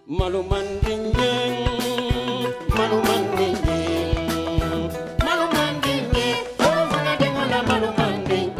Malumanding, malumanding, malumanding, oh, malumanding, malumanding.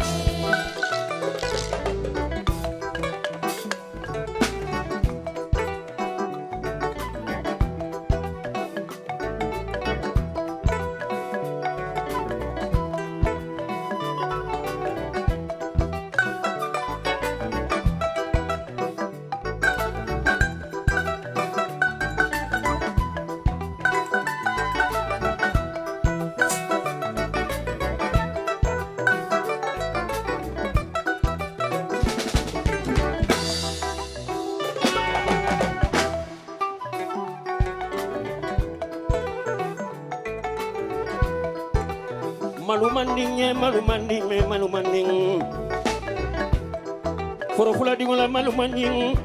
Malumanding, malumanding, malumanding. Forofula dingola malumanding.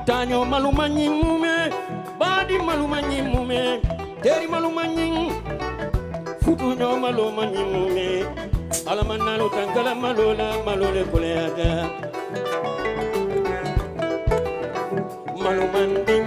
Tanyo malumanding mume, badi malumanding mume, teri malumanding. Futunyo malumanding mume. Alamanalo tangala malola malole koleada. Malumanding.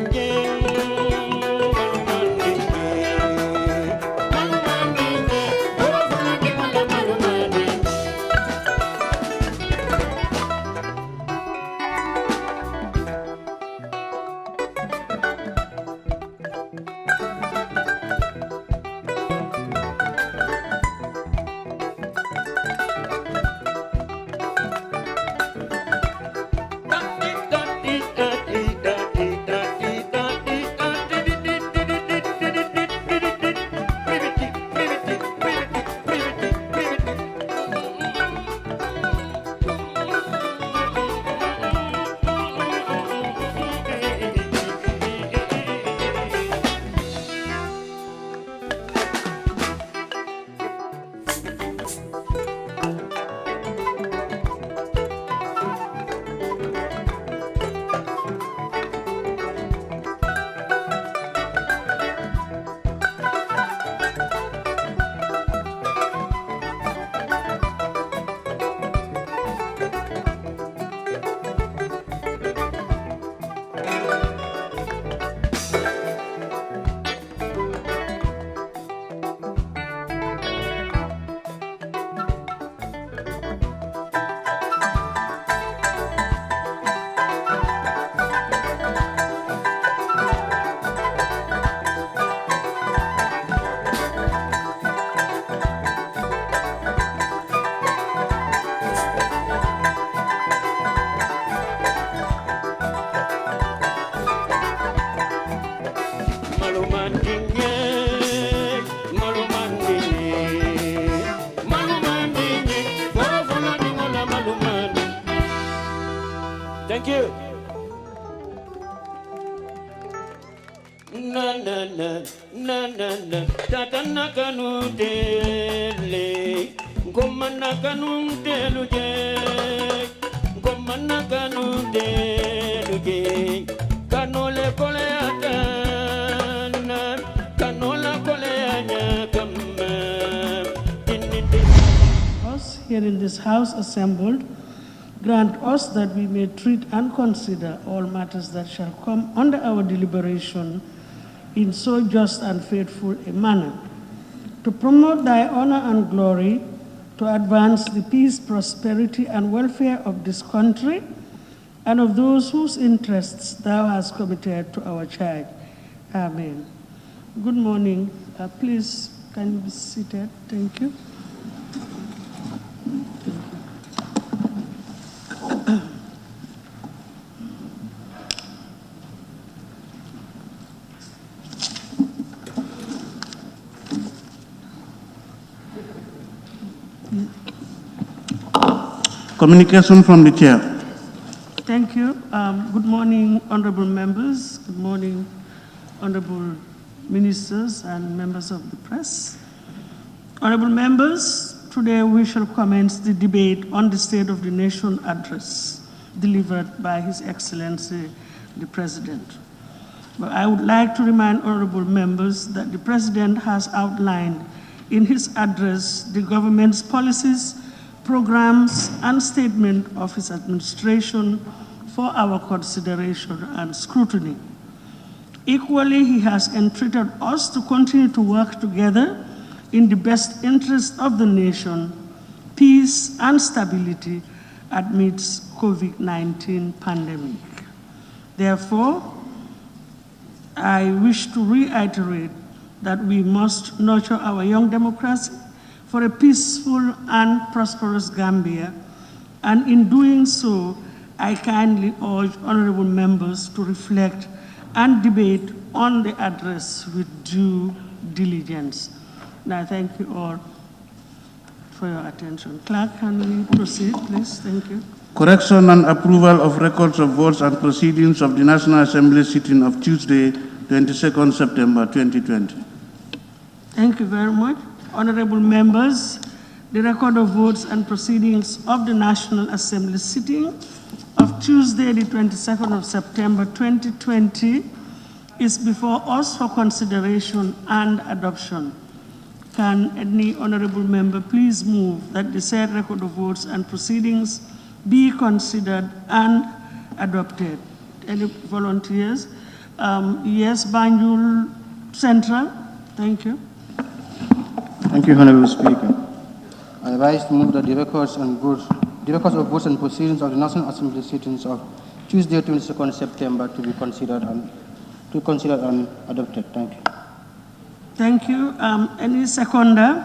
Thank you. Na na na na na na tatana kanutele gomana kanutelu gomana kanutelu kanole kole atana kanola kole anya kamma. Us here in this house assembled, grant us that we may treat and consider all matters that shall come under our deliberation in so just and faithful a manner, to promote thy honor and glory, to advance the peace, prosperity, and welfare of this country, and of those whose interests thou hast committed to our charge. Amen. Good morning. Please, can you be seated? Thank you. Communication from the chair. Thank you. Good morning, honorable members. Good morning, honorable ministers and members of the press. Honorable members, today we shall commence the debate on the State of the Nation address delivered by His Excellency, the President. But I would like to remind honorable members that the President has outlined in his address the government's policies, programs, and statement of his administration for our consideration and scrutiny. Equally, he has entreated us to continue to work together in the best interest of the nation, peace and stability amidst COVID-19 pandemic. Therefore, I wish to reiterate that we must nurture our young democracy for a peaceful and prosperous Gambia, and in doing so, I kindly urge honorable members to reflect and debate on the address with due diligence. Now, thank you all for your attention. Clerk, can we proceed, please? Thank you. Correction and approval of records of votes and proceedings of the National Assembly sitting of Tuesday, 22nd September 2020. Thank you very much. Honorable members, the record of votes and proceedings of the National Assembly sitting of Tuesday, the 22nd of September 2020 is before us for consideration and adoption. Can any honorable member please move that the said record of votes and proceedings be considered and adopted? Any volunteers? Yes, Banjul Central. Thank you. Thank you, Honorable Speaker. I rise to move that the records of votes and proceedings of the National Assembly sittings of Tuesday, 22nd September to be considered and adopted. Thank you. Thank you. Any seconder?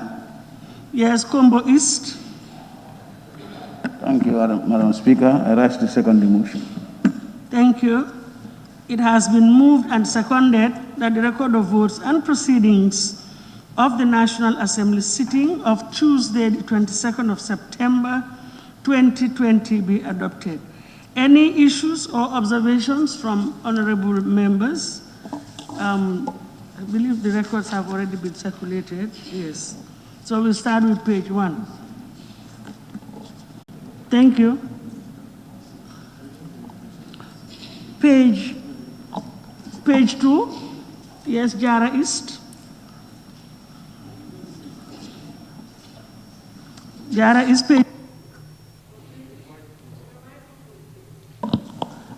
Yes, Combo East. Thank you, Madam Speaker. I rise to second the motion. Thank you. It has been moved and seconded that the record of votes and proceedings of the National Assembly sitting of Tuesday, the 22nd of September 2020 be adopted. Any issues or observations from honorable members? I believe the records have already been circulated. Yes. So we'll start with page 1. Thank you. Page 2. Yes, Jara East. Jara East page.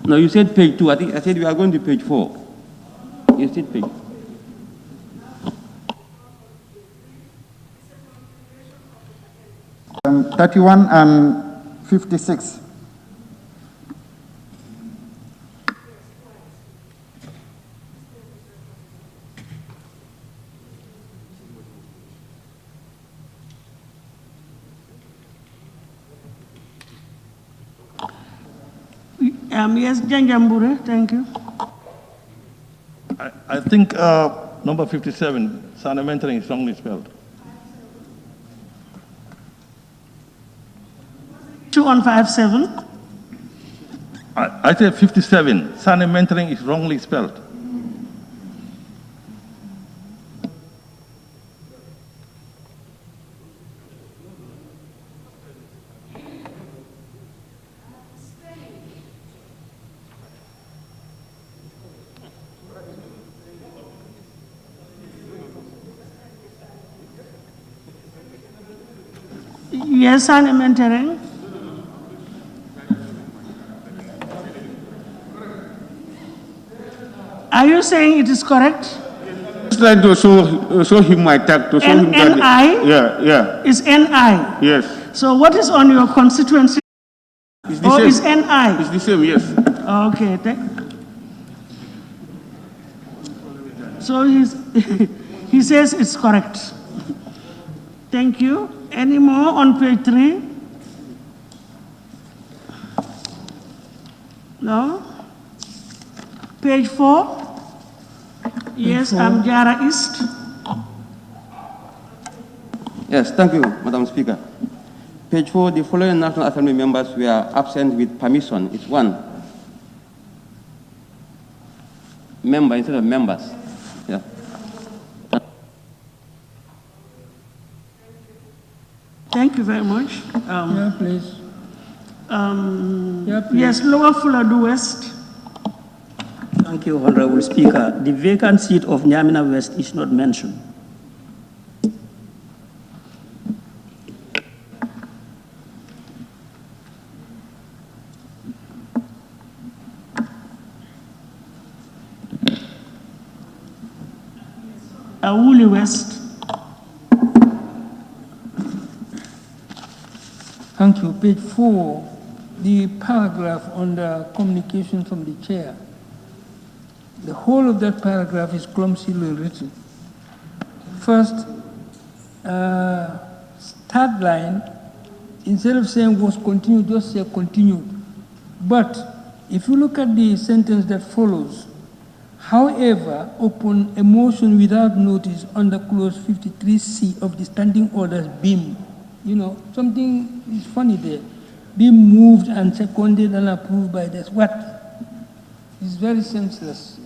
No, you said page 2. I said we are going to page 4. You said page. 31 and 56. Yes, Janjambure, thank you. I think number 57, Sanamentering is wrongly spelled. 2157. I said 57, Sanamentering is wrongly spelled. Yes, Sanamentering. Are you saying it is correct? Just trying to show him my tag, to show him that. NI? Yeah. Is NI? Yes. So what is on your constituency? It's the Or same. is NI? It's the same, yes. Okay. So he says it's correct. Thank you. Any more on page 3? No? Page 4? Yes, I'm Jara East. Yes, thank you, Madam Speaker. Page 4, the following National Assembly members were absent with permission. It's 1 member instead of members. Yeah. Thank you very much. Please. Yes, Lower Fuladu West. Thank you, Honorable Speaker. The vacant seat of Nyamina West is not mentioned. Woolly West. Thank you. Page 4, the paragraph on the communication from the chair. The whole of that paragraph is clumsily written. First, third line, instead of saying was continued, just say continued. But if you look at the sentence that follows, however, upon a motion without notice under clause 53C of the standing orders being, something is funny there, being moved and seconded and approved by this. What? It's very senseless.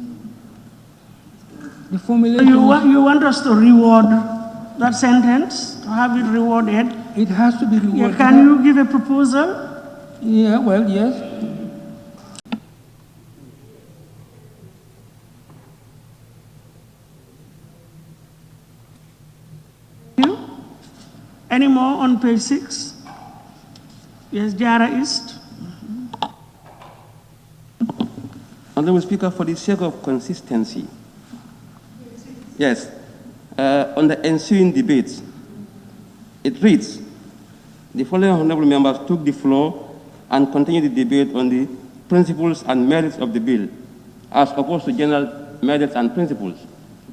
The formulation. You want us to reward that sentence, to have it rewarded? It has to be rewarded. Yeah, can you give a proposal? Yeah, well, yes. Any more on page 6? Yes, Jara East. Honorable Speaker, for the sake of consistency, yes, on the ensuing debates, it reads, the following honorable members took the floor and continued the debate on the principles and merits of the bill, as opposed to general merits and principles,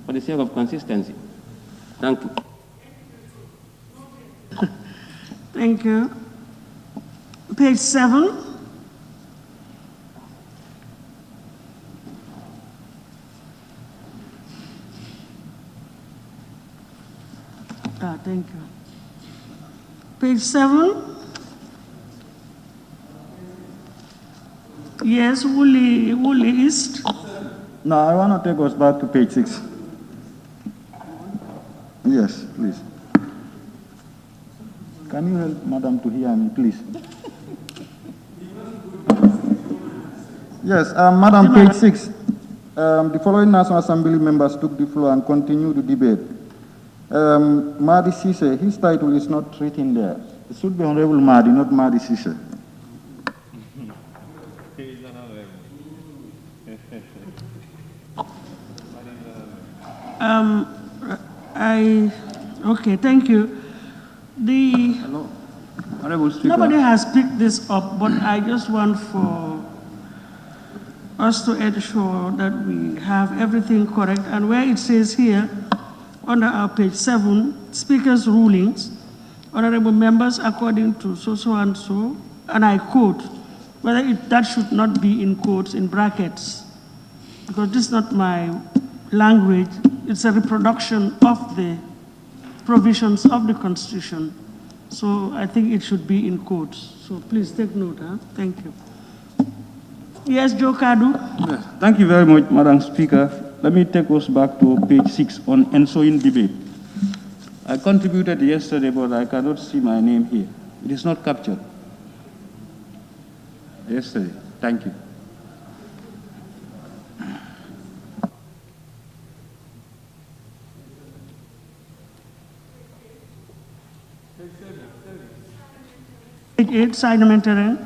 for the sake of consistency. Thank you. Thank you. Page 7. Thank you. Page 7. Yes, Woolly East. No, I want to take us back to page 6. Yes, please. Can you help Madam to hear me, please? Yes, Madam, page 6. The following National Assembly members took the floor and continued the debate. Madi Sise, his title is not written there. It should be Honorable Madi, not Madi Sise. Okay, thank you. Hello. Honorable Speaker. Nobody has picked this up, but I just want for us to ensure that we have everything correct. And where it says here, under our page 7, Speaker's rulings, honorable members, according to so and so, and I quote, whether that should not be in quotes, in brackets, because this is not my language. It's a reproduction of the provisions of the Constitution. So I think it should be in quotes. So please take note. Thank you. Yes, Joe Kadu. Yes. Thank you very much, Madam Speaker. Let me take us back to page 6 on ensuing debate. I contributed yesterday, but I cannot see my name here. It is not captured. Yesterday. Thank you. Page 8, Parliamentarian.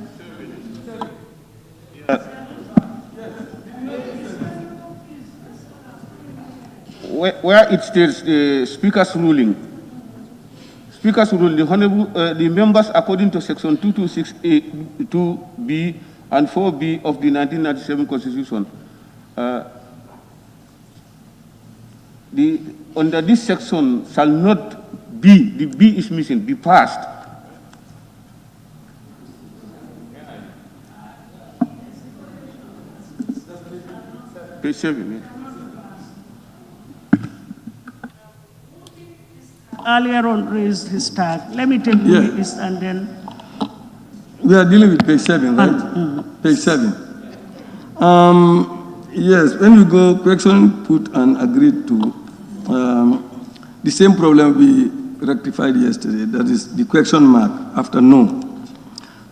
Where it states the Speaker's ruling. Speaker's ruling, the members, according to Section 226A, 2B, and 4B of the 1997 Constitution, under this section shall not be, the B is missing, be passed. Page 7, yeah. Earlier on raised his tag. Let me take this and then. We are dealing with page 7, right? Page 7. Yes, when you go, correction put and agreed to, the same problem we rectified yesterday, that is the correction mark after no.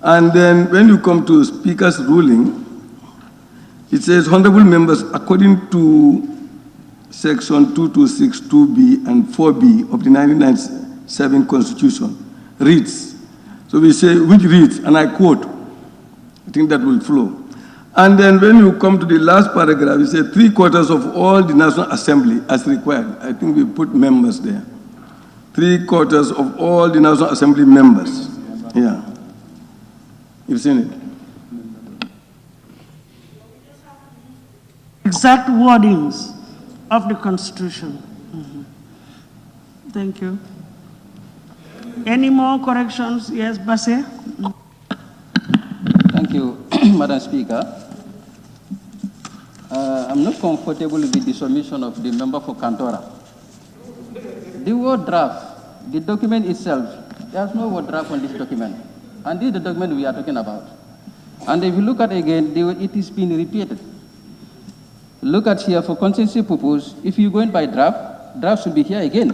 And then when you come to Speaker's ruling, it says, honorable members, according to Section 226, 2B, and 4B of the 1997 Constitution, reads. So we say, which reads, and I quote, I think that will flow. And then when you come to the last paragraph, you say 3/4 of all the National Assembly as required. I think we put members there. 3/4 of all the National Assembly members. Yeah. You've seen it. Exact wordings of the Constitution. Thank you. Any more corrections? Yes, Basse? Thank you, Madam Speaker. I'm not comfortable with the submission of the member for Kantora. The word draft, the document itself, there's no word draft on this document. And this is the document we are talking about. And if you look at again, it is being repeated. Look at here for consensus purpose, if you go in by draft should be here again.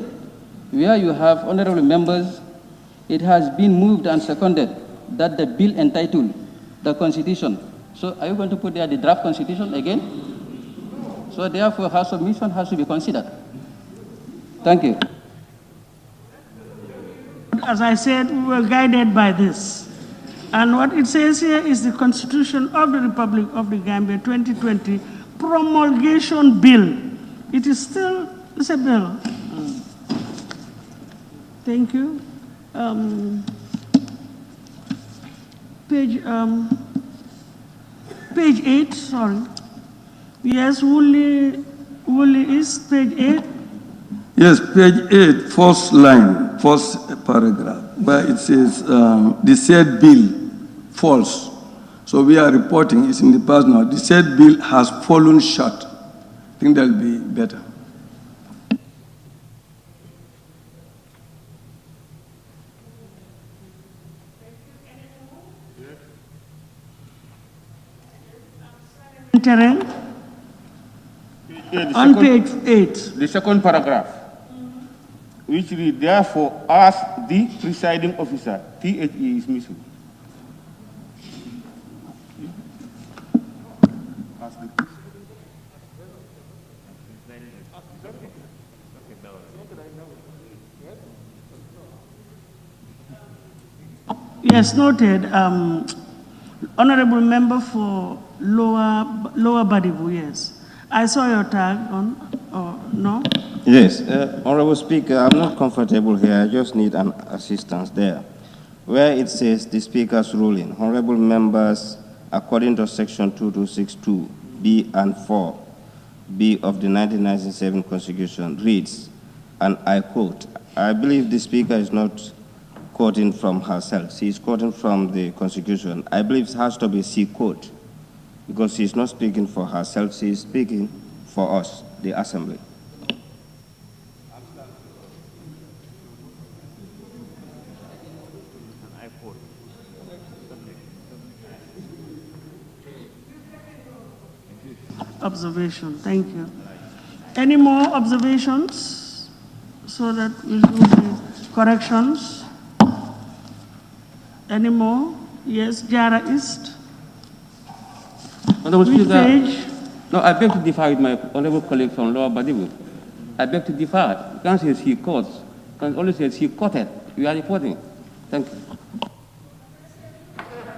Where you have honorable members, it has been moved and seconded that the bill entitled the Constitution. So are you going to put there the draft Constitution again? So therefore, her submission has to be considered. Thank you. As I said, we were guided by this. And what it says here is the Constitution of the Republic of the Gambia 2020 promulgation bill. It is still, it's a bill. Thank you. Page 8, sorry. Yes, Woolley is page 8. Yes, page 8, first line, first paragraph, where it says the said bill falls. So we are reporting, it's in the past now, the said bill has fallen short. I think that'll be better. On page 8. The second paragraph, which reads, therefore, as the presiding officer, THE is missing. Yes, noted. Honorable member for Lower Badibu, yes. I saw your tag on, no? Yes, Honorable Speaker, I'm not comfortable here. I just need an assistance there. Where it says the Speaker's ruling, Honorable members, according to Section 2262, B and 4B of the 1997 Constitution, reads, and I quote, I believe the Speaker is not quoting from herself. She is quoting from the Constitution. I believe it has to be she quote, because she is not speaking for herself, she is speaking for us, the Assembly. Observation, thank you. Any more observations so that we do the corrections? Any more? Yes, Jara East. Honorable Which Speaker, page? no, I beg to differ with my honorable colleague from Lower Badibu. I beg to differ. You can't say he quotes. You can only say he quoted. We are reporting. Thank you.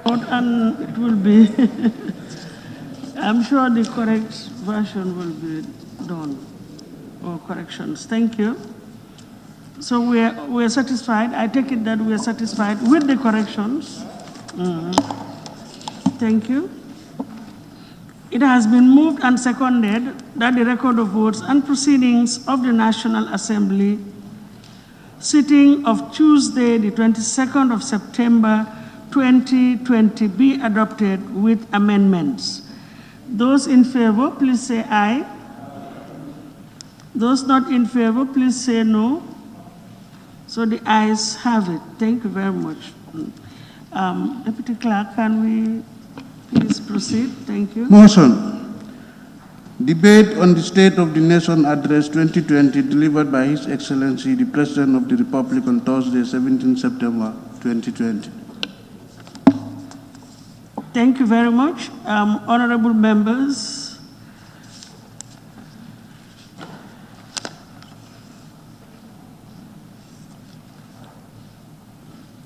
And it will be, I'm sure the correct version will be done, or corrections. Thank you. So we're satisfied. I take it that we're satisfied with the corrections. Thank you. It has been moved and seconded that the record of votes and proceedings of the National Assembly sitting of Tuesday, the 22nd of September, 2020 be adopted with amendments. Those in favor, please say aye. Those not in favor, please say no. So the ayes have it. Thank you very much. Deputy Clerk, can we please proceed? Thank you. Motion. Debate on the State of the Nation Address 2020 delivered by His Excellency the President of the Republic on Thursday, 17 September 2020. Thank you very much. Honorable members,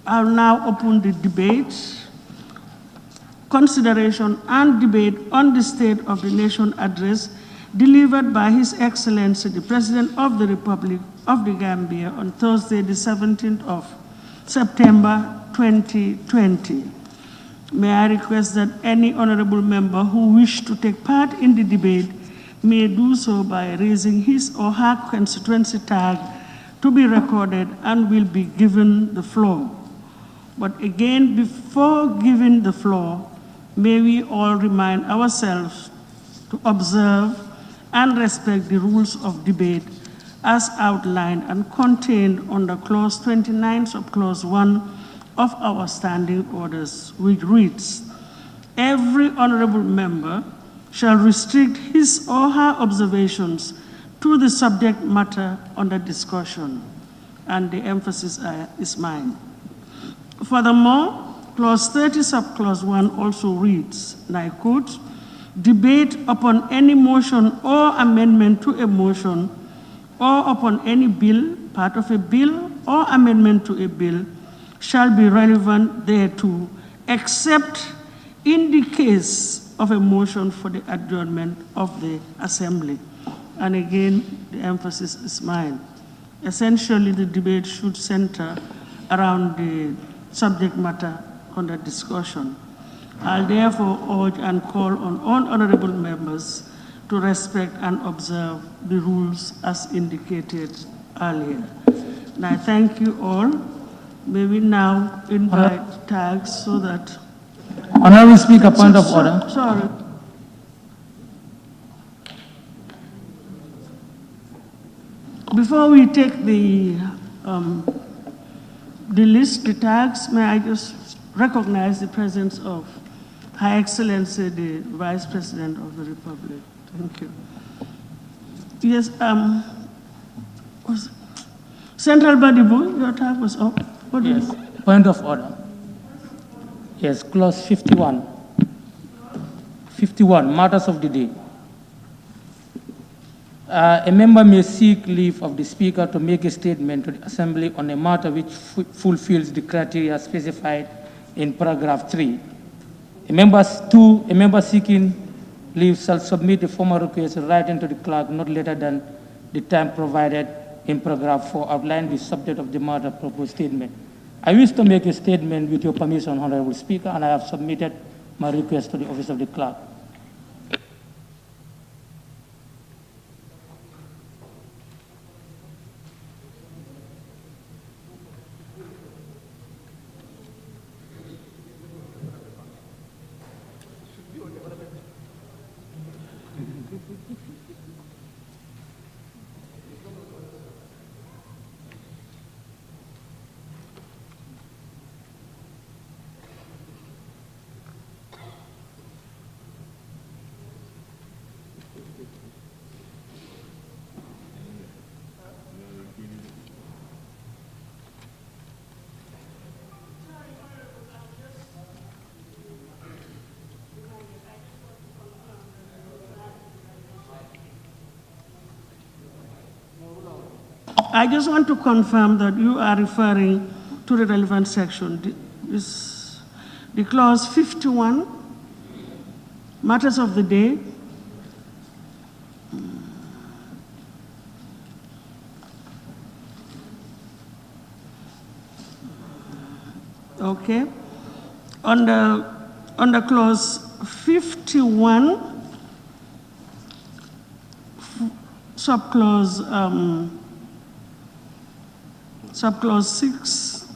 I'll now open the debate consideration and debate on the State of the Nation address delivered by His Excellency, the President of the Republic of the Gambia on Thursday, the 17th of September 2020. May I request that any honorable member who wishes to take part in the debate may do so by raising his or her constituency tag to be recorded and will be given the floor. But again, before giving the floor, may we all remind ourselves to observe and respect the rules of debate as outlined and contained under Clause 29 of Clause 1 of our standing orders, which reads, every honorable member shall restrict his or her observations to the subject matter under discussion, and the emphasis is mine. Furthermore, Clause 30 subclause 1 also reads, and I quote, debate upon any motion or amendment to a motion or upon any bill, part of a bill, or amendment to a bill shall be relevant thereto, except in the case of a motion for the adjournment of the Assembly. And again, the emphasis is mine. Essentially, the debate should center around the subject matter under discussion. I'll therefore urge and call on all honorable members to respect and observe the rules as indicated earlier. And I thank you all. May we now invite tags so that... Honorable Speaker, point of order. Sorry. Before we take the list, the tags, may I just recognize the presence of Her Excellency, the Vice President of the Republic. Thank you. Yes, Central Badibu, your tag was up. Yes, point of order. Yes, clause 51. 51, matters of the day. A member may seek leave of the Speaker to make a statement to the Assembly on a matter which fulfills the criteria specified in paragraph 3. A member seeking leave shall submit a formal request writing to the clerk not later than the time provided in paragraph 4, outline the subject of the matter proposed statement. I wish to make a statement with your permission, Honorable Speaker, and I have submitted my request to the office of the clerk. I just want to confirm that you are referring to the relevant section. The clause 51, matters of the day. Okay. Under clause 51, subclause 6.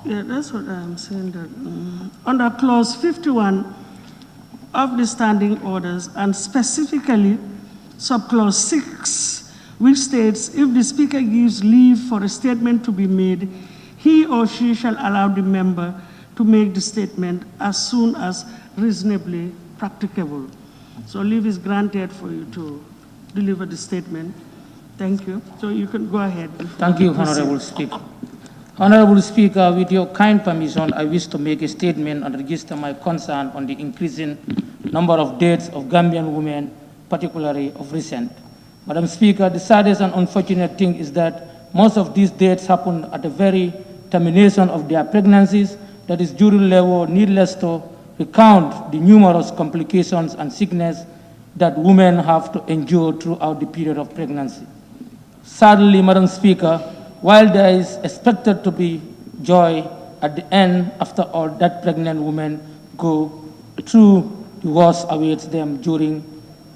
Yeah, that's what I'm saying. That under clause 51 of the standing orders, and specifically subclause 6, which states, if the Speaker gives leave for a statement to be made, he or she shall allow the member to make the statement as soon as reasonably practicable. So leave is granted for you to deliver the statement. Thank you. So you can go ahead. Thank you, Honorable Speaker. Honorable Speaker, with your kind permission, I wish to make a statement and register my concern on the increasing number of deaths of Gambian women, particularly of recent. Madam Speaker, the saddest and unfortunate thing is that most of these deaths happen at the very termination of their pregnancies, that is during labor, needless to recount the numerous complications and sickness that women have to endure throughout the period of pregnancy. Sadly, Madam Speaker, while there is expected to be joy at the end, after all, that pregnant women go through the worst awaits them during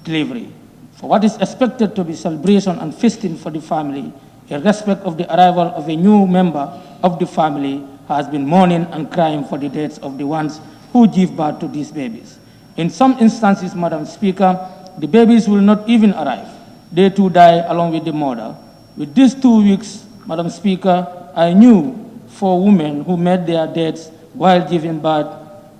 delivery. For what is expected to be celebration and feasting for the family, in respect of the arrival of a new member of the family, has been mourning and crying for the deaths of the ones who give birth to these babies. In some instances, Madam Speaker, the babies will not even arrive. They too die along with the mother. With these 2 weeks, Madam Speaker, I knew 4 women who met their deaths while giving birth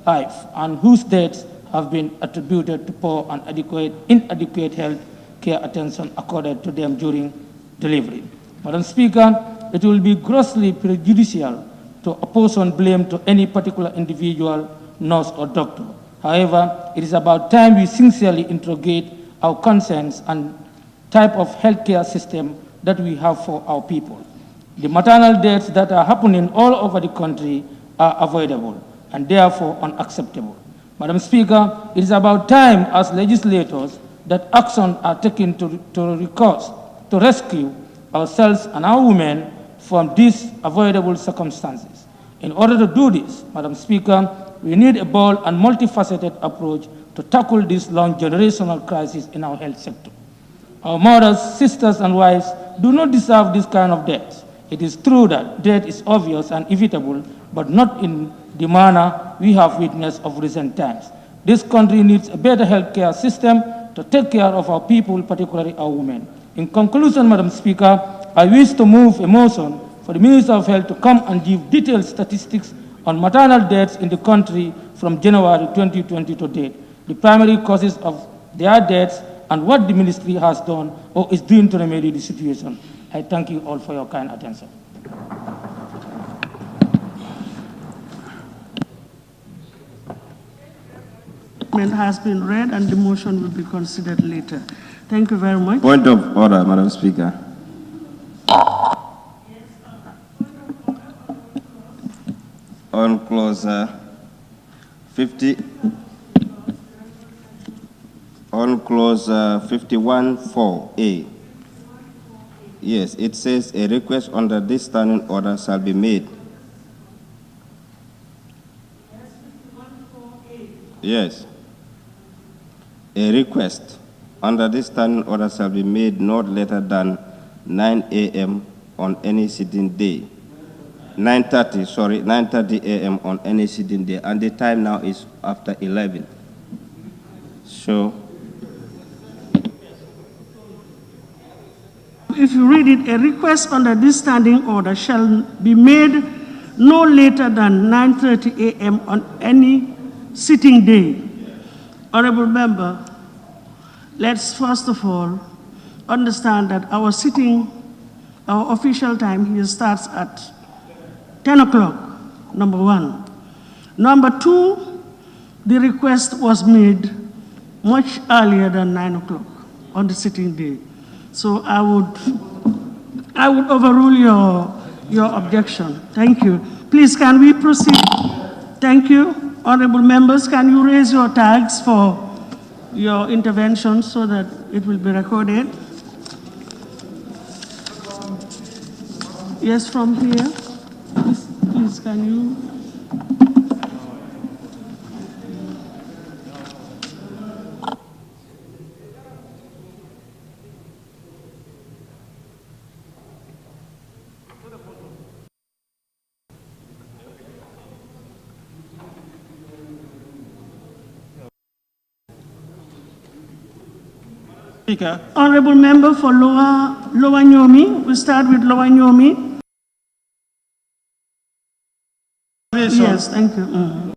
life and whose deaths have been attributed to poor and inadequate health care attention accorded to them during delivery. Madam Speaker, it will be grossly prejudicial to apportion blame to any particular individual, nurse or doctor. However, it is about time we sincerely interrogate our concerns and type of healthcare system that we have for our people. The maternal deaths that are happening all over the country are avoidable and therefore unacceptable. Madam Speaker, it is about time as legislators that actions are taken to rescue ourselves and our women from these avoidable circumstances. In order to do this, Madam Speaker, we need a bold and multifaceted approach to tackle this long generational crisis in our health sector. Our mothers, sisters, and wives do not deserve this kind of death. It is true that death is obvious and inevitable, but not in the manner we have witnessed of recent times. This country needs a better healthcare system to take care of our people, particularly our women. In conclusion, Madam Speaker, I wish to move a motion for the Minister of Health to come and give detailed statistics on maternal deaths in the country from January 2020 to date, the primary causes of their deaths, and what the ministry has done or is doing to remedy the situation. I thank you all for your kind attention. Has been read and the motion will be considered later. Thank you very much. Point of order, Madam Speaker. On clause 51(4)(a). Yes, it says a request under this standing order shall be made. Yes. A request under this standing order shall be made not later than 9 a.m. on any sitting day. 9:30 a.m. on any sitting day, and the time now is after 11. So, if you read it, a request under this standing order shall be made no later than 9:30 a.m. on any sitting day. Honorable Member, let's first of all understand that our official time here starts at 10 o'clock, number one. Number two, the request was made much earlier than 9 o'clock on the sitting day. So I would overrule your objection. Thank you. Please, can we proceed? Thank you. Honorable members, can you raise your tags for your intervention so that it will be recorded? Yes, from here. Please, can you? Speaker. Honorable member for Lower Nyomi. We'll start with Lower Nyomi. Yes, thank you.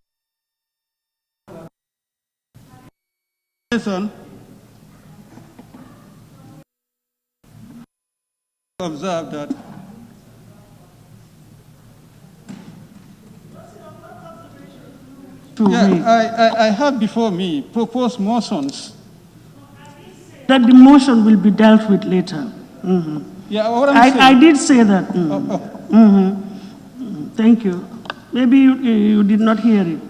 Observe that I have before me proposed motions that the motion will be dealt with later. Yeah, what I'm I saying. did say that. Thank you. Maybe you did not hear it.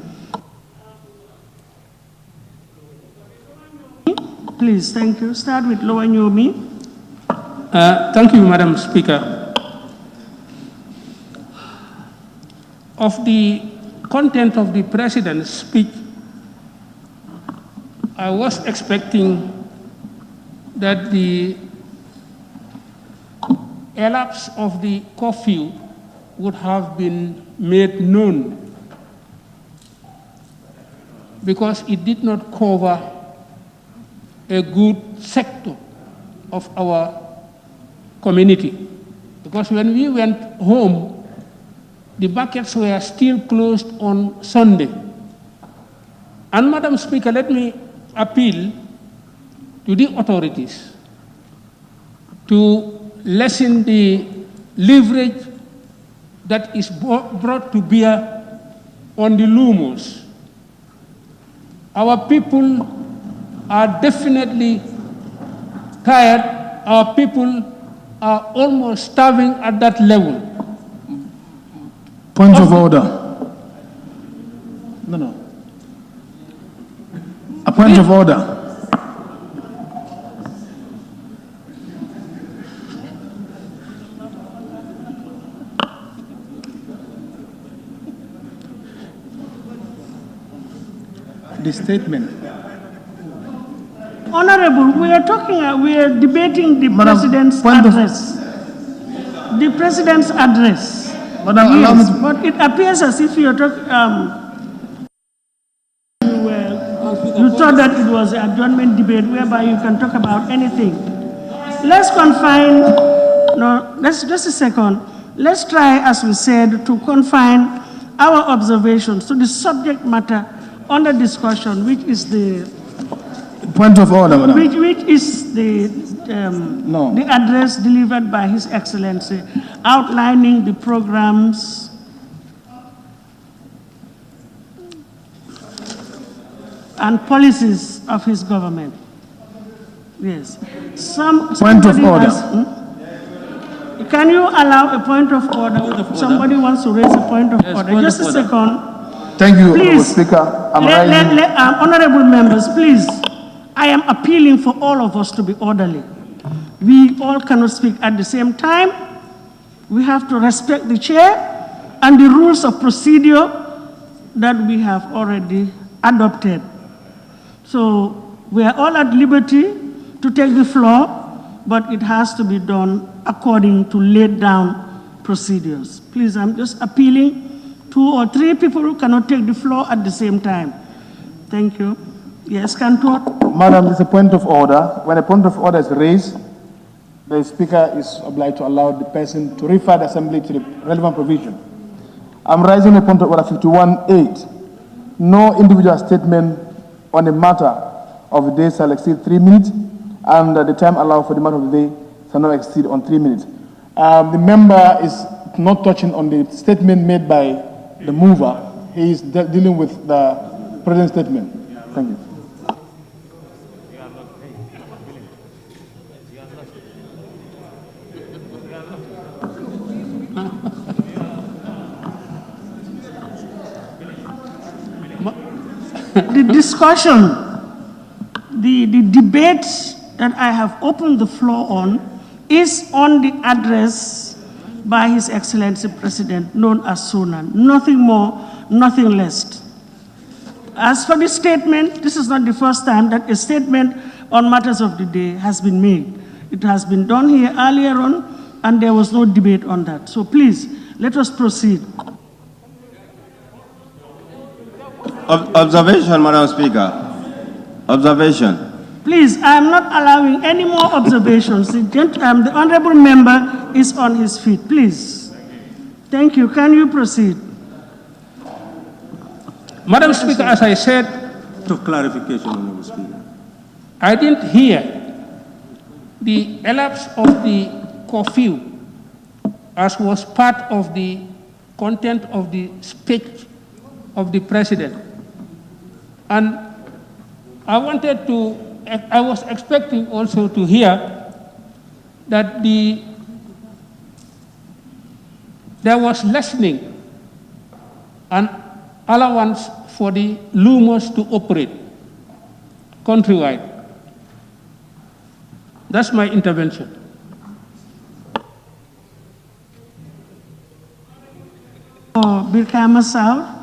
Please, thank you. Start with Lower Nyomi. Thank you, Madam Speaker. Of the content of the President's speech, I was expecting that the elapse of the curfew would have been made known, because it did not cover a good sector of our community. Because when we went home, the markets were still closed on Sunday. And Madam Speaker, let me appeal to the authorities to lessen the leverage that is brought to bear on the Lumos. Our people are definitely tired. Our people are almost starving at that level. Point of order. No. A point of order. The statement. Honorable, we are debating the President's address. The President's address. Madam, allow me Yes, to- but it appears as if you're talking, you thought that it was an adjournment debate whereby you can talk about anything. Let's confine, just a second. Let's try, as we said, to confine our observations to the subject matter under discussion, which is the Point of order, madam. which is the address delivered by His Excellency, outlining the programs and policies of his government. Yes. Point of order. Can you allow a point of order? Somebody wants to raise a point of order. point Just of a order. second. Thank you, Please, Speaker. honorable members, please. I am appealing for all of us to be orderly. We all cannot speak at the same time. We have to respect the chair and the rules of procedure that we have already adopted. So we are all at liberty to take the floor, but it has to be done according to laid down procedures. Please, I'm just appealing. 2 or 3 people who cannot take the floor at the same time. Thank you. Yes, Cantor? Madam, it's a point of order. When a point of order is raised, the Speaker is obliged to allow the person to refer the Assembly to the relevant provision. I'm raising a point of order 51.8. No individual statement on a matter of the day shall exceed 3 minutes, and the time allowed for the matter of the day shall not exceed on 3 minutes. The member is not touching on the statement made by the mover. He is dealing with the President's statement. Thank you. The discussion, the debate that I have opened the floor on is on the address by His Excellency President, known as Sunan. Nothing more, nothing less. As for the statement, this is not the first time that a statement on matters of the day has been made. It has been done here earlier on, and there was no debate on that. So please, let us proceed. Observation, Madam Speaker. Observation. Please, I am not allowing any more observations. The honorable member is on his feet. Please. Thank you. Can you proceed? Madam Speaker, as I said, To clarification, Honorable Speaker. I didn't hear the elapse of the curfew as was part of the content of the speech of the President. And I wanted to I was expecting also to hear that there was lessening and allowance for the LUMOS to operate countrywide. That's my intervention. Birkama South.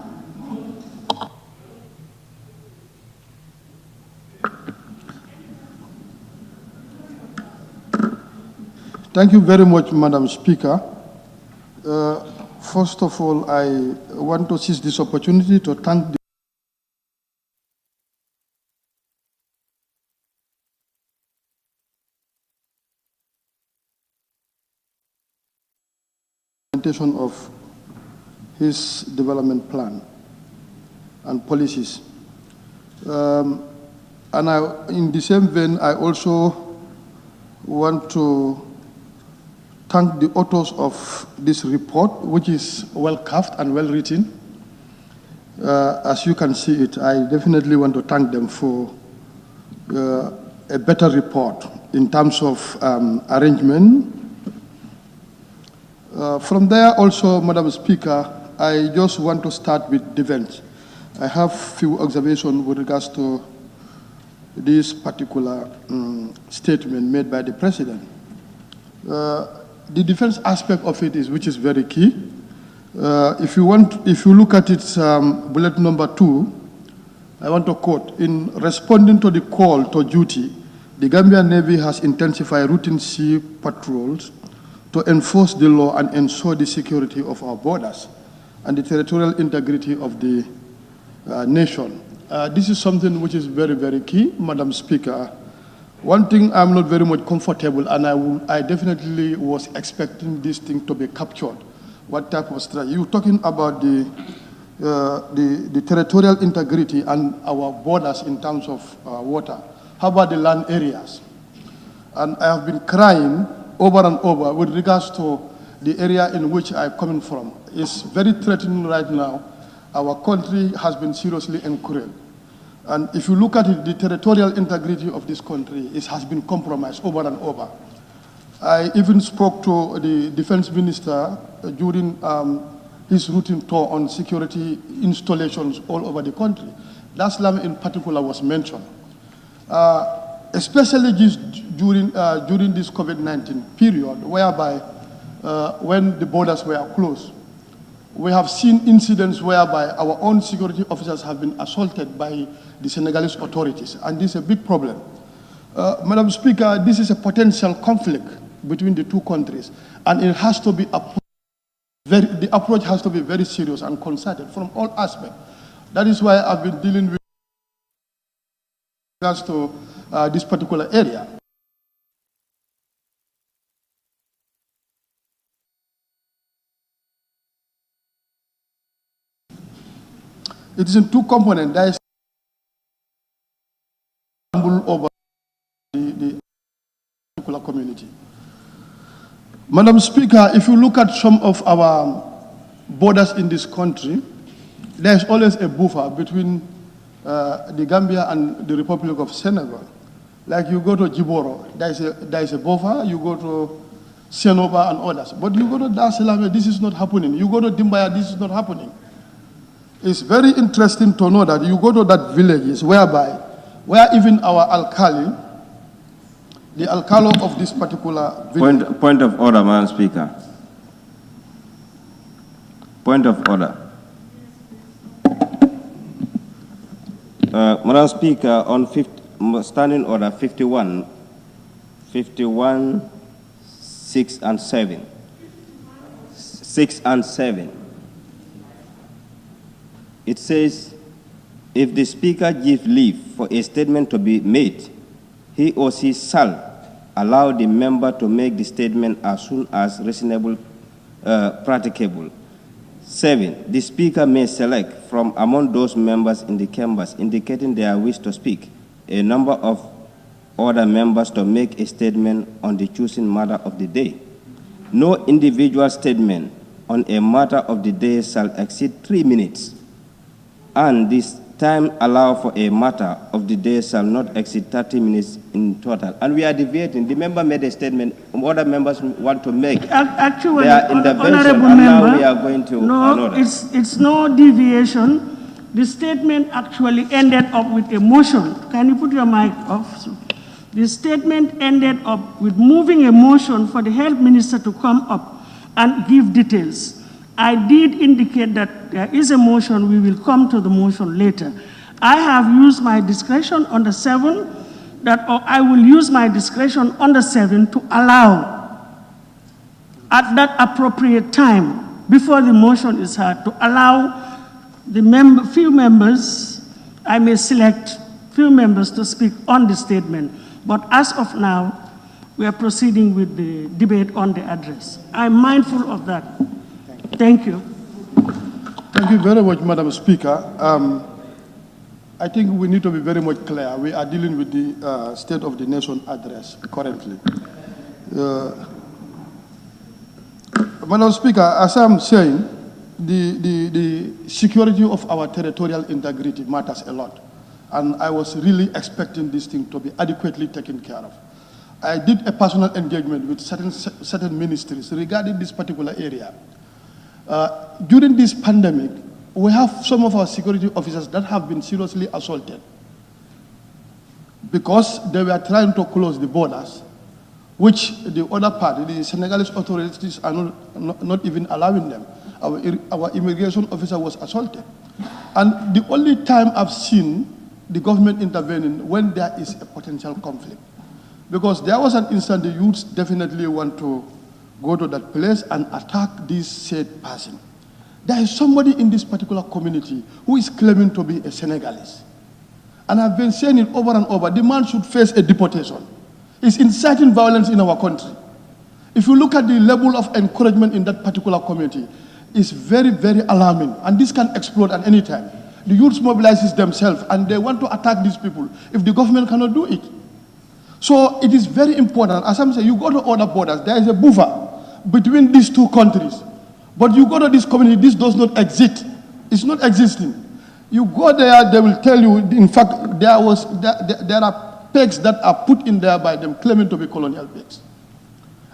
Thank you very much, Madam Speaker. First of all, I want to seize this opportunity to thank the implementation of his development plan and policies. And in the same vein, I also want to thank the authors of this report, which is well crafted and well written. As you can see it, I definitely want to thank them for a better report in terms of arrangement. From there also, Madam Speaker, I just want to start with defense. I have few observations with regards to this particular statement made by the President. The defense aspect of it is, which is very key. If you look at its bullet number 2, I want to quote, in responding to the call to duty, the Gambian Navy has intensified routine sea patrols to enforce the law and ensure the security of our borders and the territorial integrity of the nation. This is something which is very, very key, Madam Speaker. One thing I'm not very much comfortable, and I definitely was expecting this thing to be captured. What type of strategy? You're talking about the territorial integrity and our borders in terms of water. How about the land areas? And I have been crying over and over with regards to the area in which I'm coming from. It's very threatening right now. Our country has been seriously encroached. And if you look at it, the territorial integrity of this country has been compromised over and over. I even spoke to the defense minister during his routine tour on security installations all over the country. Dar es Salaam in particular was mentioned. Especially just during this COVID-19 period, whereby when the borders were closed, we have seen incidents whereby our own security officers have been assaulted by the Senegalese authorities, and this is a big problem. Madam Speaker, this is a potential conflict between the two countries, and it has to be the approach has to be very serious and concerted from all aspects. That is why I've been dealing with regards to this particular area. It is in two components. There is over the particular community. Madam Speaker, if you look at some of our borders in this country, there is always a buffer between the Gambia and the Republic of Senegal. Like you go to Jiboro, there is a buffer. You go to Senova and others. But you go to Dar es Salaam, this is not happening. You go to Dimbaya, this is not happening. It's very interesting to know that you go to that villages where even our alkali, the alcalo of this particular village. Point of order, Madam Speaker. Point of order. Madam Speaker, on standing order 51, 6 and 7. 6 and 7. It says, if the Speaker gives leave for a statement to be made, he or she shall allow the member to make the statement as soon as reasonable practicable. 7, the Speaker may select from among those members in the chambers indicating their wish to speak a number of other members to make a statement on the chosen matter of the day. No individual statement on a matter of the day shall exceed 3 minutes, and this time allowed for a matter of the day shall not exceed 30 minutes in total. And we are deviating. The member made a statement. Other members want to make Actually, their intervention, honorable and member, now we are going to no, another. it's no deviation. The statement actually ended up with a motion. Can you put your mic off? The statement ended up with moving a motion for the health minister to come up and give details. I did indicate that there is a motion. We will come to the motion later. I have used my discretion on the 7, or I will use my discretion on the 7 to allow, at that appropriate time, before the motion is heard, to allow the few members, I may select few members to speak on the statement. But as of now, we are proceeding with the debate on the address. I'm mindful of that. Thank you. Thank you very much, Madam Speaker. I think we need to be very much clear. We are dealing with the State of the Nation address currently. Madam Speaker, as I'm saying, the security of our territorial integrity matters a lot. And I was really expecting this thing to be adequately taken care of. I did a personal engagement with certain ministries regarding this particular area. During this pandemic, we have some of our security officers that have been seriously assaulted because they were trying to close the borders, which the other party, the Senegalese authorities, are not even allowing them. Our immigration officer was assaulted. And the only time I've seen the government intervening when there is a potential conflict. Because there was an instant the youths definitely want to go to that place and attack this said person. There is somebody in this particular community who is claiming to be a Senegalese. And I've been saying it over and over, the man should face a deportation. He's inciting violence in our country. If you look at the level of encouragement in that particular community, it's very, very alarming. And this can explode at any time. The youths mobilizes themselves and they want to attack these people if the government cannot do it. So it is very important. As I'm saying, you go to other borders, there is a buffer between these two countries. But you go to this community, this does not exist. It's not existing. You go there, they will tell you, in fact, there are pegs that are put in there by them claiming to be colonial pegs.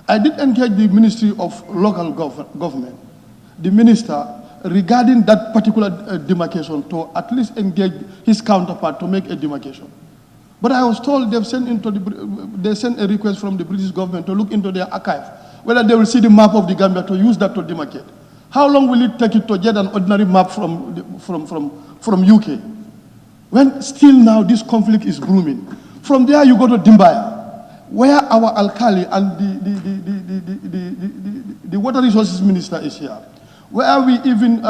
I did engage the Ministry of Local Government, the minister, regarding that particular demarcation to at least engage his counterpart to make a demarcation. But I was told they sent a request from the British government to look into their archive, whether they will see the map of the Gambia to use that to demarcate. How long will it take it to get an ordinary map from UK? When still now this conflict is brewing. From there you go to Dimbaya, where our alkali and the water resources minister is here, where we even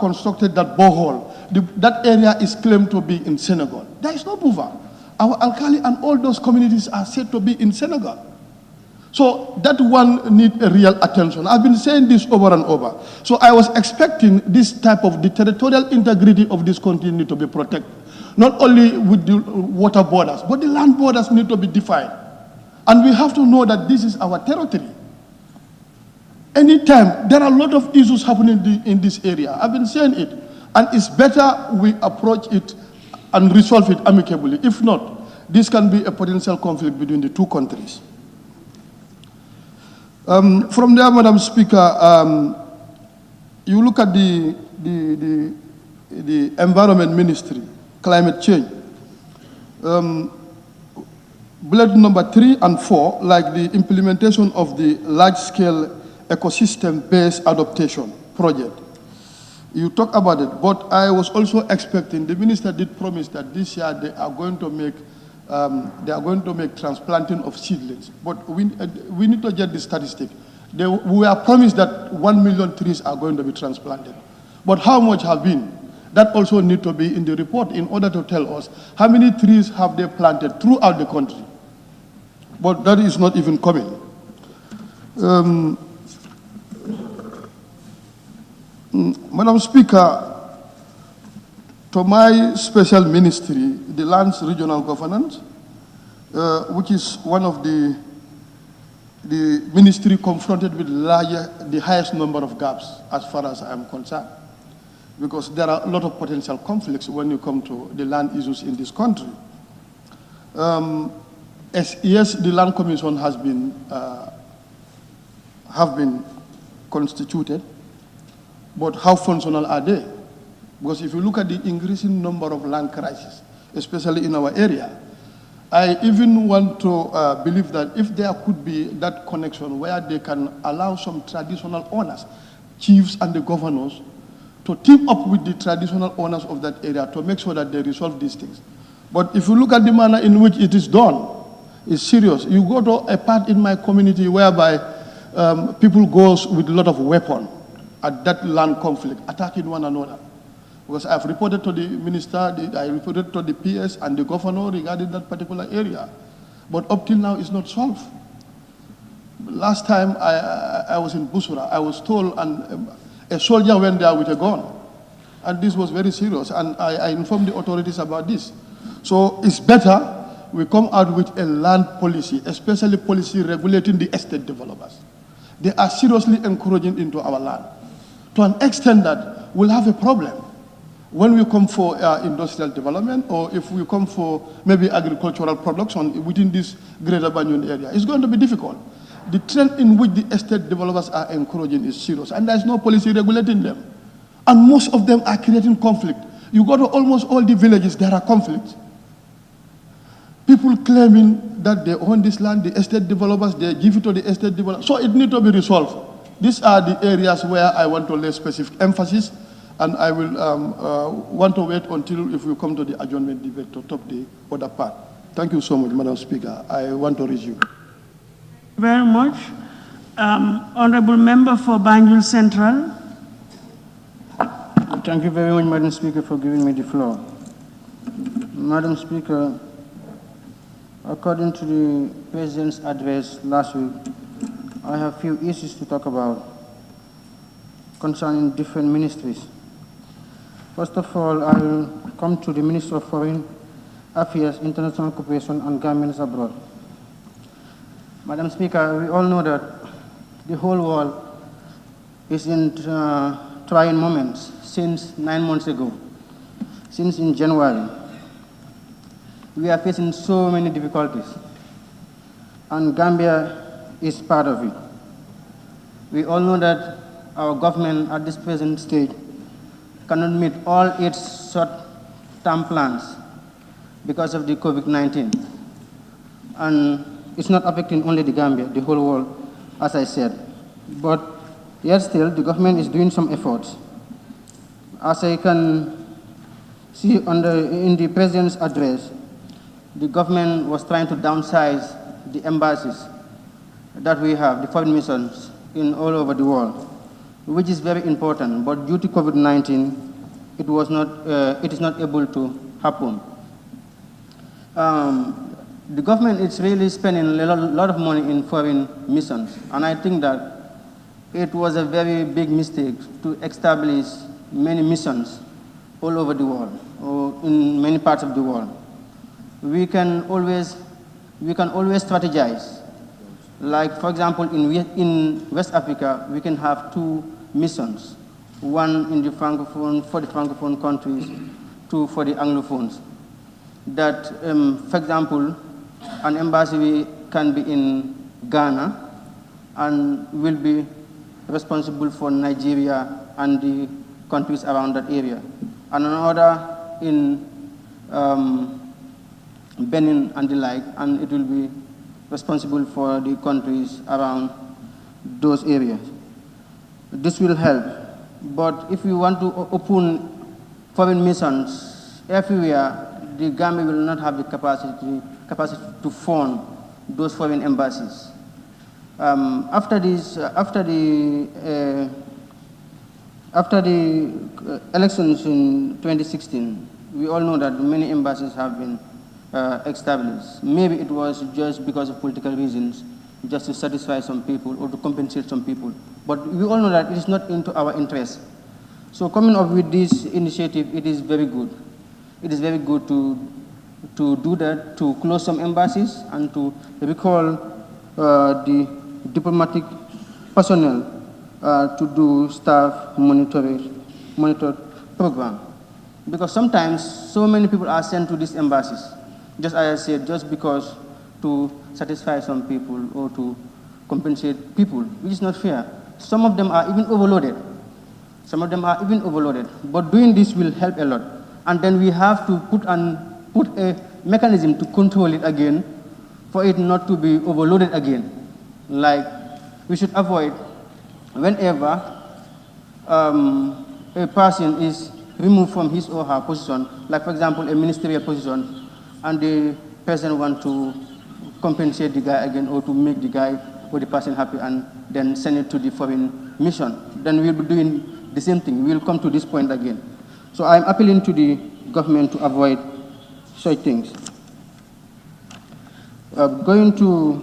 constructed that borehole. That area is claimed to be in Senegal. There is no buffer. Our alkali and all those communities are said to be in Senegal. So that one needs a real attention. I've been saying this over and over. So I was expecting this type of the territorial integrity of this country need to be protected. Not only with the water borders, but the land borders need to be defined. And we have to know that this is our territory. Anytime, there are a lot of issues happening in this area. I've been saying it. And it's better we approach it and resolve it amicably. If not, this can be a potential conflict between the two countries. From there, Madam Speaker, you look at the Environment Ministry, climate change. Bullet number 3 and 4, like the implementation of the large-scale ecosystem-based adaptation project. You talk about it, but I was also expecting, the minister did promise that this year they are going to make transplanting of seedlings. But we need to get the statistic. We are promised that 1 million trees are going to be transplanted. But how much have been? That also need to be in the report in order to tell us how many trees have they planted throughout the country. But that is not even coming. Madam Speaker, to my special ministry, the Lands Regional Governance, which is one of the ministry confronted with the highest number of gaps as far as I am concerned. because there are a lot of potential conflicts when you come to the land issues in this country. Yes, the Land Commission have been constituted, but how functional are they? Because if you look at the increasing number of land crises, especially in our area, I even want to believe that if there could be that connection where they can allow some traditional owners, chiefs and the governors, to team up with the traditional owners of that area to make sure that they resolve these things. But if you look at the manner in which it is done, it's serious. You go to a part in my community whereby people go with a lot of weapons at that land conflict, attacking one another. Because I've reported to the minister, I reported to the PS and the governor regarding that particular area. But up till now, it's not solved. Last time I was in Busura, I was told a soldier went there with a gun. And this was very serious. And I informed the authorities about this. So it's better we come out with a land policy, especially policy regulating the estate developers. They are seriously encouraging into our land to an extent that we'll have a problem when we come for industrial development, or if we come for maybe agricultural production within this greater Banjul area. It's going to be difficult. The trend in which the estate developers are encouraging is serious, and there's no policy regulating them. And most of them are creating conflict. You go to almost all the villages, there are conflicts. People claiming that they own this land, the estate developers, they give it to the estate developers. So it needs to be resolved. These are the areas where I want to lay specific emphasis, and I will want to wait until if we come to the adjournment debate to top the other part. Thank you so much, Madam Speaker. I want to resume. Very much. Honorable Member for Banjul Central. Thank you very much, Madam Speaker, for giving me the floor. Madam Speaker, according to the President's address last week, I have few issues to talk about concerning different ministries. First of all, I will come to the Minister of Foreign Affairs, International Cooperation, and Governments Abroad. Madam Speaker, we all know that the whole world is in trying moments since 9 months ago, since in January. We are facing so many difficulties, and Gambia is part of it. We all know that our government at this present stage cannot meet all its short-term plans because of the COVID-19. And it's not affecting only the Gambia, the whole world, as I said. But yet still, the government is doing some efforts. As I can see in the President's address, the government was trying to downsize the embassies that we have, the foreign missions all over the world, which is very important. But due to COVID-19, it is not able to happen. The government is really spending a lot of money in foreign missions, and I think that it was a very big mistake to establish many missions all over the world, or in many parts of the world. We can always strategize. Like, for example, in West Africa, we can have 2 missions, one in the for the Francophone countries, 2 for the Anglophones. That, for example, an embassy can be in Ghana and will be responsible for Nigeria and the countries around that area, and another in Benin and the like, and it will be responsible for the countries around those areas. This will help. But if we want to open foreign missions everywhere, the Gambia will not have the capacity to fund those foreign embassies. After the elections in 2016, we all know that many embassies have been established. Maybe it was just because of political reasons, just to satisfy some people or to compensate some people. But we all know that it is not into our interest. So coming up with this initiative, it is very good. It is very good to do that, to close some embassies and to recall the diplomatic personnel to do staff monitoring program. Because sometimes so many people are sent to these embassies, just as I said, just because to satisfy some people or to compensate people, which is not fair. Some of them are even overloaded. But doing this will help a lot. And then we have to put a mechanism to control it again for it not to be overloaded again. Like, we should avoid whenever a person is removed from his or her position, like for example, a ministerial position, and the person wants to compensate the guy again or to make the guy or the person happy and then send it to the foreign mission. Then we'll be doing the same thing. We'll come to this point again. So I'm appealing to the government to avoid such things. Going to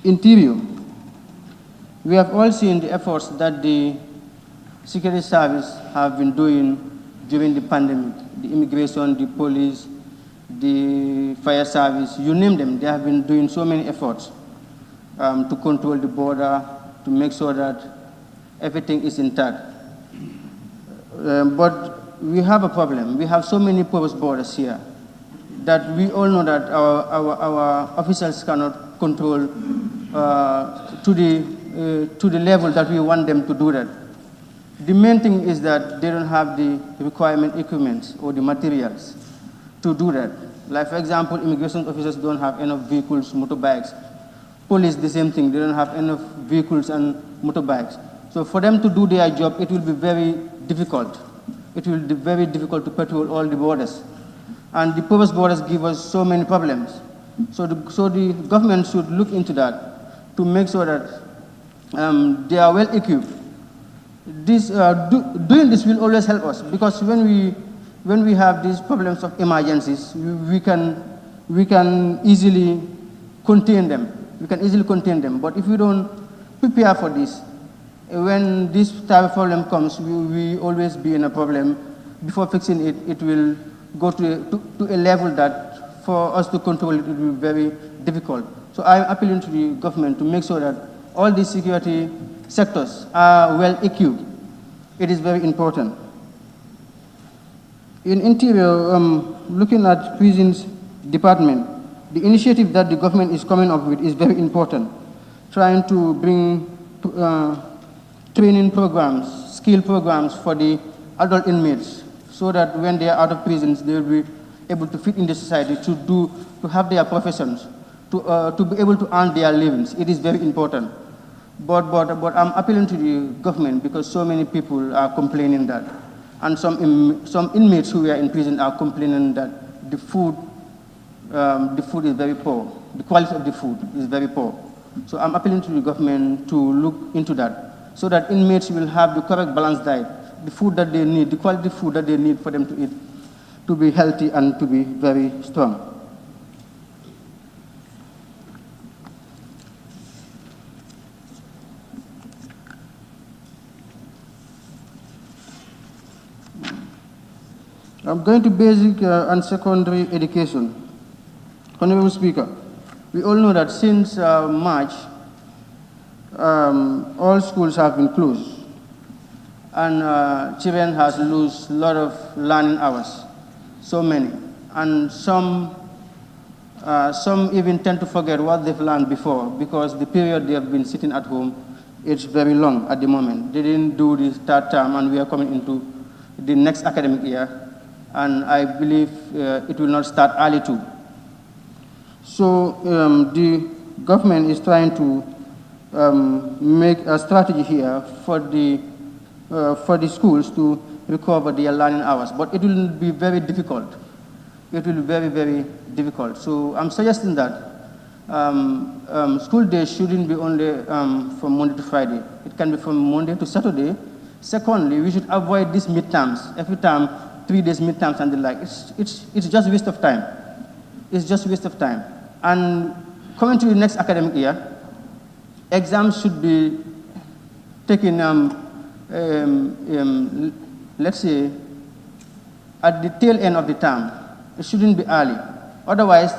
Interior, we have all seen the efforts that the Security Service have been doing during the pandemic. The immigration, the police, the fire service, you name them, they have been doing so many efforts to control the border, to make sure that everything is intact. But we have a problem. We have so many porous borders here that we all know that our officials cannot control to the level that we want them to do that. The main thing is that they don't have the requirement equipment or the materials to do that. Like for example, immigration officers don't have enough vehicles, motorbikes. Police, the same thing, they don't have enough vehicles and motorbikes. So for them to do their job, it will be very difficult. It will be very difficult to patrol all the borders. And the porous borders give us so many problems. So the government should look into that to make sure that they are well equipped. Doing this will always help us, because when we have these problems of emergencies, we can easily contain them. But if we don't prepare for this, when this type of problem comes, we always be in a problem. Before fixing it, it will go to a level that for us to control it will be very difficult. So I'm appealing to the government to make sure that all these security sectors are well equipped. It is very important. In Interior, looking at prisons department, the initiative that the government is coming up with is very important. Trying to bring training programs, skill programs for the adult inmates, so that when they are out of prisons, they will be able to fit in the society, to have their professions, to be able to earn their livings. It is very important. But I'm appealing to the government, because so many people are complaining that, and some inmates who are in prison are complaining that the food is very poor. The quality of the food is very poor. So I'm appealing to the government to look into that, so that inmates will have the correct balanced diet, the food that they need, the quality food that they need for them to eat, to be healthy and to be very strong. I'm going to basic and secondary education. Honorable Speaker, we all know that since March, all schools have been closed, and children has lost a lot of learning hours, so many, and some even tend to forget what they've learned before, because the period they have been sitting at home, it's very long at the moment. They didn't do the third term, and we are coming into the next academic year, and I believe it will not start early too. So the government is trying to make a strategy here for the schools to recover their learning hours, but it will be very difficult. It will be very, very difficult. So I'm suggesting that school days shouldn't be only from Monday to Friday. It can be from Monday to Saturday. Secondly, we should avoid these midterms. Every time, 3 days midterms and the like. It's just waste of time. It's just waste of time. And coming to the next academic year, exams should be taken, let's say, at the tail end of the term. It shouldn't be early. Otherwise,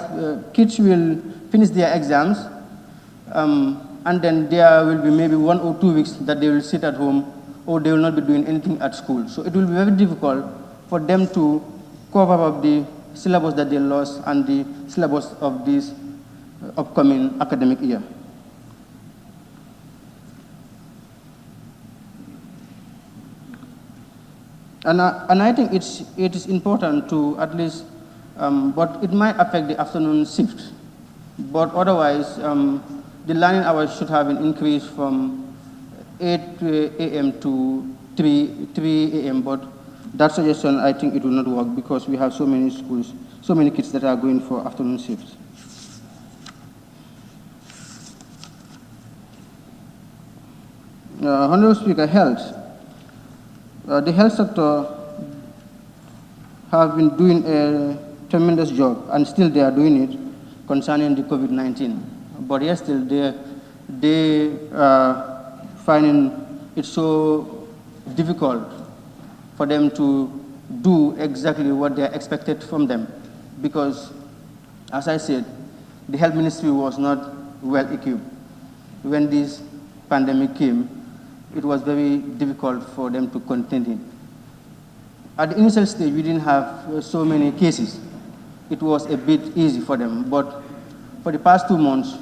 kids will finish their exams, and then there will be maybe 1 or 2 weeks that they will sit at home or they will not be doing anything at school. So it will be very difficult for them to cover up the syllabus that they lost and the syllabus of this upcoming academic year. And I think it is important to at least, but it might affect the afternoon shift. But otherwise, the learning hours should have been increased from 8 a.m. to 3 a.m. But that suggestion, I think it will not work because we have so many schools, so many kids that are going for afternoon shifts. Honorable Speaker, health. The health sector have been doing a tremendous job, and still they are doing it concerning the COVID-19. But yet still they are finding it so difficult for them to do exactly what they are expected from them. Because, as I said, the health ministry was not well equipped. When this pandemic came, it was very difficult for them to contain it. At the initial stage, we didn't have so many cases. It was a bit easy for them, but for the past 2 months,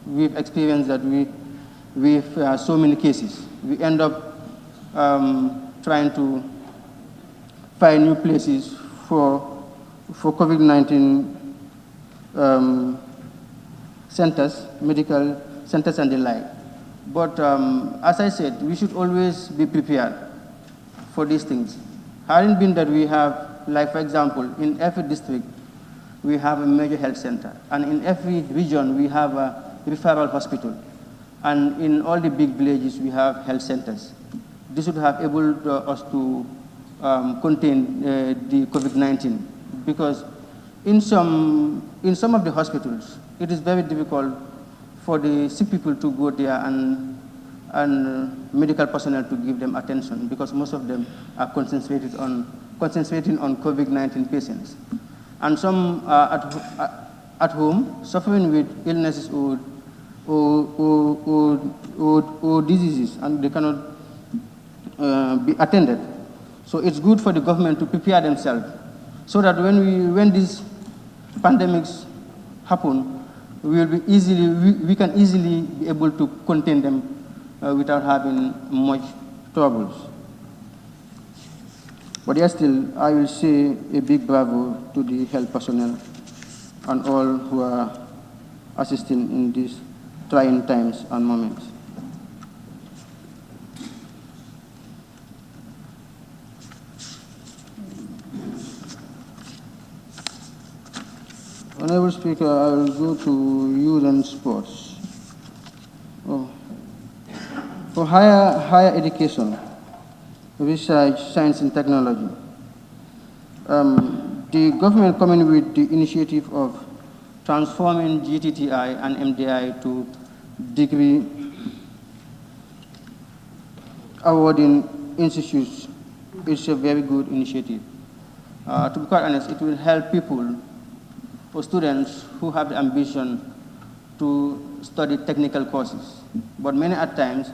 we've experienced that we have so many cases. We end up trying to find new places for COVID-19 centers, medical centers and the like. But as I said, we should always be prepared for these things. Hadn't been that we have, like for example, in every district, we have a major health center. And in every region, we have a referral hospital. And in all the big villages, we have health centers. This would have enabled us to contain the COVID-19. Because in some of the hospitals, it is very difficult for the sick people to go there and medical personnel to give them attention, because most of them are concentrating on COVID-19 patients. And some are at home suffering with illnesses or diseases, and they cannot be attended. So it's good for the government to prepare themselves so that when these pandemics happen, we can easily be able to contain them without having much troubles. But yes, still, I will say a big bravo to the health personnel and all who are assisting in these trying times and moments. Honorable Speaker, I will go to youth and sports. For higher education, research, science and technology, the government coming with the initiative of transforming GTTI and MDI to degree awarding institutes is a very good initiative. To be quite honest, it will help people or students who have the ambition to study technical courses. But many at times,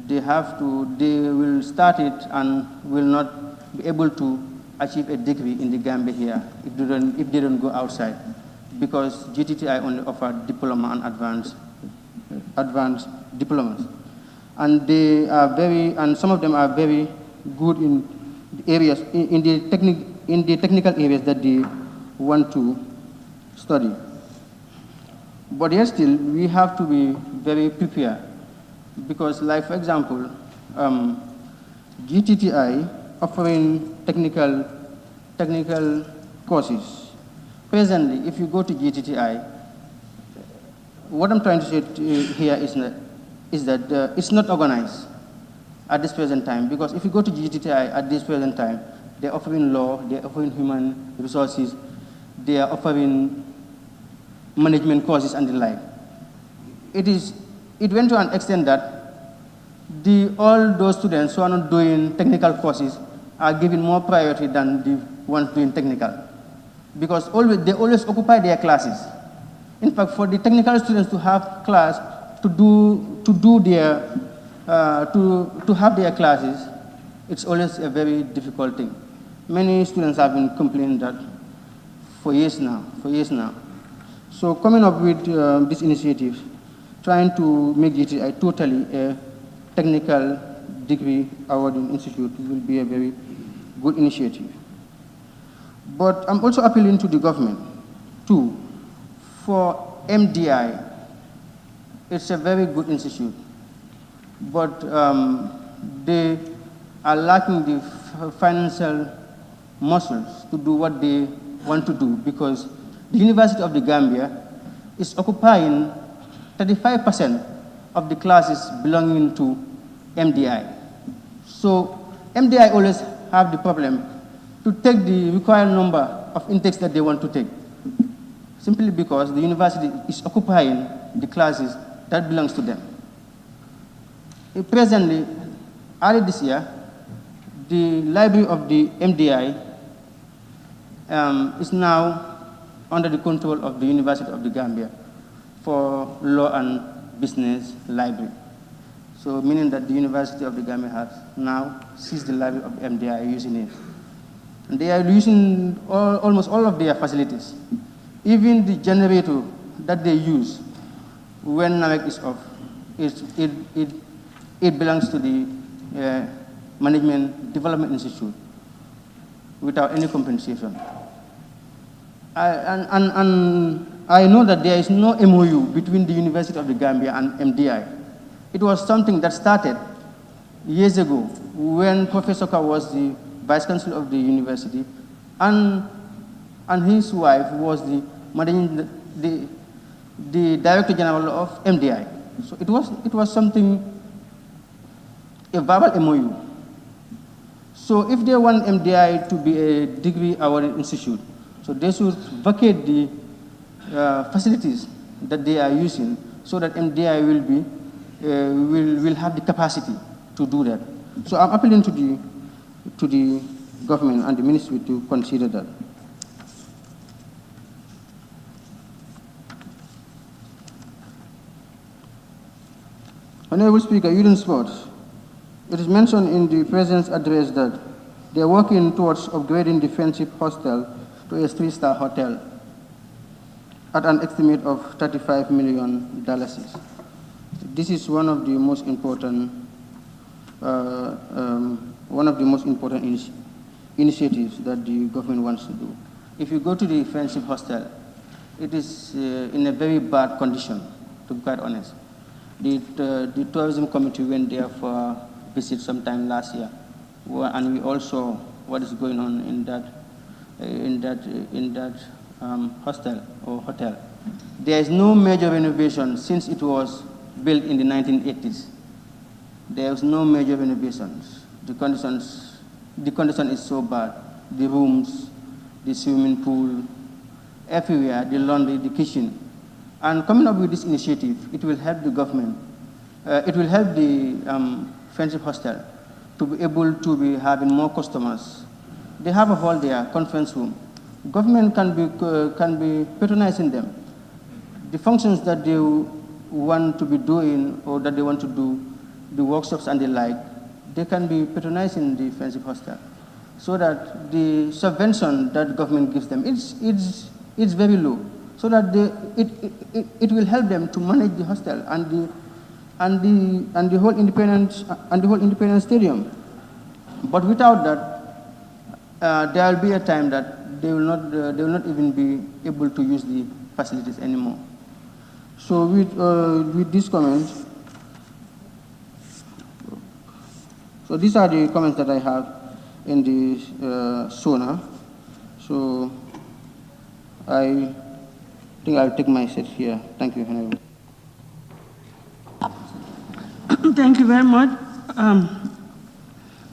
they will start it and will not be able to achieve a degree in the Gambia here if they don't go outside, because GTTI only offer diploma and advanced diplomas. And some of them are very good in the areas, in the technical areas that they want to study. But yet still, we have to be very prepared, because like for example, GTTI offering technical courses. Presently, if you go to GTTI, what I'm trying to say here is that it's not organized at this present time, because if you go to GTTI at this present time, they're offering law, they're offering human resources, they are offering management courses and the like. It went to an extent that all those students who are not doing technical courses are given more priority than the ones doing technical, because they always occupy their classes. In fact, for the technical students to have class to do their to have their classes, it's always a very difficult thing. Many students have been complaining that for years now. So coming up with this initiative, trying to make GTI totally a technical degree awarding institute will be a very good initiative. But I'm also appealing to the government, too. For MDI, it's a very good institute, but they are lacking the financial muscles to do what they want to do, because the University of the Gambia is occupying 35% of the classes belonging to MDI. So MDI always have the problem to take the required number of intakes that they want to take, simply because the university is occupying the classes that belongs to them. Presently, early this year, the library of the MDI is now under the control of the University of the Gambia for law and business library. So meaning that the University of the Gambia has now seized the library of MDI using it. And they are using almost all of their facilities. Even the generator that they use when NAMEC is off, it belongs to the Management Development Institute without any compensation. And I know that there is no MOU between the University of the Gambia and MDI. It was something that started years ago when Professor Ka was the Vice Chancellor of the university, and his wife was the Director General of MDI. So it was something, a verbal MOU. So if they want MDI to be a degree awarding institute, so they should vacate the facilities that they are using, so that MDI will have the capacity to do that. So I'm appealing to the government and the ministry to consider that. Honorable Speaker, Youth and Sports. It is mentioned in the President's address that they are working towards upgrading the Friendship Hostel to a 3-star hotel at an estimate of $35 million. This is one of the most important initiatives that the government wants to do. If you go to the Friendship Hostel, it is in a very bad condition, to be quite honest. The tourism committee went there for a visit sometime last year, and we all saw what is going on in that hostel or hotel. There is no major renovation since it was built in the 1980s. There is no major renovations. The condition is so bad. The rooms, the swimming pool, everywhere, the laundry, the kitchen. And coming up with this initiative, it will help the government. It will help the Friendship Hostel to be able to be having more customers. They have a hall there, conference room. Government can be patronizing them. The functions that they want to be doing or that they want to do, the workshops and the like, they can be patronizing the Friendship Hostel, so that the subvention that government gives them, it's very low, so that it will help them to manage the hostel and the whole Independence Stadium. But without that, there will be a time that they will not even be able to use the facilities anymore. So with these comments, so these are the comments that I have in the SONA. So I think I'll take my seat here. Thank you, Honorable. Thank you very much.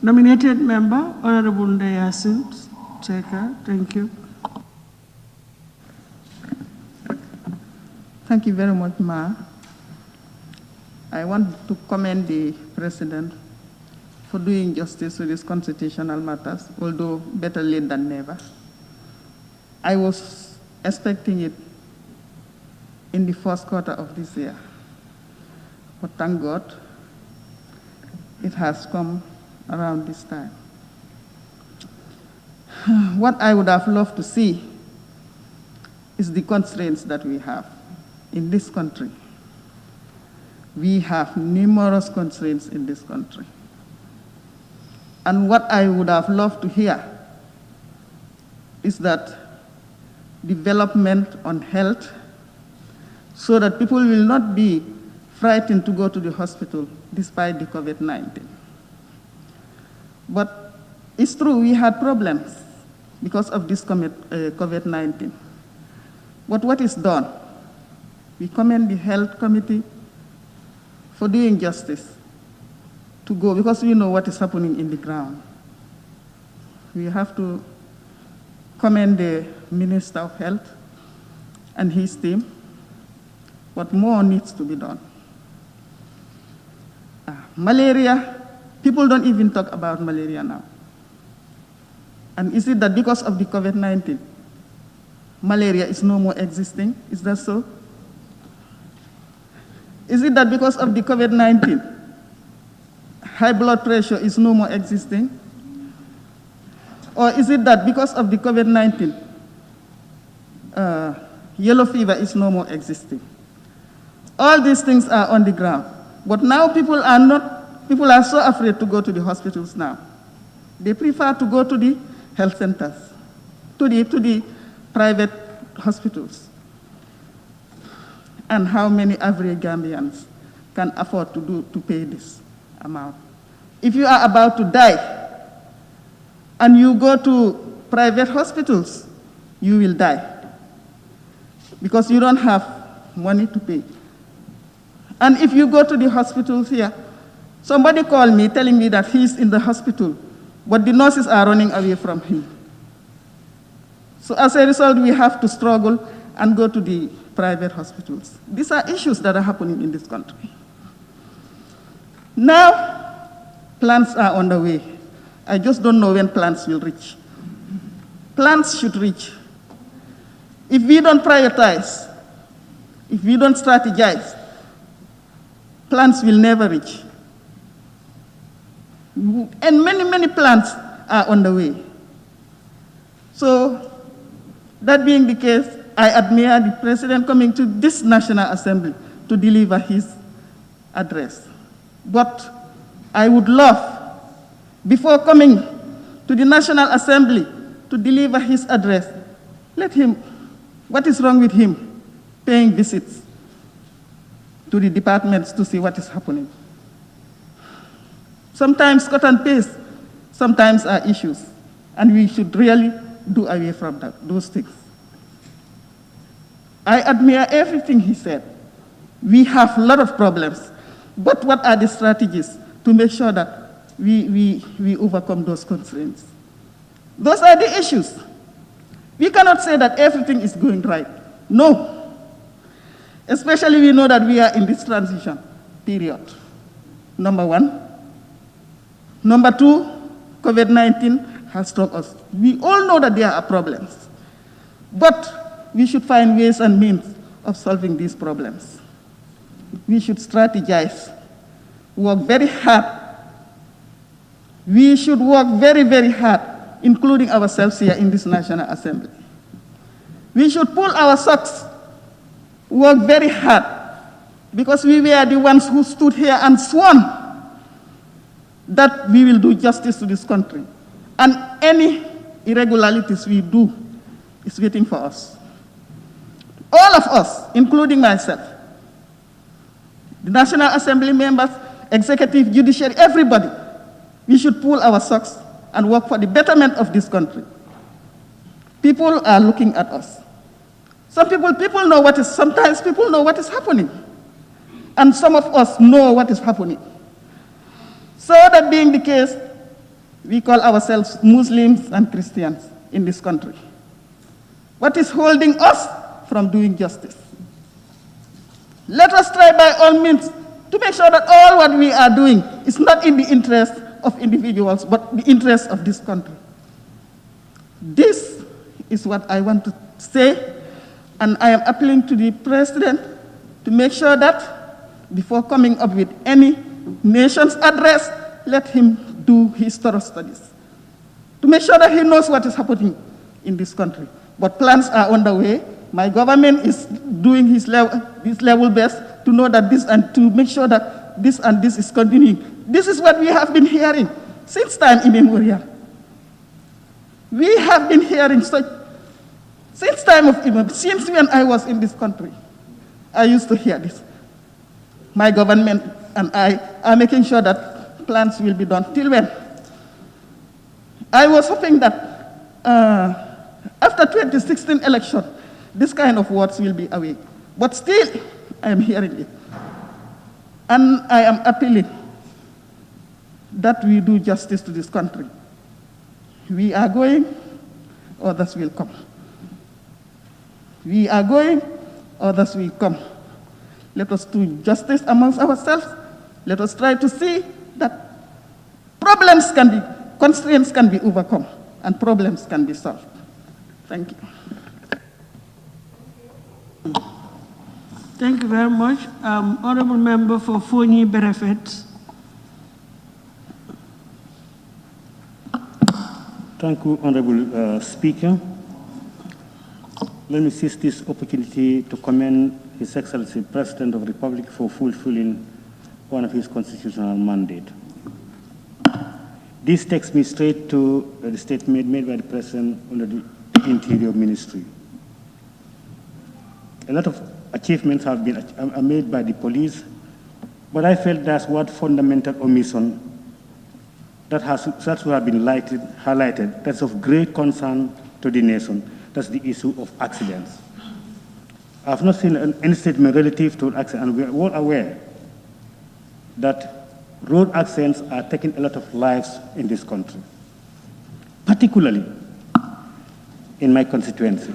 Nominated member, Honorable Ndayasin Cheka. Thank you. Thank you very much, Ma. I want to commend the President for doing justice to these constitutional matters, although better late than never. I was expecting it in the first quarter of this year, but thank God, it has come around this time. What I would have loved to see is the constraints that we have in this country. We have numerous constraints in this country. And what I would have loved to hear is that development on health, so that people will not be frightened to go to the hospital despite the COVID-19. But it's true, we had problems because of this COVID-19. But what is done? We commend the health committee for doing justice to go, because we know what is happening in the ground. We have to commend the Minister of Health and his team, but more needs to be done. Malaria, people don't even talk about malaria now. And is it that because of the COVID-19, malaria is no more existing? Is that so? Is it that because of the COVID-19, high blood pressure is no more existing? Or is it that because of the COVID-19, yellow fever is no more existing? All these things are on the ground. But now people are so afraid to go to the hospitals now. They prefer to go to the health centers, to the private hospitals. And how many average Gambians can afford to pay this amount? If you are about to die and you go to private hospitals, you will die because you don't have money to pay. And if you go to the hospitals here, somebody called me telling me that he's in the hospital, but the nurses are running away from him. So as a result, we have to struggle and go to the private hospitals. These are issues that are happening in this country. Now, plans are on the way. I just don't know when plans will reach. Plans should reach. If we don't prioritize, if we don't strategize, plans will never reach. And many plans are on the way. So, that being the case, I admire the President coming to this National Assembly to deliver his address. But I would love, before coming to the National Assembly to deliver his address, let him, what is wrong with him paying visits to the departments to see what is happening? Sometimes cut and paste, sometimes are issues, and we should really do away from those things. I admire everything he said. We have a lot of problems, but what are the strategies to make sure that we overcome those constraints? Those are the issues. We cannot say that everything is going right. No. Especially we know that we are in this transition period. Number one. Number two, COVID-19 has struck us. We all know that there are problems, but we should find ways and means of solving these problems. We should strategize, work very hard. We should work very hard, including ourselves here in this National Assembly. We should pull our socks, work very hard, because we were the ones who stood here and sworn that we will do justice to this country. And any irregularities we do is waiting for us. All of us, including myself, the National Assembly members, executive, judiciary, everybody, we should pull our socks and work for the betterment of this country. People are looking at us. Some people know what is, sometimes people know what is happening. And some of us know what is happening. So that being the case, we call ourselves Muslims and Christians in this country. What is holding us from doing justice? Let us try by all means to make sure that all what we are doing is not in the interest of individuals, but the interest of this country. This is what I want to say, and I am appealing to the President to make sure that before coming up with any nation's address, let him do his thorough studies to make sure that he knows what is happening in this country. But plans are underway. My government is doing his level best to know that this and to make sure that this and this is continuing. This is what we have been hearing since time immemorial. We have been hearing such since time of since when I was in this country. I used to hear this. My government and I are making sure that plans will be done. Till when? I was hoping that after 2016 election, this kind of words will be away. But still, I am hearing it. And I am appealing that we do justice to this country. We are going, others will come. We are going, others will come. Let us do justice amongst ourselves. Let us try to see that problems can be, constraints can be overcome, and problems can be solved. Thank you. Thank you very much. Honorable Member for Fonyi Berefet. Thank you, Honorable Speaker. Let me seize this opportunity to commend His Excellency President of the Republic for fulfilling one of his constitutional mandate. This takes me straight to the statement made by the President under the Interior Ministry. A lot of achievements have been made by the police, but I felt that's what fundamental omission that should have been highlighted, that's of great concern to the nation. That's the issue of accidents. I have not seen any statement relative to accidents, and we are all aware that road accidents are taking a lot of lives in this country, particularly in my constituency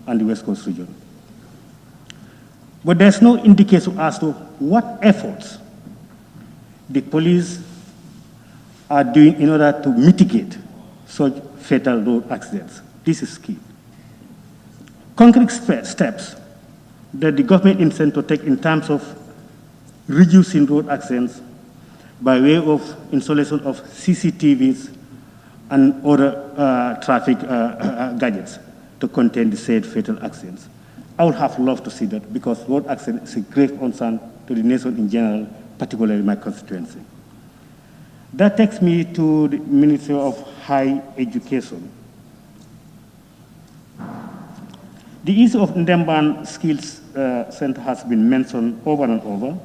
and the West Coast region. But there's no indication as to what efforts the police are doing in order to mitigate such fatal road accidents. This is key. Concrete steps that the government intends to take in terms of reducing road accidents by way of installation of CCTVs and other traffic gadgets to contain the said fatal accidents. I would have loved to see that, because road accident is a grave concern to the nation in general, particularly my constituency. That takes me to the Ministry of Higher Education. The issue of Ndemban Skills Center has been mentioned over and over.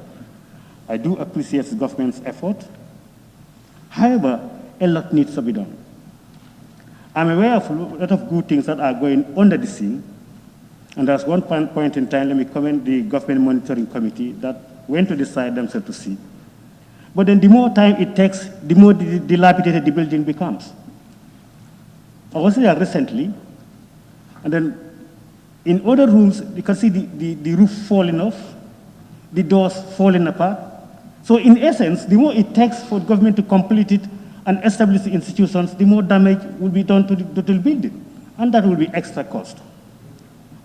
I do appreciate the government's effort. However, a lot needs to be done. I'm aware of a lot of good things that are going under the scene. And there's one point in time, let me commend the Government Monitoring Committee that went to decide themselves to see. But then the more time it takes, the more dilapidated the building becomes. I was there recently, and then in other rooms, you can see the roof falling off, the doors falling apart. So in essence, the more it takes for the government to complete it and establish the institutions, the more damage will be done to the building. And that will be extra cost.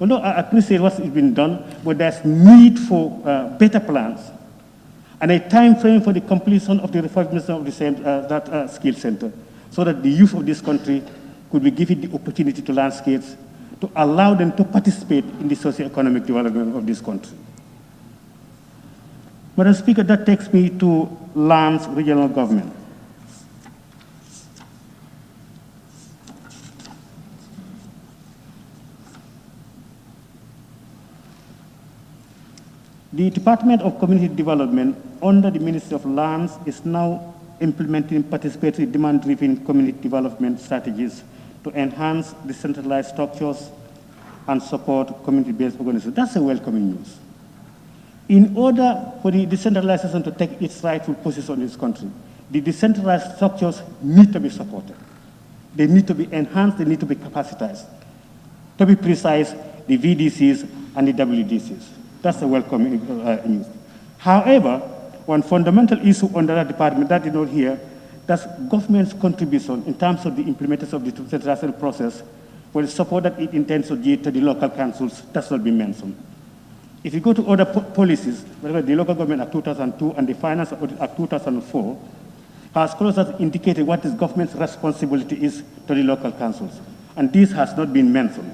Although I appreciate what's been done, but there's need for better plans and a time frame for the completion of the refurbishment of the same, that skill center, so that the youth of this country could be given the opportunity to learn skills, to allow them to participate in the socio-economic development of this country. Madam Speaker, that takes me to lands regional government. The Department of Community Development under the Ministry of Lands is now implementing participatory demand-driven community development strategies to enhance decentralized structures and support community-based organizations. That's a welcoming news. In order for the decentralization to take its rightful position in this country, the decentralized structures need to be supported. They need to be enhanced, they need to be capacitized. To be precise, the VDCs and the WDCs. That's a welcome news. However, one fundamental issue under that department that you know here, that's government's contribution in terms of the implementation of the decentralization process for the support that it intends to give to the local councils. That's not been mentioned. If you go to other policies, whether the Local Government Act 2002 and the Finance Act 2004, As clause has indicated what the government's responsibility is to the local councils, and this has not been mentioned.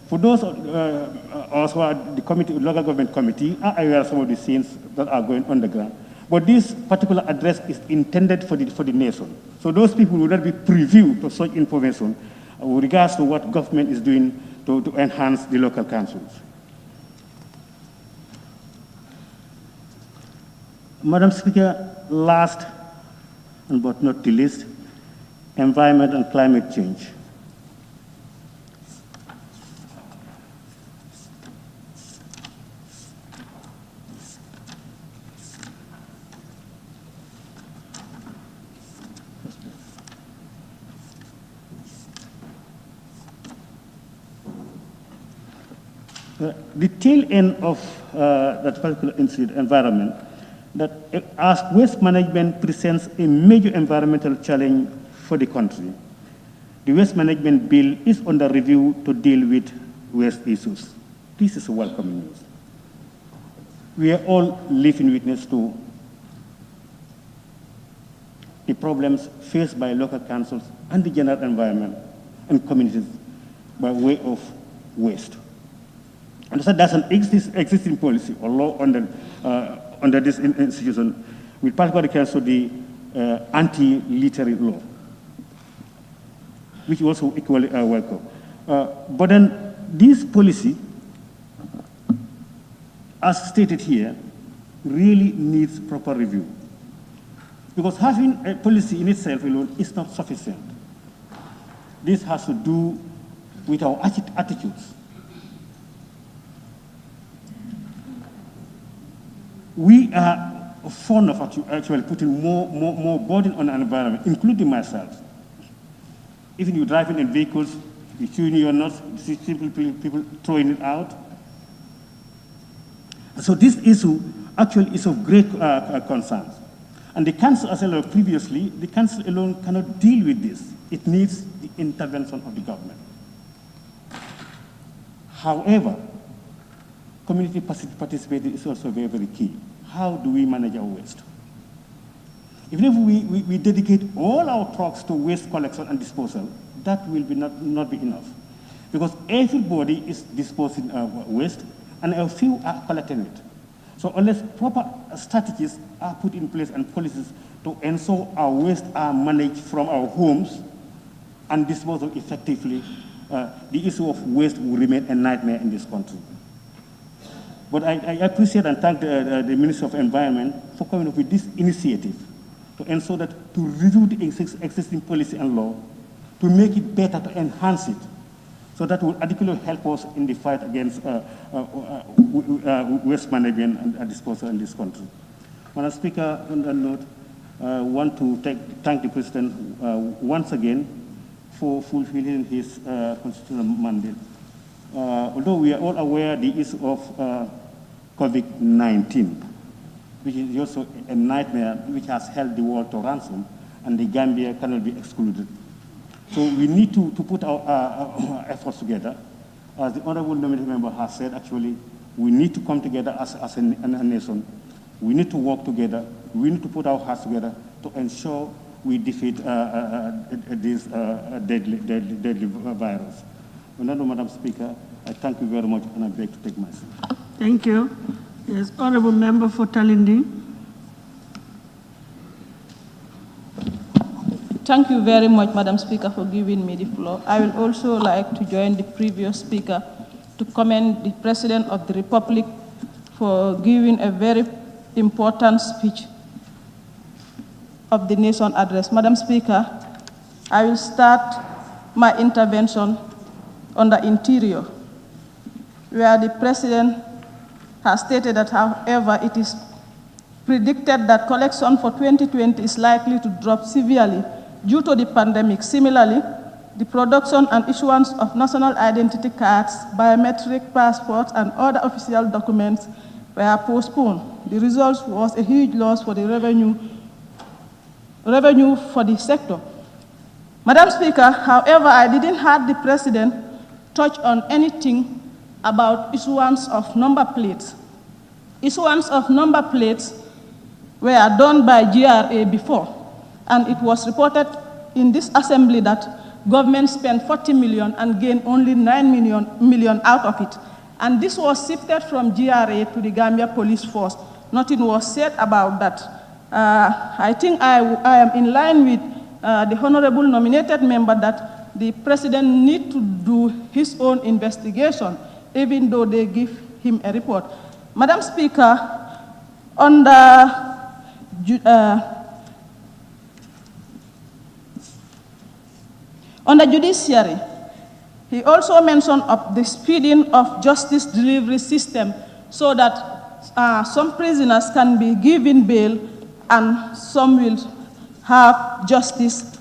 For those also the committee, local government committee, are aware of some of the scenes that are going on the ground. But this particular address is intended for the nation. So those people will not be privy to such information with regards to what government is doing to enhance the local councils. Madam Speaker, last but not the least, environment and climate change. The tail end of that particular incident, environment, that as waste management presents a major environmental challenge for the country, the waste management bill is under review to deal with waste issues. This is welcome news. We are all living witness to the problems faced by local councils and the general environment and communities by way of waste. And so there's an existing policy or law under this institution, with particular regards to the anti-littering law, which is also equally welcome. But then this policy, as stated here, really needs proper review. Because having a policy in itself alone is not sufficient. This has to do with our attitudes. We are fond of actually putting more burden on the environment, including myself. Even you driving in vehicles, you chewing your nuts, you see people throwing it out. So this issue actually is of great concern. And the council, as I said previously, the council alone cannot deal with this. It needs the intervention of the government. However, community participation is also very, very key. How do we manage our waste? Even if we dedicate all our trucks to waste collection and disposal, that will be not be enough. Because everybody is disposing of waste, and a few are collecting it. So unless proper strategies are put in place and policies to ensure our waste are managed from our homes and disposed of effectively, the issue of waste will remain a nightmare in this country. But I appreciate and thank the Ministry of Environment for coming up with this initiative to ensure that to review the existing policy and law, to make it better, to enhance it, so that will adequately help us in the fight against waste management and disposal in this country. Madam Speaker, on that note, I want to thank the President once again for fulfilling his constitutional mandate. Although we are all aware the issue of COVID-19, which is also a nightmare which has held the world to ransom, and the Gambia cannot be excluded. So we need to put our efforts together. As the Honorable Nominated Member has said, actually, we need to come together as a nation. We need to work together. We need to put our hearts together to ensure we defeat this deadly virus. Madam Speaker, I thank you very much, and I beg to take my seat. Thank you. Yes, Honorable Member for Talindi. Thank you very much, Madam Speaker, for giving me the floor. I will also like to join the previous speaker to commend the President of the Republic for giving a very important speech of the nation address. Madam Speaker, I will start my intervention on the interior, where the President has stated that, however, it is predicted that collection for 2020 is likely to drop severely due to the pandemic. Similarly, the production and issuance of national identity cards, biometric passports, and other official documents were postponed. The result was a huge loss for the revenue for the sector. Madam Speaker, however, I didn't hear the President touch on anything about issuance of number plates. Issuance of number plates were done by GRA before. And it was reported in this assembly that government spent 40 million and gained only 9 million out of it. And this was shifted from GRA to the Gambia Police Force. Nothing was said about that. I think I am in line with the honorable nominated member that the president needs to do his own investigation, even though they give him a report. Madam Speaker, on the judiciary, he also mentioned of the speeding of justice delivery system so that some prisoners can be given bail and some will have justice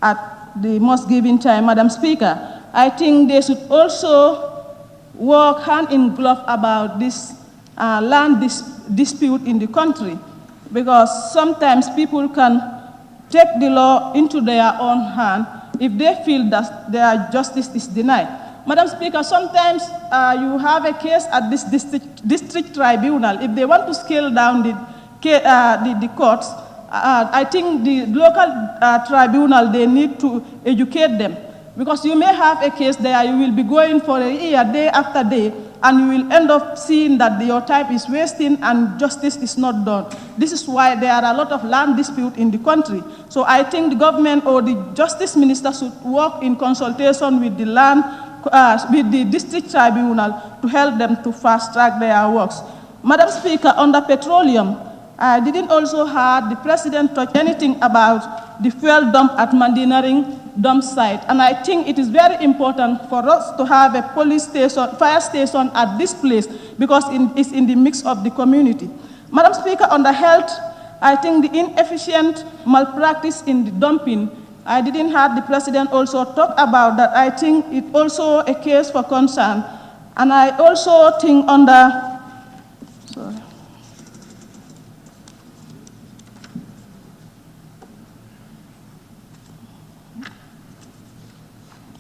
at the most given time. Madam Speaker, I think they should also work hand in glove about this land dispute in the country, because sometimes people can take the law into their own hand if they feel that their justice is denied. Madam Speaker, sometimes you have a case at this district tribunal. If they want to scale down the courts, I think the local tribunal, they need to educate them. Because you may have a case there, you will be going for a year, day after day, and you will end up seeing that your time is wasting and justice is not done. This is why there are a lot of land disputes in the country. So I think the government or the justice minister should work in consultation with the with the district tribunal to help them to fast track their works. Madam Speaker, on the petroleum, I didn't also hear the president touch anything about the fuel dump at Mandinaring dump site. And I think it is very important for us to have a police station, fire station at this place, because it's in the mix of the community. Madam Speaker, on the health, I think the inefficient malpractice in the dumping, I didn't hear the president also talk about that. I think it's also a case for concern. And I also think on the, sorry.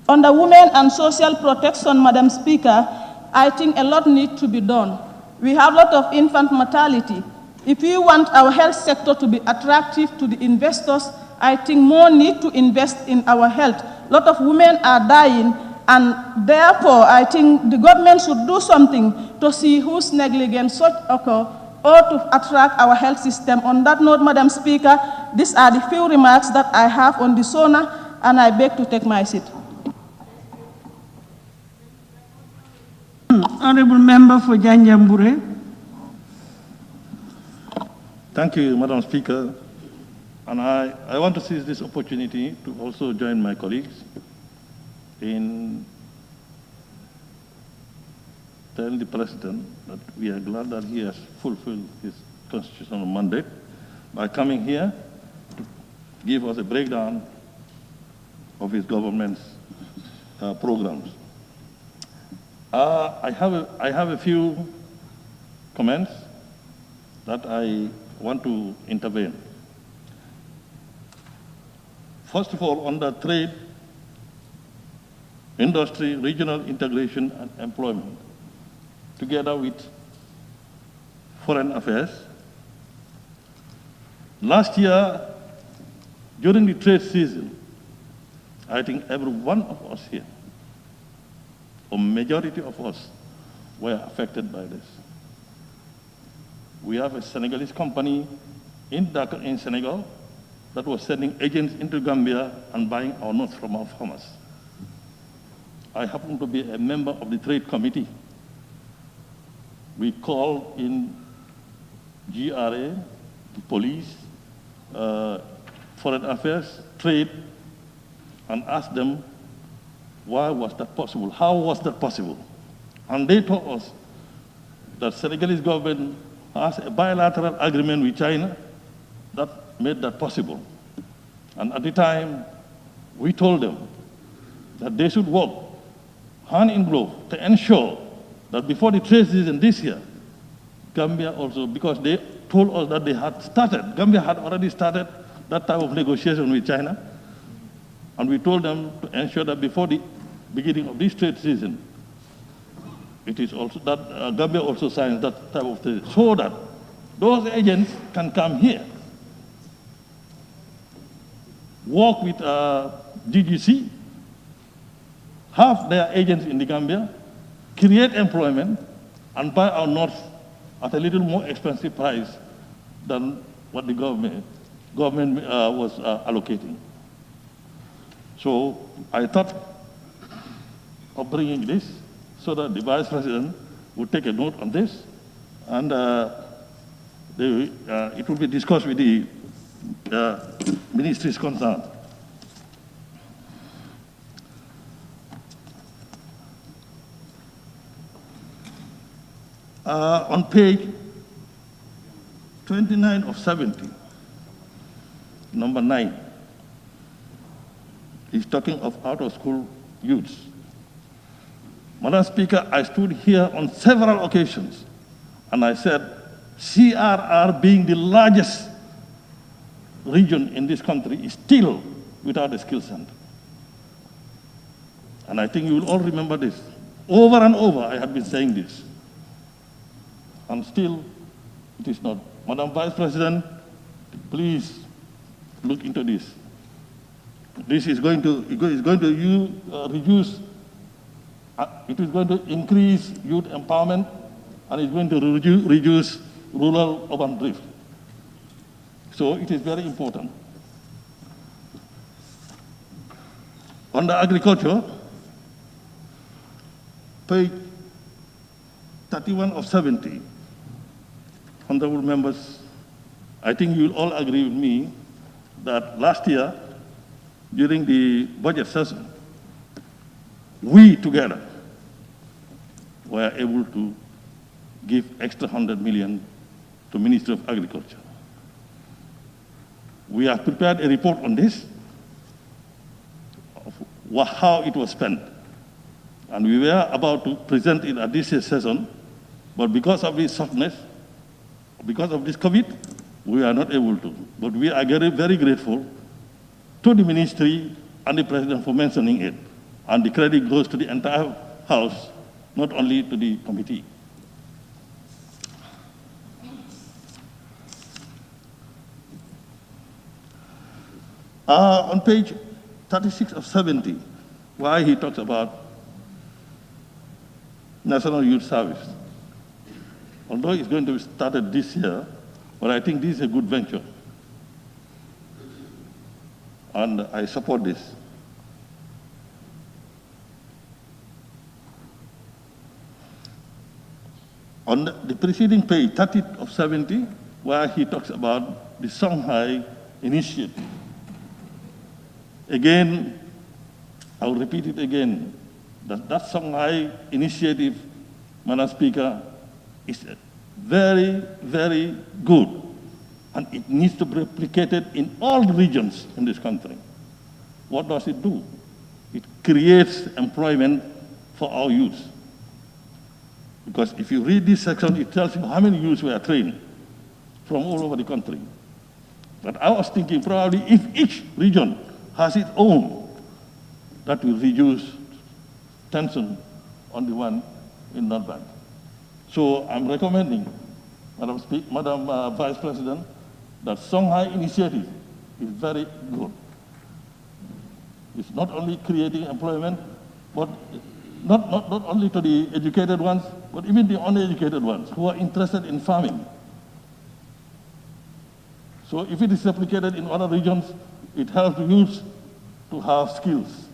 On the women and social protection, Madam Speaker, I think a lot needs to be done. We have a lot of infant mortality. If we want our health sector to be attractive to the investors, I think more need to invest in our health. A lot of women are dying, and therefore I think the government should do something to see whose negligence such occur, or to attract our health system. On that note, Madam Speaker, these are the few remarks that I have on the SONA, and I beg to take my seat. Honorable Member for Janjanbureh. Thank you, Madam Speaker. And I want to seize this opportunity to also join my colleagues in telling the President that we are glad that he has fulfilled his constitutional mandate by coming here to give us a breakdown of his government's programs. I have a few comments that I want to intervene. First of all, on the trade, industry, regional integration, and employment, together with foreign affairs. Last year, during the trade season, I think every one of us here, or majority of us, were affected by this. We have a Senegalese company in Dakar, in Senegal, that was sending agents into Gambia and buying our nuts from our farmers. I happen to be a member of the trade committee. We called in GRA, the police, foreign affairs, trade, and asked them, why was that possible? How was that possible? And they told us that Senegalese government has a bilateral agreement with China that made that possible. And at the time, we told them that they should work hand in glove to ensure that before the trade season this year, Gambia also, because they told us that they had started, Gambia had already started that type of negotiation with China, and we told them to ensure that before the beginning of this trade season, it is also that Gambia also signs that type of trade, so that those agents can come here, work with DGC, have their agents in the Gambia, create employment, and buy our nuts at a little more expensive price than what the government was allocating. So I thought of bringing this so that the Vice President would take a note on this, and it will be discussed with the ministries concerned. On page 29 of 70, number 9, he's talking of out-of-school youths. Madam Speaker, I stood here on several occasions and I said, CRR being the largest region in this country is still without a skill center. And I think you will all remember this. Over and over I have been saying this. And still it is not. Madam Vice President, please look into this. This is going to reduce, it is going to increase youth empowerment, and it's going to reduce rural-urban drift. So it is very important. On the agriculture, page 31 of 70, honorable members, I think you will all agree with me that last year, during the budget session, we together were able to give extra 100 million to Ministry of Agriculture. We have prepared a report on this, of how it was spent. And we were about to present it at this year's session, but because of this softness, because of this COVID, we are not able to. But we are very, very grateful to the ministry and the president for mentioning it. And the credit goes to the entire House, not only to the committee. On page 36 of 70, why he talks about National Youth Service. Although it's going to be started this year, but I think this is a good venture. And I support this. On the preceding page, 30 of 70, where he talks about the Songhai Initiative. Again, I'll repeat it again, that Songhai Initiative, Madam Speaker, is very, very good, and it needs to be replicated in all regions in this country. What does it do? It creates employment for our youth. Because if you read this section, it tells you how many youths were trained from all over the country. But I was thinking probably if each region has its own, that will reduce tension on the one in North Bank. So I'm recommending, Madam Vice President, that Songhai Initiative is very good. It's not only creating employment, but not only to the educated ones, but even the uneducated ones who are interested in farming. So if it is replicated in other regions, it helps the youth to have skills.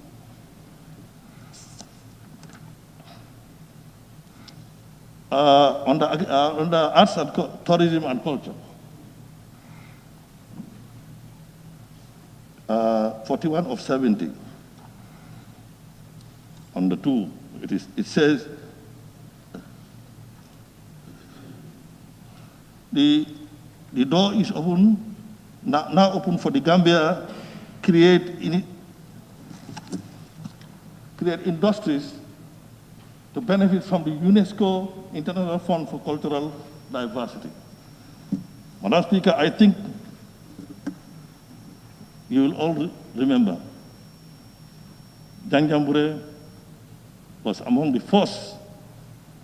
On the arts and tourism and culture, 41 of 70, on the 2, it says, the door is open, now open for the Gambia, create industries to benefit from the UNESCO International Fund for Cultural Diversity. Madam Speaker, I think you will all remember Janjambure was among the first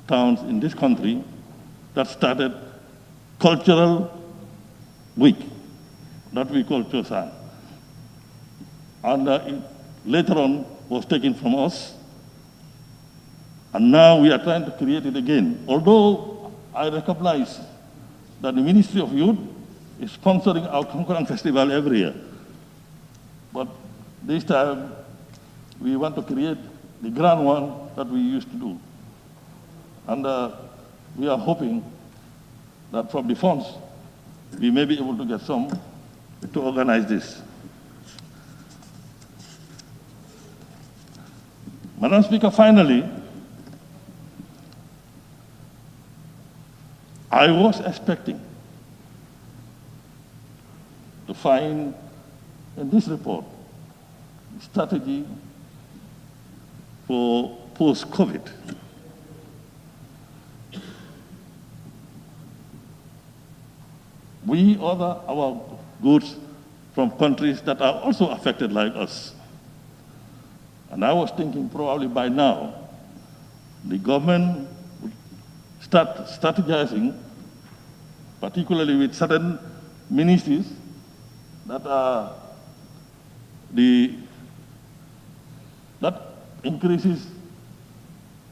towns in this country that started cultural week that we call Chosan. And it later on was taken from us. And now we are trying to create it again. Although I recognize that the Ministry of Youth is sponsoring our Konkorang Festival every year. But this time, we want to create the grand one that we used to do. And we are hoping that from the funds, we may be able to get some to organize this. Madam Speaker, finally, I was expecting to find in this report strategy for post-COVID. We order our goods from countries that are also affected like us. And I was thinking probably by now, the government would start strategizing, particularly with certain ministries that are that increases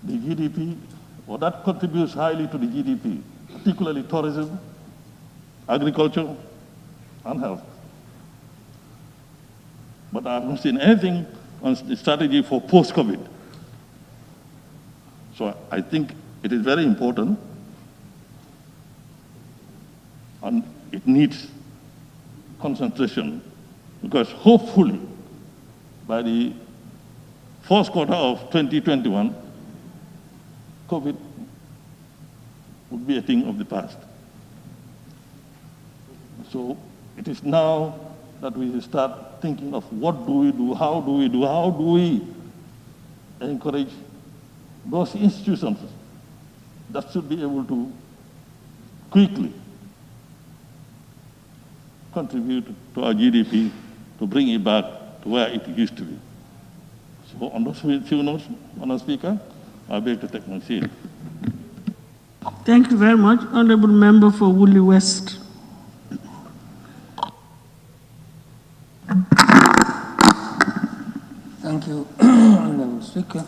the GDP, or that contributes highly to the GDP, particularly tourism, agriculture, and health. But I haven't seen anything on the strategy for post-COVID. So I think it is very important, and it needs concentration, because hopefully by the first quarter of 2021, COVID would be a thing of the past. So it is now that we start thinking of what do we do, how do we encourage those institutions that should be able to quickly contribute to our GDP to bring it back to where it used to be. So on those few notes, Madam Speaker, I beg to take my seat. Thank you very much. Honorable Member for Woolly West. Thank you, Honorable Speaker.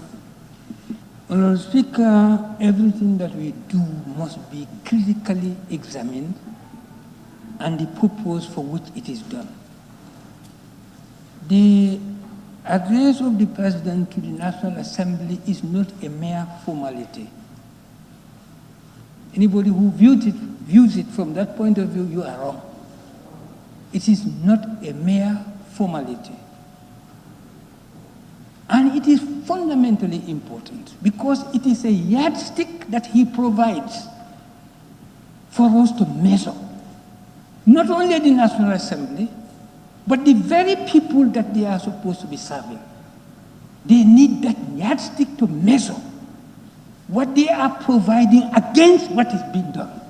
Honorable Speaker, everything that we do must be critically examined and the purpose for which it is done. The address of the President to the National Assembly is not a mere formality. Anybody who views it from that point of view, you are wrong. It is not a mere formality. And it is fundamentally important because it is a yardstick that he provides for us to measure not only the National Assembly, but the very people that they are supposed to be serving. They need that yardstick to measure what they are providing against what is being done.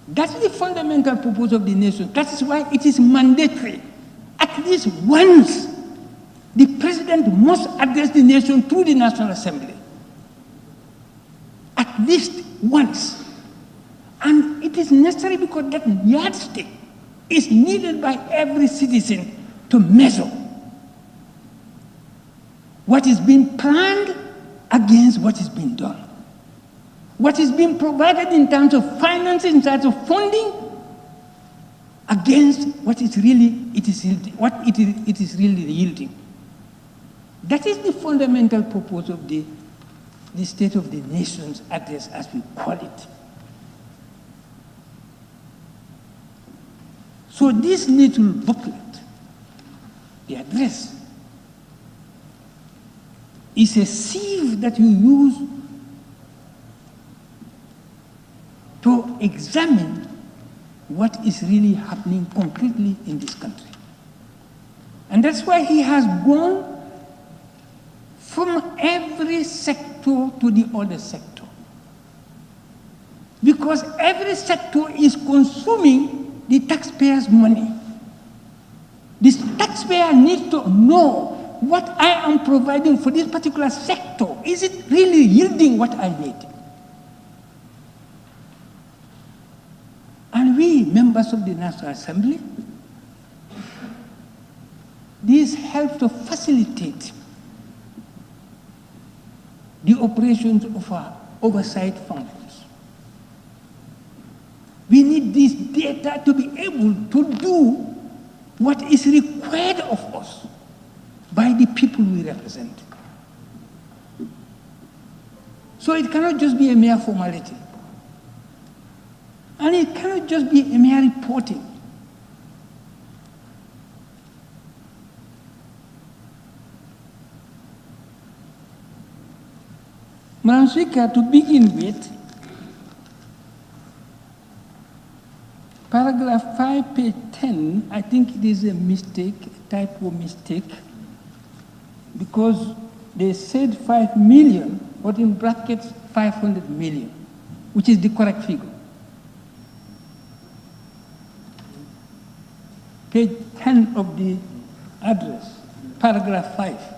That's the fundamental purpose of the nation. That is why it is mandatory. At least once, the President must address the nation through the National Assembly. At least once. And it is necessary because that yardstick is needed by every citizen to measure what is being planned against what is being done. What is being provided in terms of finances, in terms of funding, against what is really it is really yielding. That is the fundamental purpose of the State of the Nation's address, as we call it. So this little booklet, the address, is a sieve that you use to examine what is really happening concretely in this country. And that's why he has gone from every sector to the other sector. Because every sector is consuming the taxpayers' money. This taxpayer needs to know what I am providing for this particular sector. Is it really yielding what I need? members of the National Assembly. This helps to facilitate the operations of our oversight functions. We need this data to be able to do what is required of us by the people we represent. So it cannot just be a mere formality. And it cannot just be a mere reporting. Madam Speaker, to begin with, paragraph 5, page 10, I think it is a mistake, a typo mistake, because they said 5 million, but in brackets 500 million, which is the correct figure. Page 10 of the address, paragraph 5.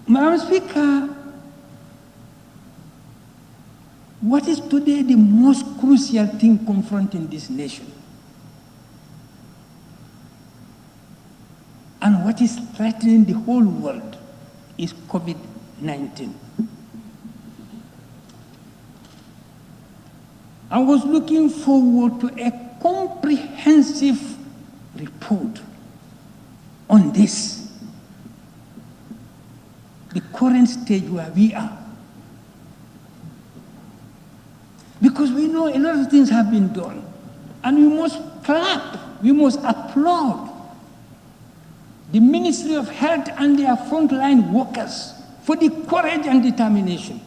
Madam Speaker, what is today the most crucial thing confronting this nation? And what is threatening the whole world is COVID-19. I was looking forward to a comprehensive report on this, the current stage where we are. Because we know a lot of things have been done, and we must clap, we must applaud the Ministry of Health and their frontline workers for the courage and determination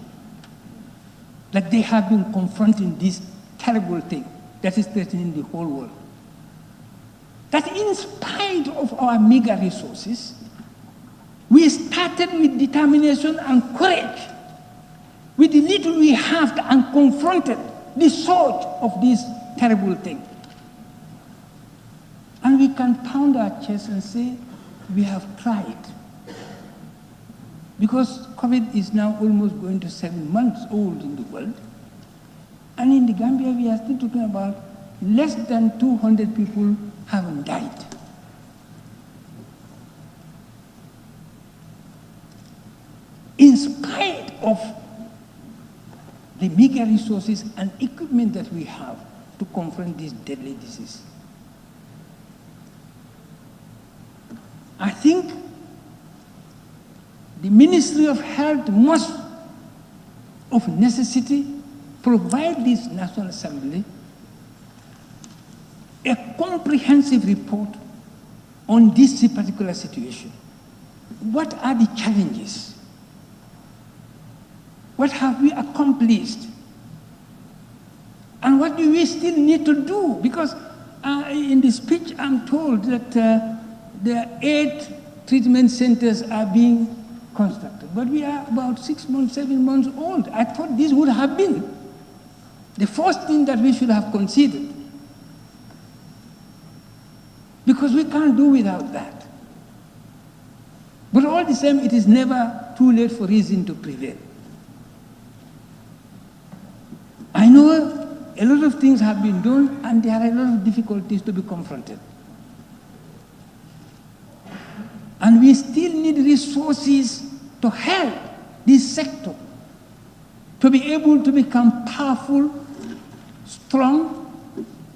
that they have been confronting this terrible thing that is threatening the whole world. That in spite of our meager resources, we started with determination and courage, with the little we have, and confronted the surge of this terrible thing. And we can pound our chest and say, we have tried. Because COVID is now almost going to 7 months old in the world. And in the Gambia, we are still talking about less than 200 people having died. In spite of the meager resources and equipment that we have to confront this deadly disease. I think the Ministry of Health must, of necessity, provide this National Assembly a comprehensive report on this particular situation. What are the challenges? What have we accomplished? And what do we still need to do? Because in the speech I'm told that there are 8 treatment centers are being constructed. But we are about 6 months, 7 months old. I thought this would have been the first thing that we should have considered. Because we can't do without that. But all the same, it is never too late for reason to prevail. I know a lot of things have been done, and there are a lot of difficulties to be confronted. And we still need resources to help this sector to be able to become powerful, strong,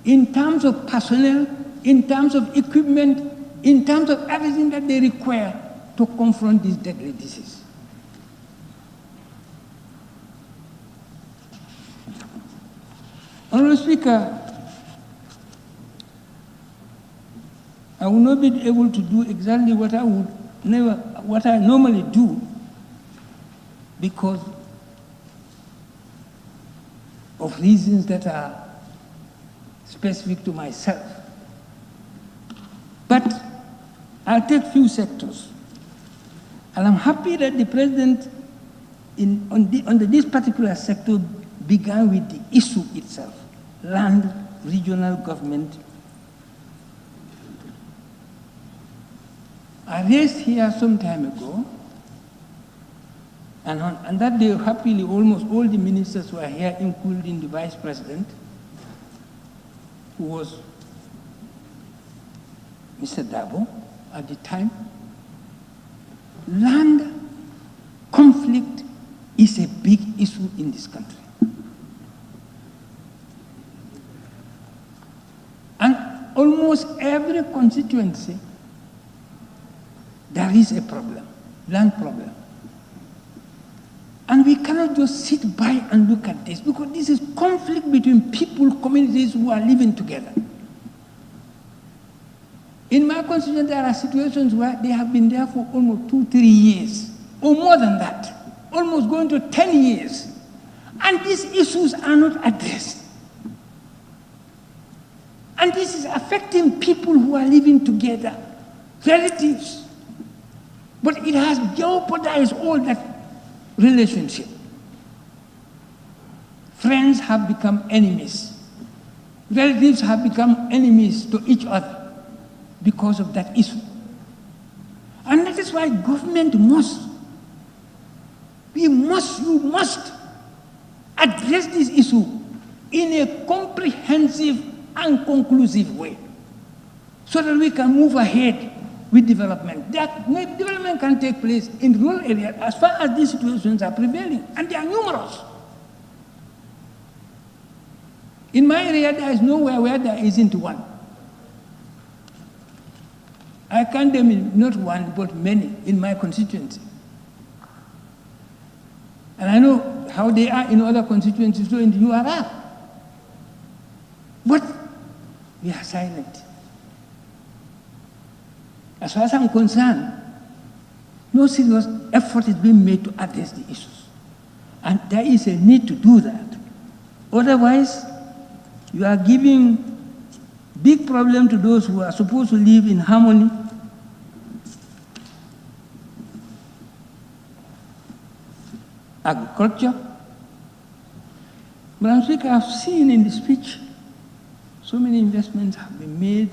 in terms of personnel, in terms of equipment, in terms of everything that they require to confront this deadly disease. Honorable Speaker, I will not be able to do exactly what I normally do, because of reasons that are specific to myself. But I'll take few sectors. And I'm happy that the President on this particular sector began with the issue itself, land, regional government. I raised here some time ago And on that day, happily, almost all the ministers were here, including the vice president, who was Mr. Dabo at the time. Land conflict is a big issue in this country. And almost every constituency, there is a problem, land problem. And we cannot just sit by and look at this, because this is conflict between people, communities who are living together. In my constituency, there are situations where they have been there for almost 2-3 years, or more than that, almost going to 10 years. And these issues are not addressed. And this is affecting people who are living together, relatives. But it has jeopardized all that relationship. Friends have become enemies. Relatives have become enemies to each other because of that issue. And that is why government you must address this issue in a comprehensive and conclusive way, so that we can move ahead with development. Development can take place in rural areas as far as these situations are prevailing, and they are numerous. In my area, there is nowhere where there isn't one. I can't name not one, but many in my constituency. And I know how they are in other constituencies, so in the URR. But we are silent. As far as I'm concerned, no serious effort is being made to address the issues. And there is a need to do that. Otherwise, you are giving big problem to those who are supposed to live in harmony. Agriculture. But I'm speaking, I've seen in the speech, so many investments have been made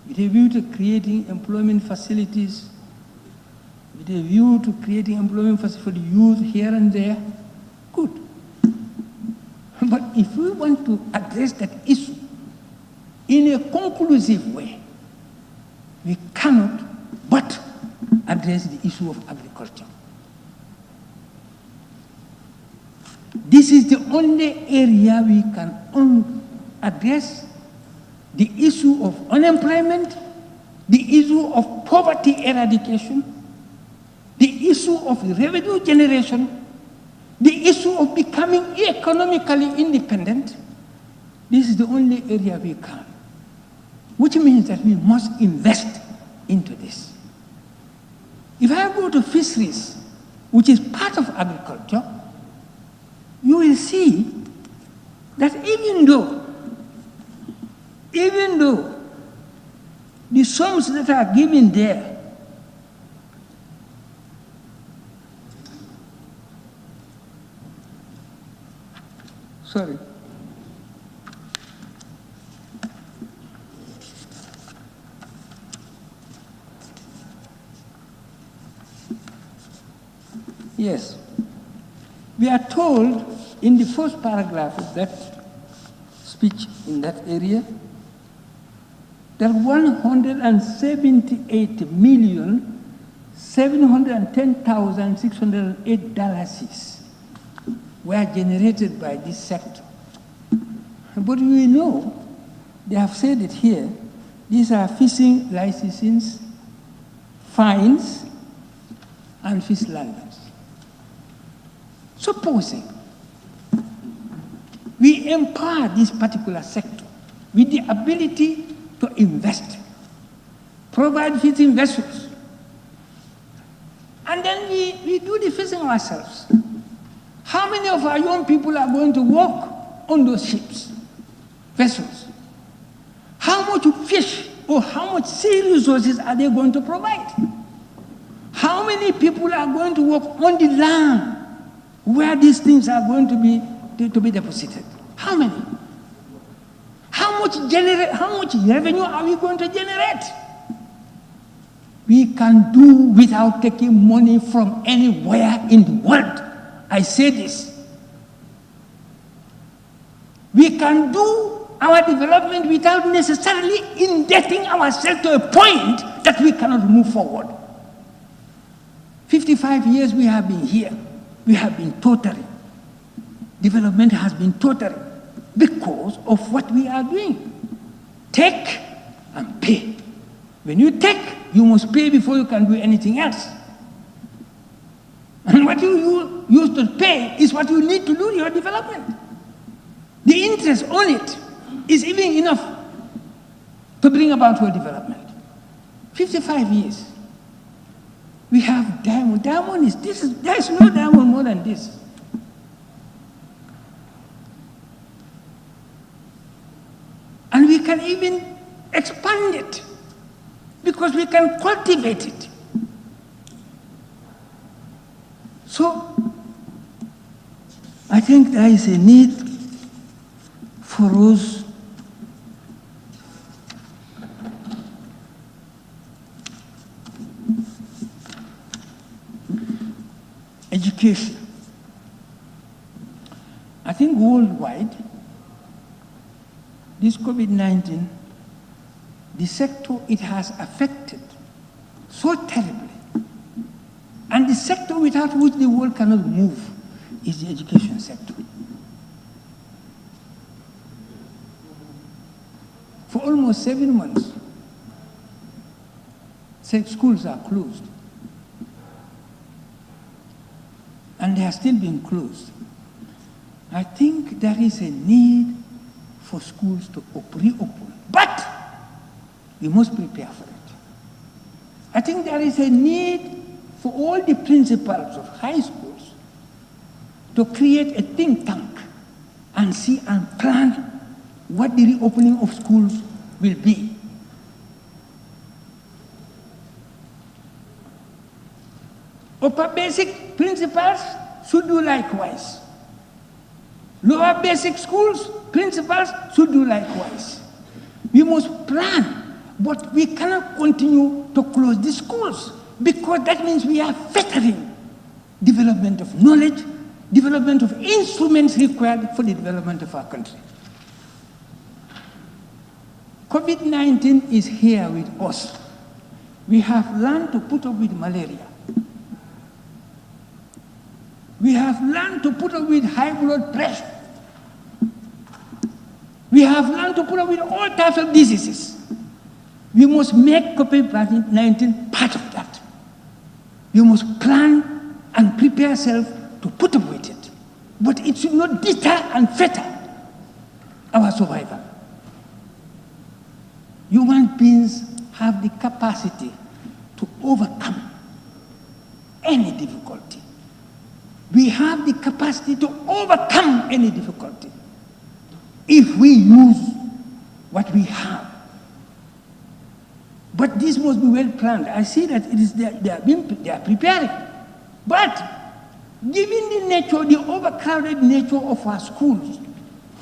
with a view to creating employment facilities, with a view to creating employment facilities for the youth here and there. Good. But if we want to address that issue in a conclusive way, we cannot but address the issue of agriculture. This is the only area we can address the issue of unemployment, the issue of poverty eradication, the issue of revenue generation, the issue of becoming economically independent. This is the only area we can, which means that we must invest into this. If I go to fisheries, which is part of agriculture, you will see that even though the sums that are given there Yes. We are told in the first paragraph of that speech in that area that 178,710,608 dollars were generated by this sector. But we know, they have said it here, these are fishing licenses, fines, and fish landers. Supposing we empower this particular sector with the ability to invest, provide fishing vessels, and then we do the fishing ourselves. How many of our young people are going to work on those ships, vessels? How much fish or how much sea resources are they going to provide? How many people are going to work on the land where these things are going to be deposited? How many? How much revenue are we going to generate? we can do without taking money from anywhere in the world. I say this. We can do our development without necessarily indebting ourselves to a point that we cannot move forward. 55 years we have been here. We have been tottering. Development has been tottering because of what we are doing. Take and pay. When you take, you must pay before you can do anything else. And what you use to pay is what you need to do your development. The interest on it is even enough to bring about your development. 55 years. We have diamond. Diamond is this. There is no diamond more than this. And we can even expand it because we can cultivate it. So, I think there is a need for us education. I think worldwide, this COVID-19, the sector it has affected so terribly, and the sector without which the world cannot move is the education sector. For almost 7 months, schools are closed. And they are still being closed. I think there is a need for schools to reopen. But we must prepare for it. I think there is a need for all the principals of high schools to create a think tank and see and plan what the reopening of schools will be. Upper basic principals should do likewise. Lower basic schools principals should do likewise. We must plan, but we cannot continue to close the schools because that means we are fettering development of knowledge, development of instruments required for the development of our country. COVID-19 is here with us. We have learned to put up with malaria. We have learned to put up with high blood pressure. We have learned to put up with all types of diseases. We must make COVID-19 part of that. We must plan and prepare ourselves to put up with it. But it should not deter and fetter our survival. Human beings have the capacity to overcome any difficulty. We have the capacity to overcome any difficulty if we use what we have. But this must be well planned. I see that it is they are preparing. But given the nature, the overcrowded nature of our schools,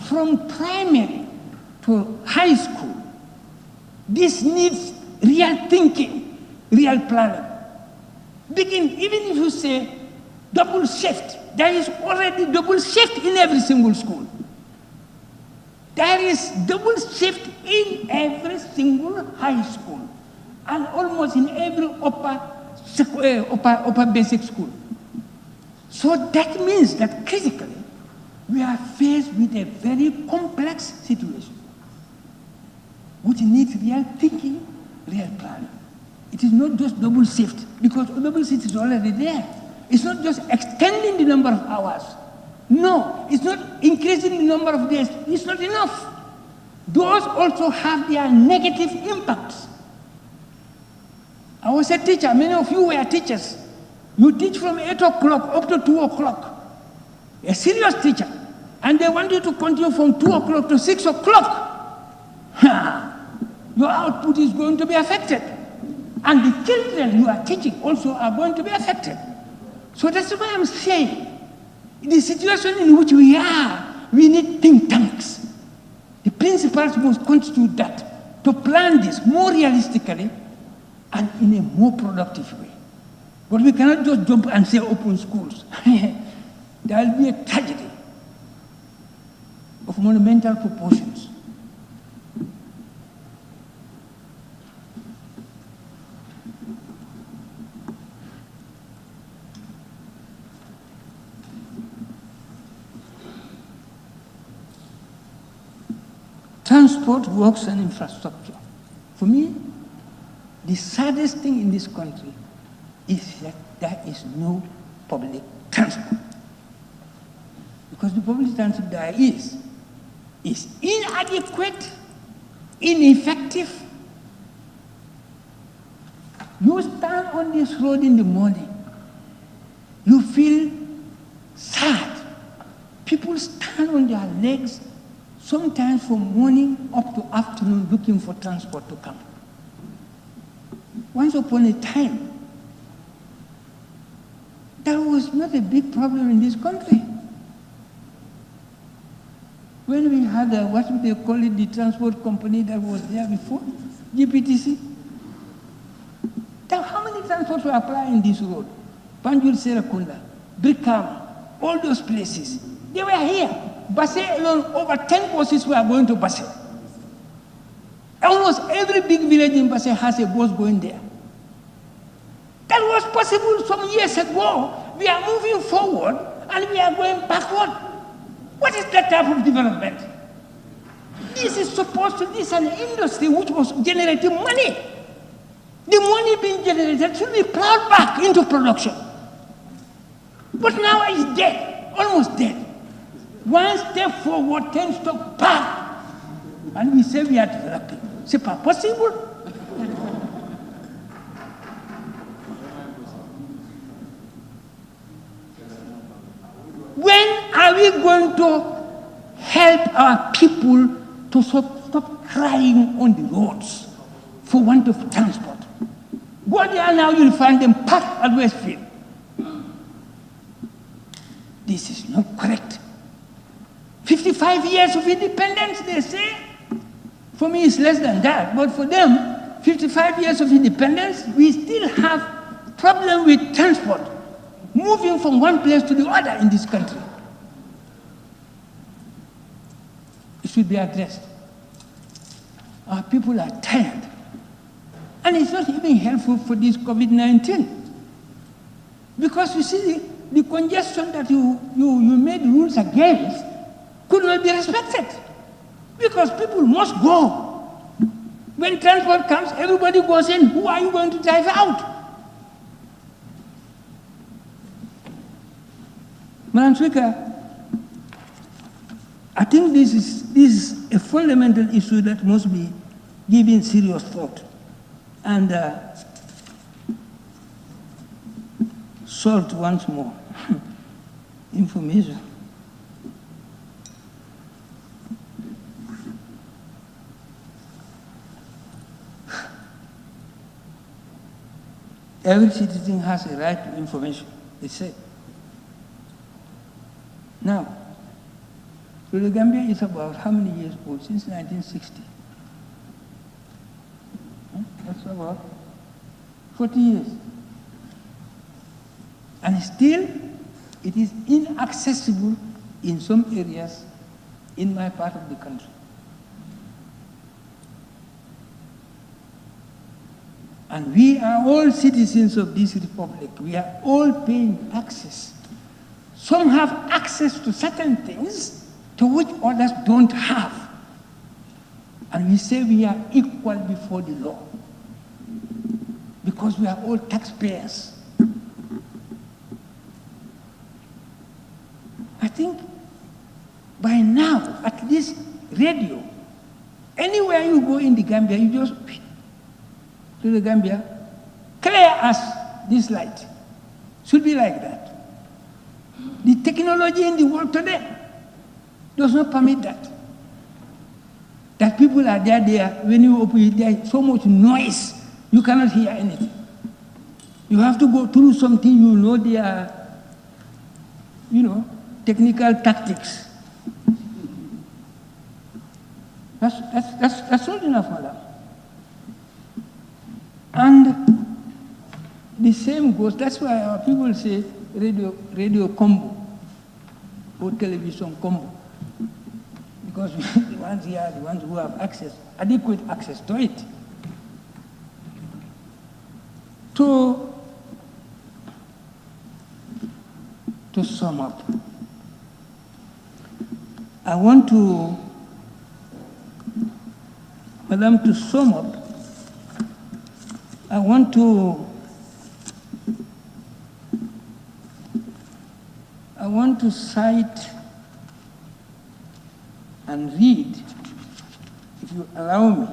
from primary to high school, this needs real thinking, real planning. Even if you say double shift, there is already double shift in every single school. There is double shift in every single high school and almost in every upper basic school. So that means that critically, we are faced with a very complex situation which needs real thinking, real planning. It is not just double shift, because double shift is already there. It's not just extending the number of hours. No, it's not increasing the number of days. It's not enough. Those also have their negative impacts. I was a teacher. Many of you were teachers. You teach from 8 o'clock up to 2 o'clock. A serious teacher. And they want you to continue from 2 o'clock to 6 o'clock. Your output is going to be affected. And the children you are teaching also are going to be affected. So that's why I'm saying, in the situation in which we are, we need think tanks. The principals must constitute that, to plan this more realistically and in a more productive way. But we cannot just jump and say open schools. There will be a tragedy of monumental proportions. Transport, works, and infrastructure. For me, the saddest thing in this country is that there is no public transport. Because the public transport there is inadequate, ineffective. You stand on this road in the morning, you feel sad. People stand on their legs, sometimes from morning up to afternoon, looking for transport to come. Once upon a time, that was not a big problem in this country. When we had, what would they call it, the transport company that was there before, GPTC. How many transports were applying this road? Banjul Serakunda, Brikama, all those places. They were here. Basse alone, over 10 buses were going to Basse. Almost every big village in Basse has a bus going there. That was possible some years ago. We are moving forward and we are going backward. What is that type of development? This is an industry which was generating money. The money being generated should be plowed back into production. But now it's dead, almost dead. One step forward, 10 steps back. And we say we are developing. C'est pas possible. When are we going to help our people to stop crying on the roads for want of transport? Go there now, you'll find them packed at Westfield. This is not correct. 55 years of independence, they say. For me, it's less than that. But for them, 55 years of independence, we still have problem with transport, moving from one place to the other in this country. It should be addressed. Our people are tired. And it's not even helpful for this COVID-19. Because you see, the congestion that you made rules against could not be respected. Because people must go. When transport comes, everybody goes in. Who are you going to drive out? Madam Speaker, I think this is a fundamental issue that must be given serious thought and solved once more. Information. Every citizen has a right to information, they say. Now, the Gambia is about how many years old? Since 1960. That's about 40 years. And still, it is inaccessible in some areas in my part of the country. And we are all citizens of this republic. We are all paying taxes. Some have access to certain things to which others don't have. And we say we are equal before the law because we are all taxpayers. I think by now, at least radio, anywhere you go in the Gambia, you just to the Gambia, clear as this light. Should be like that. The technology in the world today does not permit that. That people are there, when you open it, there is so much noise, you cannot hear anything. You have to go through something, you know their, technical tactics. That's not enough, madam. And the same goes, that's why our people say radio combo or television combo. Because the ones here are the ones who have access, adequate access to it. To sum up, I want to, Madam, to sum up, I want to cite and read, if you allow me,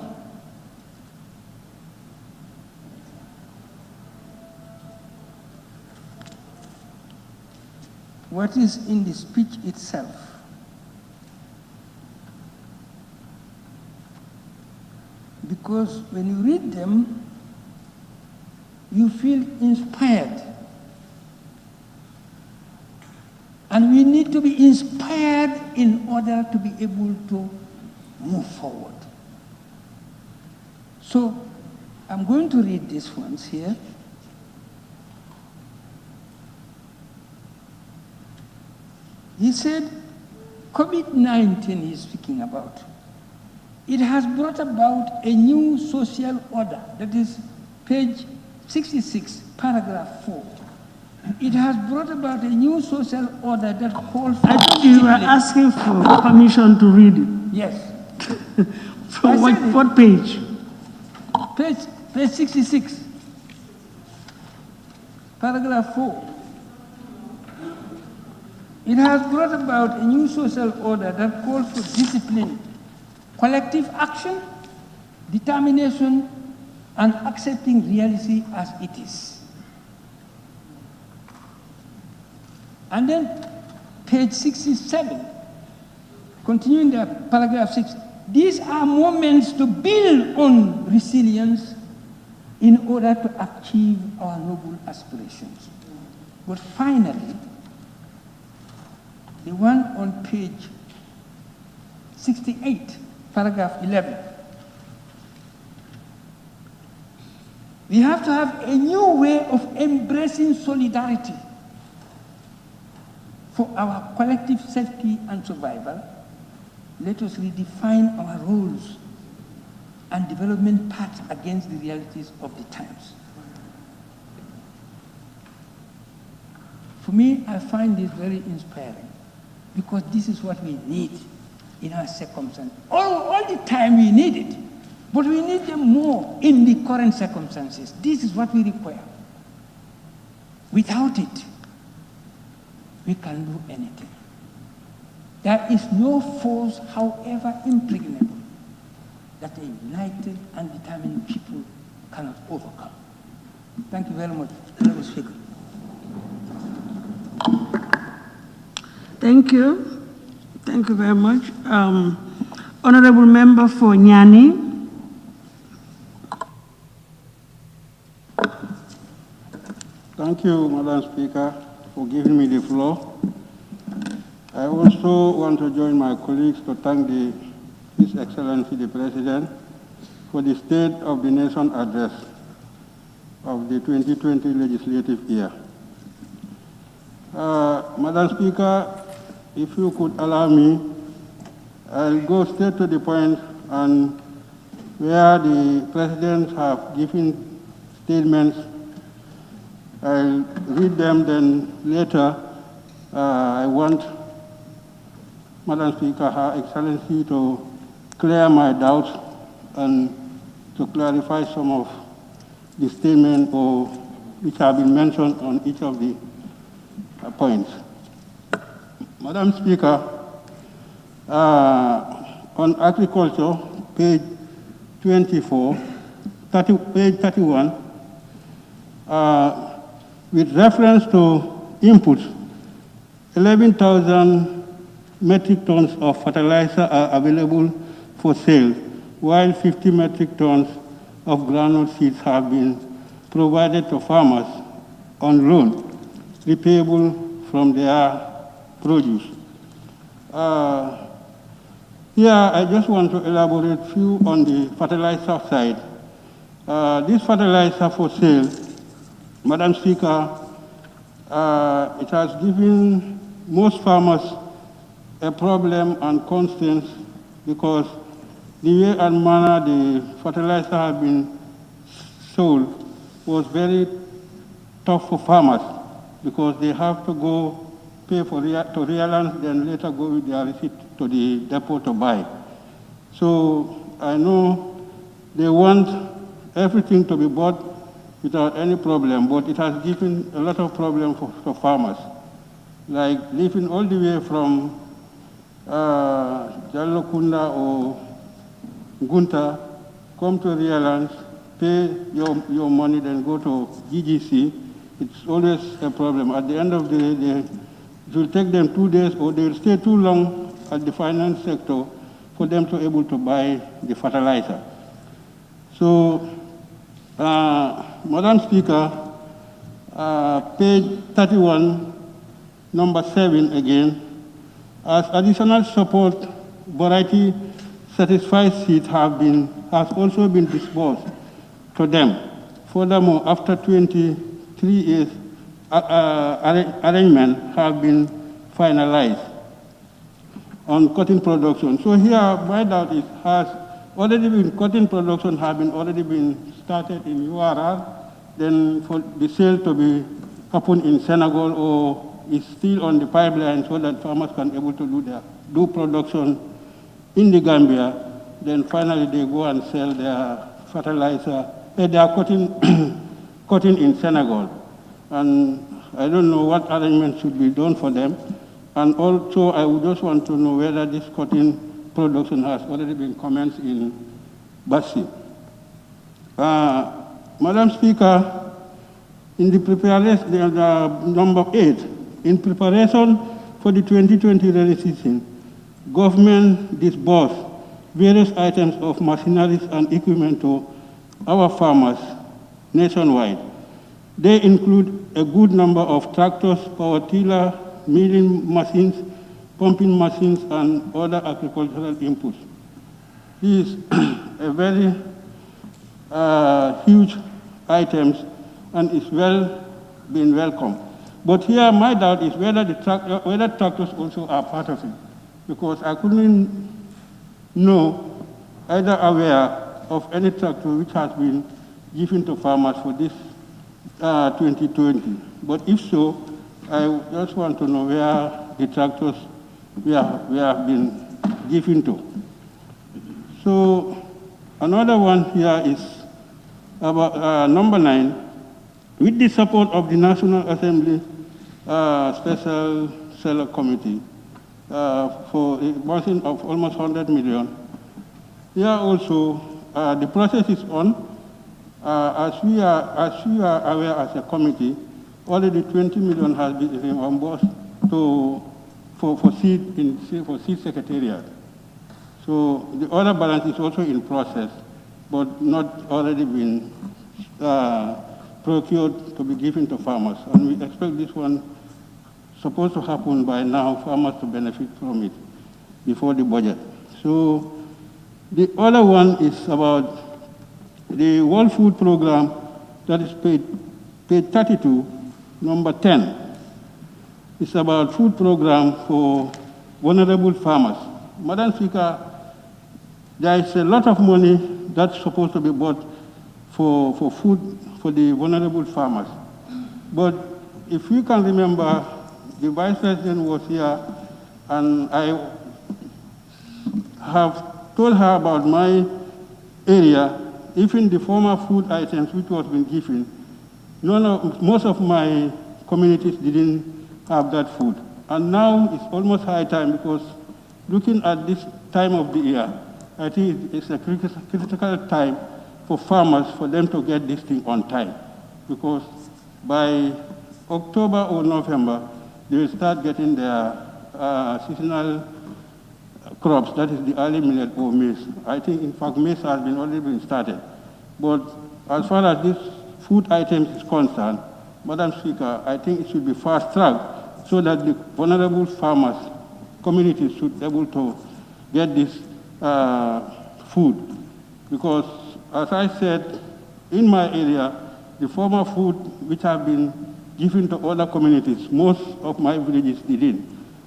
what is in the speech itself. Because when you read them, you feel inspired. And we need to be inspired in order to be able to move forward. So I'm going to read these ones here. He said, COVID-19 he's speaking about. It has brought about a new social order. That is page 66, paragraph 4. It has brought about a new social order that calls for... I thought you were asking for permission to read it. Yes. From what page? Page 66, paragraph 4. It has brought about a new social order that calls for discipline, collective action, determination, and accepting reality as it is. And then page 67, continuing the paragraph 6, these are moments to build on resilience in order to achieve our noble aspirations. But finally, the one on page 68, paragraph 11. We have to have a new way of embracing solidarity for our collective safety and survival. Let us redefine our roles and development paths against the realities of the times. For me, I find this very inspiring, because this is what we need in our circumstances. All the time we need it, but we need them more in the current circumstances. This is what we require. Without it, we can do anything. There is no force, however impregnable, that a united and determined people cannot overcome. Thank you very much, Honorable Speaker. Thank you. Thank you very much. Honorable Member for Nyani. Thank you, Madam Speaker, for giving me the floor. I also want to join my colleagues to thank His Excellency the President for the State of the Nation address of the 2020 legislative year. Madam Speaker, if you could allow me, I'll go straight to the point, and where the presidents have given statements, I'll read them, then later I want Madam Speaker, Her Excellency, to clear my doubts and to clarify some of the statements which have been mentioned on each of the points. Madam Speaker, on agriculture, page 24, page 31, with reference to inputs, 11,000 metric tons of fertilizer are available for sale, while 50 metric tons of groundnut seeds have been provided to farmers on loan, repayable from their produce. Here, I just want to elaborate few on the fertilizer side. This fertilizer for sale, Madam Speaker, it has given most farmers a problem and constraints because the way and manner the fertilizer have been sold was very tough for farmers because they have to go pay for to realign, then later go with their receipt to the depot to buy. So I know they want everything to be bought without any problem, but it has given a lot of problem for farmers, like living all the way from Jalokunda or Gunta, come to Realans, pay your money, then go to GGC. It's always a problem. At the end of the day, it will take them 2 days or they will stay too long at the finance sector for them to be able to buy the fertilizer. So, Madam Speaker, page 31, number 7 again, as additional support, variety satisfied seeds has also been disbursed to them. Furthermore, after 23 years, arrangement have been finalized on cotton production. So here, my doubt is, has already been, cotton production have been already been started in URR, then for the sale to be happen in Senegal, or is still on the pipeline so that farmers can able to do production in the Gambia, then finally they go and sell their fertilizer, their cotton in Senegal. And I don't know what arrangement should be done for them. And also, I would just want to know whether this cotton production has already been commenced in Bassi. Madam Speaker, in the preparation, number 8, in preparation for the 2020 rainy season, government disbursed various items of machineries and equipment to our farmers nationwide. They include a good number of tractors, power tiller, milling machines, pumping machines, and other agricultural inputs. These are very huge items and it's been welcome. But here my doubt is whether whether tractors also are part of it, because I couldn't know either aware of any tractor which has been given to farmers for this 2020. But if so, I just want to know where the tractors we have been given to. So another one here is about number 9. With the support of the National Assembly Special Select Committee for a budget of almost 100 million, here also the process is on. As we are aware as a committee, already 20 million has been reimbursed for seed secretariat. So the other balance is also in process, but not already been procured to be given to farmers. And we expect this one supposed to happen by now, farmers to benefit from it before the budget. So the other one is about the World Food Program, that is page 32, number 10. It's about food program for vulnerable farmers. Madam Speaker, there is a lot of money that's supposed to be bought for food for the vulnerable farmers. But if you can remember, the Vice President was here and I have told her about my area. Even the former food items which was been given, most of my communities didn't have that food. And now it's almost high time, because looking at this time of the year, I think it's a critical time for farmers, for them to get this thing on time. Because by October or November, they will start getting their seasonal crops, that is the early millet or maize. I think, in fact, maize has already been started. But as far as this food items is concerned, Madam Speaker, I think it should be fast-tracked so that the vulnerable farmers, communities should be able to get this food. Because, as I said in my area, the former food which have been given to other communities, most of my villages didn't.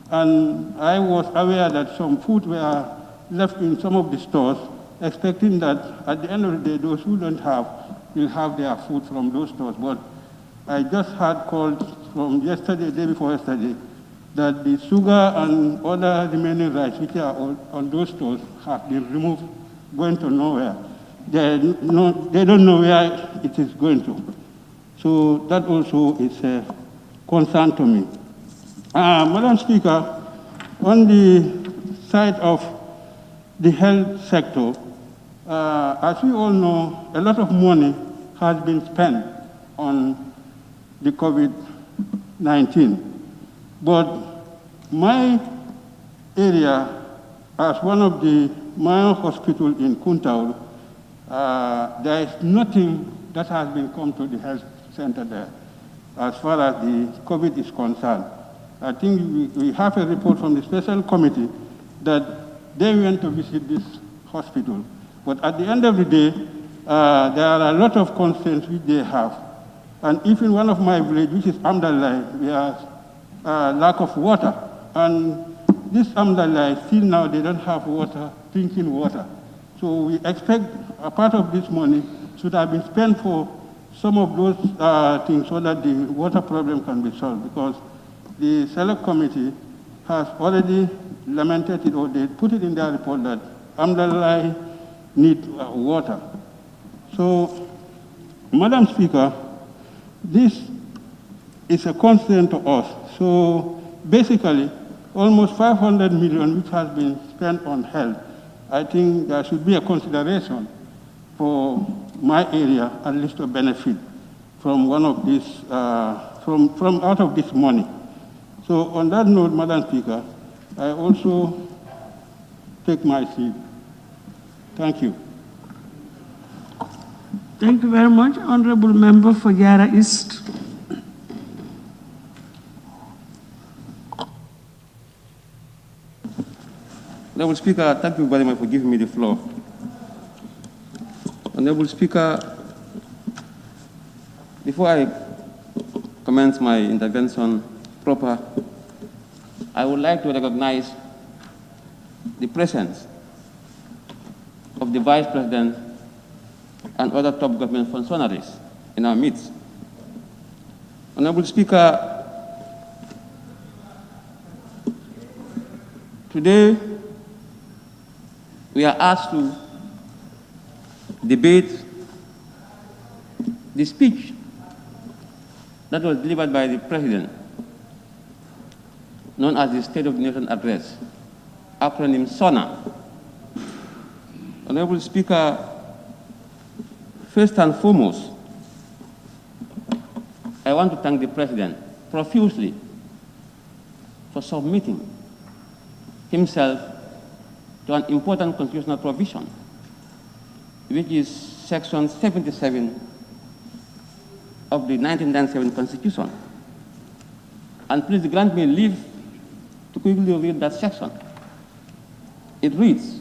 And I was aware that some food were left in some of the stores, expecting that at the end of the day, those who don't have will have their food from those stores. But I just had called from yesterday, day before yesterday, that the sugar and other remaining rice which are on those stores have been removed, going to nowhere. They don't know where it is going to. So that also is a concern to me. Madam Speaker, on the side of the health sector, as we all know, a lot of money has been spent on the COVID-19. But my area, as one of the minor hospitals in Kuntau, there is nothing that has been come to the health center there as far as the COVID is concerned. I think we have a report from the special committee that they went to visit this hospital. But at the end of the day, there are a lot of concerns which they have. And even one of my villages, which is Amdalai, we have lack of water. And this Amdalai, still now they don't have water, drinking water. So we expect a part of this money should have been spent for some of those things so that the water problem can be solved, because the select committee has already lamented it, or they put it in their report that Amdalai need water. So, Madam Speaker, this is a concern to us. So basically, almost 500 million which has been spent on health. I think there should be a consideration for my area at least to benefit from one of these, from out of this money. So on that note, Madam Speaker, I also take my seat. Thank you. Thank you very much, Honorable Member for Yara East. Honorable Speaker, thank you very much for giving me the floor. Honorable Speaker, before I commence my intervention proper, I would like to recognize the presence of the Vice President and other top government functionaries in our midst. Honorable Speaker, today we are asked to debate the speech that was delivered by the President, known as the State of the Nation Address, acronym SONA. Honorable Speaker, first and foremost, I want to thank the President profusely for submitting himself to an important constitutional provision, which is Section 77 of the 1997 Constitution. And please grant me leave to quickly read that section. It reads,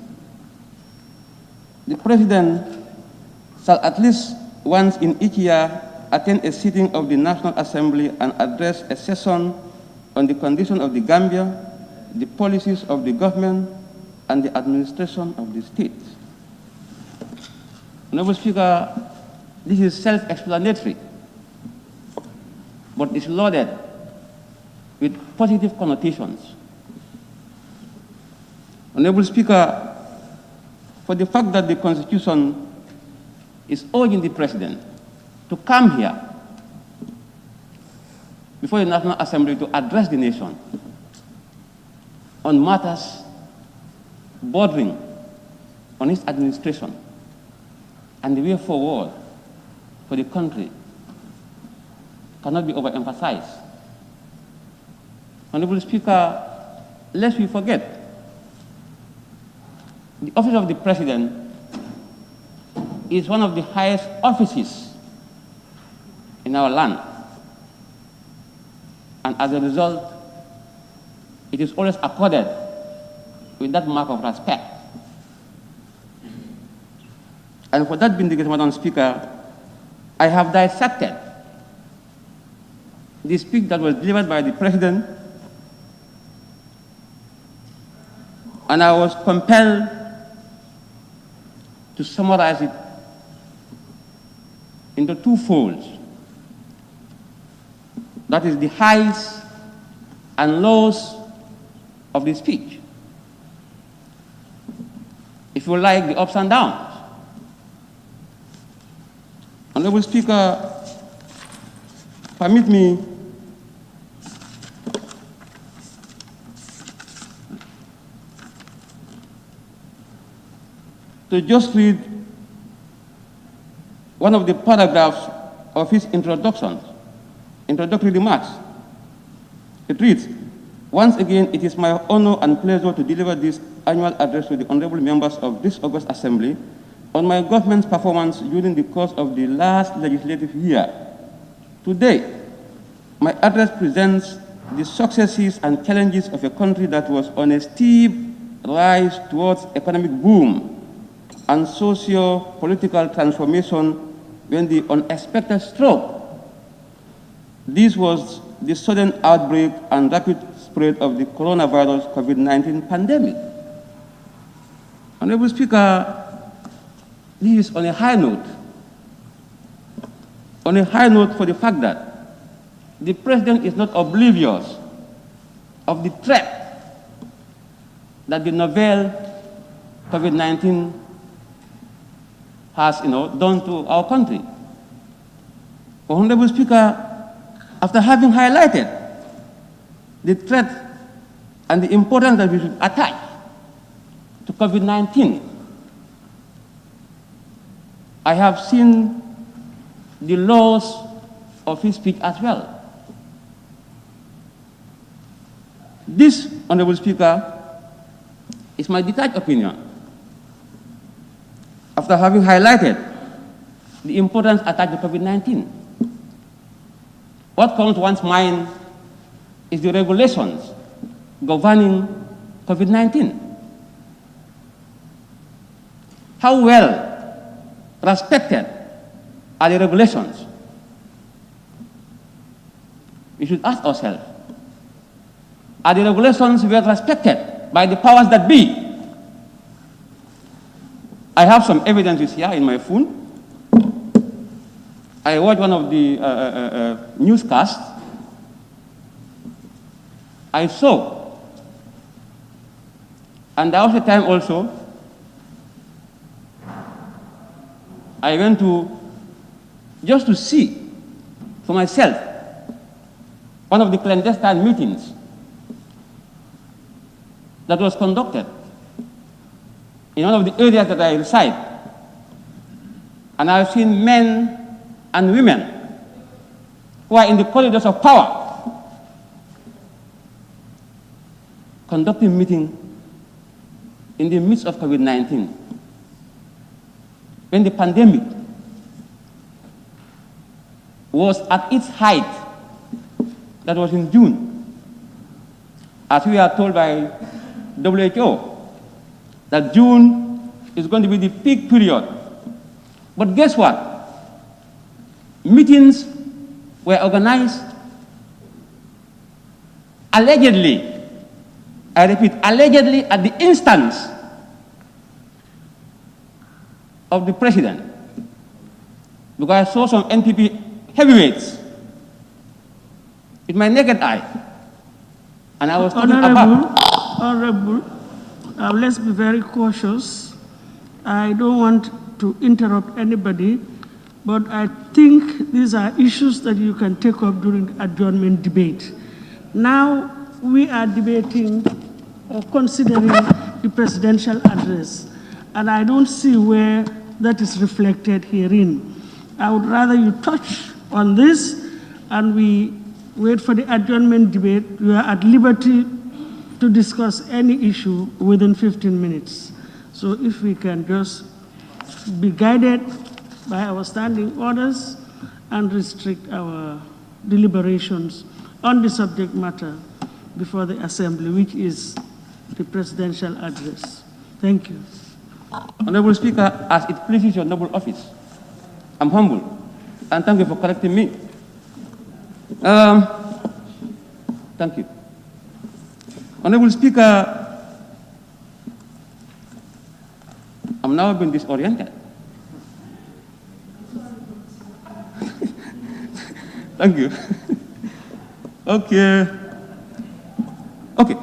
the President shall at least once in each year attend a sitting of the National Assembly and address a session on the condition of the Gambia, the policies of the government, and the administration of the state. Honorable Speaker, this is self-explanatory, but it's loaded with positive connotations. Honorable Speaker, for the fact that the Constitution is urging the President to come here before the National Assembly to address the nation on matters bordering on his administration and the way forward for the country cannot be overemphasized. Honorable Speaker, lest we forget, the office of the President is one of the highest offices in our land. And as a result, it is always accorded with that mark of respect. And for that being the case, Madam Speaker, I have dissected the speech that was delivered by the President, and I was compelled to summarize it into two folds. That is the highs and lows of the speech. If you like, the ups and downs. Honorable Speaker, permit me to just read one of the paragraphs of his introductory remarks. It reads, "Once again, it is my honor and pleasure to deliver this annual address to the honorable members of this August Assembly on my government's performance during the course of the last legislative year. Today, my address presents the successes and challenges of a country that was on a steep rise towards economic boom and socio-political transformation when the unexpected stroke. This was the sudden outbreak and rapid spread of the coronavirus COVID-19 pandemic." Honorable Speaker, this is on a high note. On a high note for the fact that the President is not oblivious of the threat that the novel COVID-19 has done to our country. Honorable Speaker, after having highlighted the threat and the importance that we should attach to COVID-19, I have seen the loss of his speech as well. This, Honorable Speaker, is my detached opinion. After having highlighted the importance attached to COVID-19, what comes to one's mind is the regulations governing COVID-19. How well respected are the regulations? We should ask ourselves, are the regulations well respected by the powers that be? I have some evidences here in my phone. I watched one of the newscasts. I saw, and there was a time also, I went to, just to see for myself, one of the clandestine meetings that was conducted in one of the areas that I reside. And I've seen men and women who are in the corridors of power conducting meeting in the midst of COVID-19. When the pandemic was at its height, that was in June, as we are told by WHO, that June is going to be the peak period. But guess what? Meetings were organized allegedly, I repeat, allegedly at the instance of the President, because I saw some NPP heavyweights with my naked eye, and I was talking about... Honorable, let's be very cautious. I don't want to interrupt anybody, but I think these are issues that you can take up during adjournment debate. Now we are debating or considering the presidential address, and I don't see where that is reflected herein. I would rather you touch on this and we wait for the adjournment debate. You are at liberty to discuss any issue within 15 minutes. So if we can just be guided by our standing orders and restrict our deliberations on the subject matter before the Assembly, which is the presidential address. Thank you. Honorable Speaker, as it pleases your noble office, I'm humble And thank you for correcting me. Thank you. Honorable Speaker, I'm now being disoriented. Thank you. Okay. Okay.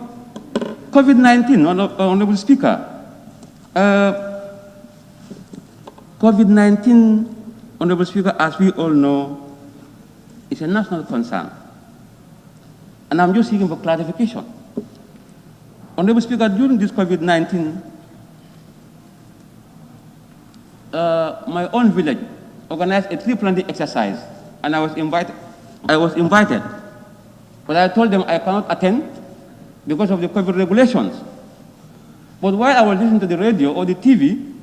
COVID-19, Honorable Speaker. COVID-19, Honorable Speaker, as we all know, is a national concern. And I'm just seeking for clarification. Honorable Speaker, during this COVID-19, my own village organized a tree planting exercise, and I was invited, but I told them I cannot attend because of the COVID regulations. But while I was listening to the radio or the TV,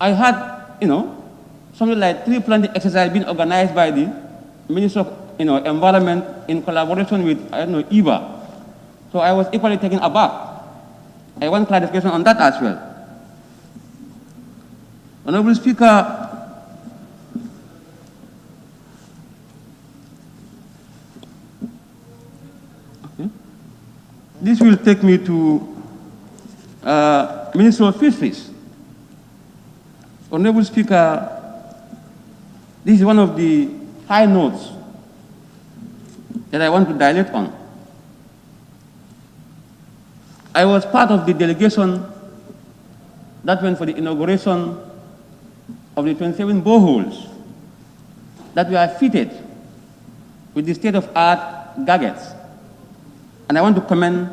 I had, something like tree planting exercise being organized by the Minister of, Environment in collaboration with, IBA. So I was equally taken aback. I want clarification on that as well. Honorable Speaker, this will take me to Minister of Fisheries. Honorable Speaker, this is one of the high notes that I want to dilate on. I was part of the delegation that went for the inauguration of the 27 boreholes that were fitted with the state-of-art gadgets. And I want to commend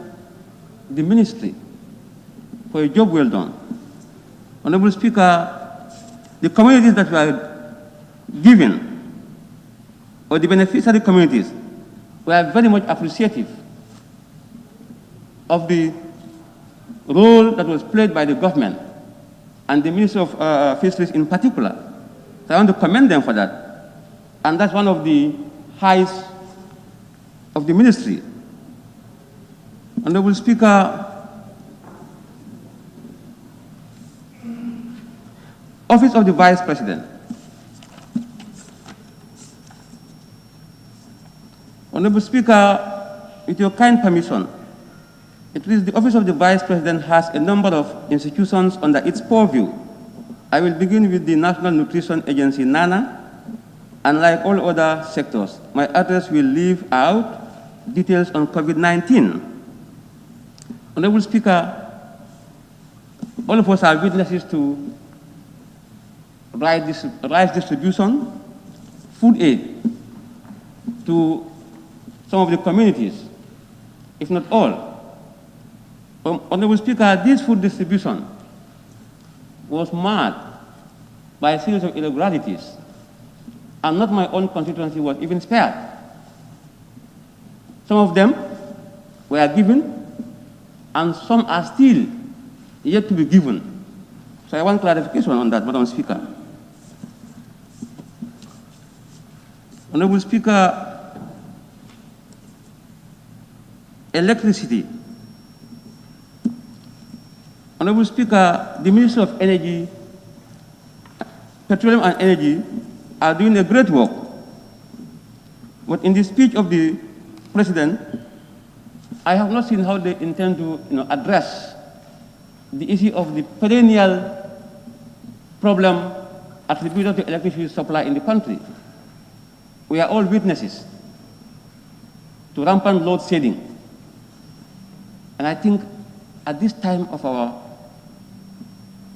the ministry for a job well done. Honorable Speaker, the communities that were given, or the beneficiary communities, were very much appreciative of the role that was played by the government and the Ministry of Fisheries in particular. So I want to commend them for that. And that's one of the highs of the ministry. Honorable Speaker, Office of the Vice President. Honorable Speaker, with your kind permission, it is the Office of the Vice President has a number of institutions under its purview. I will begin with the National Nutrition Agency, NANA, and like all other sectors, my address will leave out details on COVID-19. Honorable Speaker, all of us are witnesses to rice distribution, food aid to some of the communities, if not all. Honorable Speaker, this food distribution was marred by a series of irregularities, and not my own constituency was even spared. Some of them were given, and some are still yet to be given. So I want clarification on that, Madam Speaker. Honorable Speaker, electricity. Honorable Speaker, the Ministry of Energy, Petroleum and Energy are doing a great work. But in the speech of the President, I have not seen how they intend to address the issue of the perennial problem attributed to electricity supply in the country. We are all witnesses to rampant load shedding. And I think at this time of our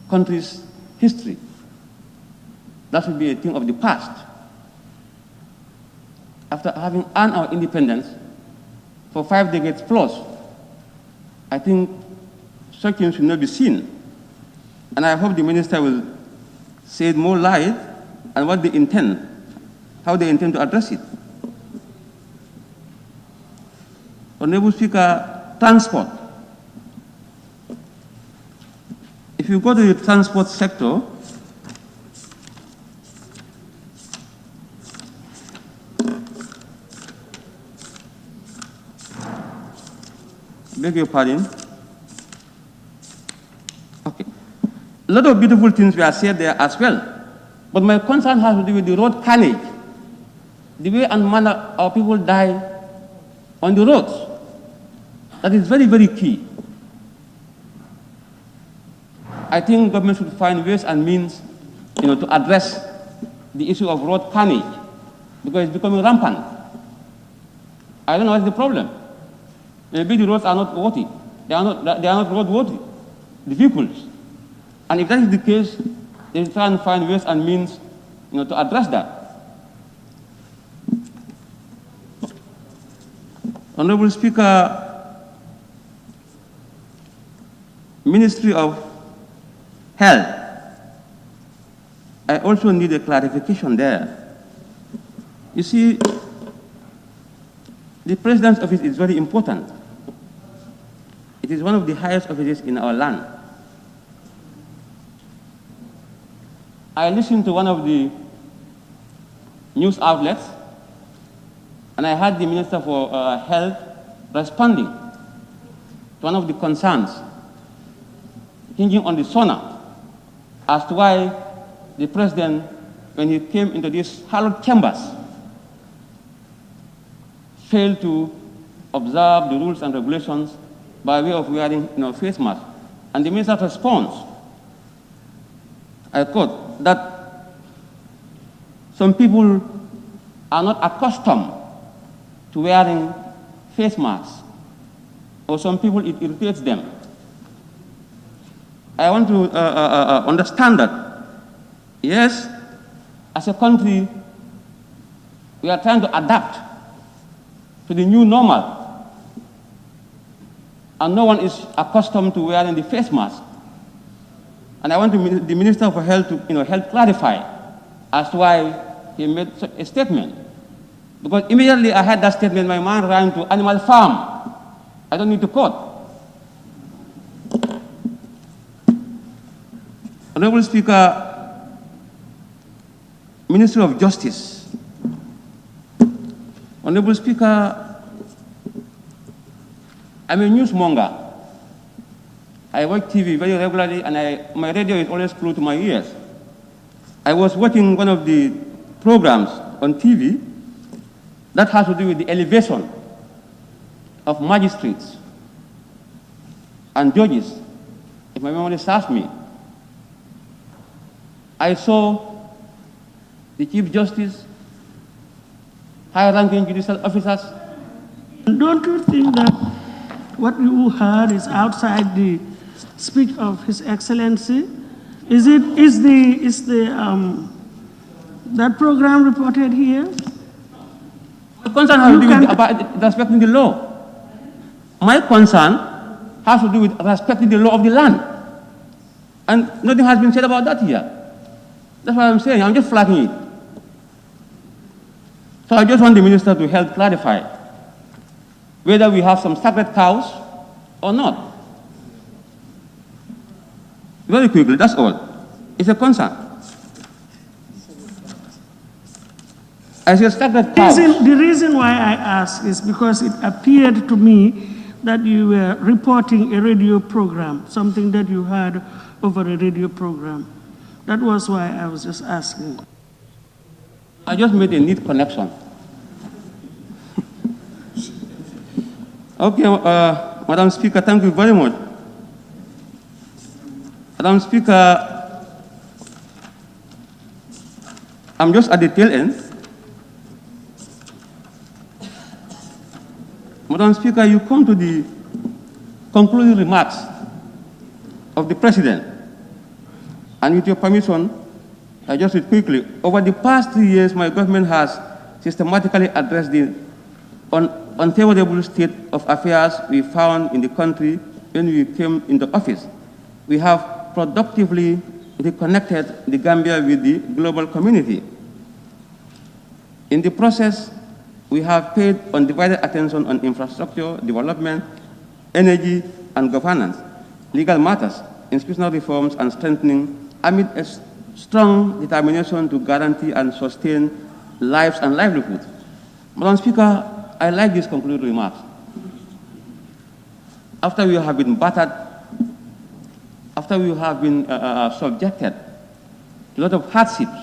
country's history, that should be a thing of the past. After having earned our independence for 5 decades plus, I think such things should not be seen. And I hope the minister will shed more light on what they intend, how they intend to address it. Honorable Speaker, transport. If you go to the transport sector, beg your pardon. Okay. A lot of beautiful things were said there as well. But my concern has to do with the road carnage, the way and manner our people die on the roads. That is very, very key. I think government should find ways and means, to address the issue of road carnage, because it's becoming rampant. I don't know what's the problem. Maybe the roads are not worthy. They are not roadworthy, the vehicles. And if that is the case, they try and find ways and means, to address that. Honorable Speaker, Ministry of Health, I also need a clarification there. You see, the President's office is very important. It is one of the highest offices in our land. I listened to one of the news outlets, and I heard the Minister for Health responding to one of the concerns hinging on the SONA as to why the President, when he came into these hallowed chambers, failed to observe the rules and regulations by way of wearing face masks. And the Minister's response, I quote, that some people are not accustomed to wearing face masks, or some people it irritates them. I want to understand that, yes, as a country, we are trying to adapt to the new normal, and no one is accustomed to wearing the face mask. And I want the Minister for Health to help clarify as to why he made such a statement. Because immediately I heard that statement, my mind ran to Animal Farm. I don't need to quote. Honorable Speaker, Ministry of Justice. Honorable Speaker, I'm a newsmonger. I watch TV very regularly, and my radio is always glued to my ears. I was watching one of the programs on TV that has to do with the elevation of magistrates and judges, if my memory serves me. I saw the Chief Justice, high-ranking judicial officers. Don't you think that what you heard is outside the speech of His Excellency? Is that program reported here? My concern has to do with about respecting the law. My concern has to do with respecting the law of the land. And nothing has been said about that here. That's what I'm saying. I'm just flagging it. So I just want the Minister to help clarify whether we have some sacred cows or not. Very quickly, that's all. It's a concern. I said sacred cows. The reason why I ask is because it appeared to me that you were reporting a radio program, something that you heard over a radio program. That was why I was just asking. I just made a neat connection. Okay, Madam Speaker, thank you very much. Madam Speaker, I'm just at the tail end. Madam Speaker, you come to the concluding remarks of the President. And with your permission, I just read quickly. Over the past 3 years, my government has systematically addressed the unfavorable state of affairs we found in the country when we came into office. We have productively reconnected the Gambia with the global community. In the process, we have paid undivided attention on infrastructure, development, energy, and governance, legal matters, institutional reforms, and strengthening amid a strong determination to guarantee and sustain lives and livelihoods. Madam Speaker, I like these concluding remarks. After we have been battered, after we have been subjected to a lot of hardships,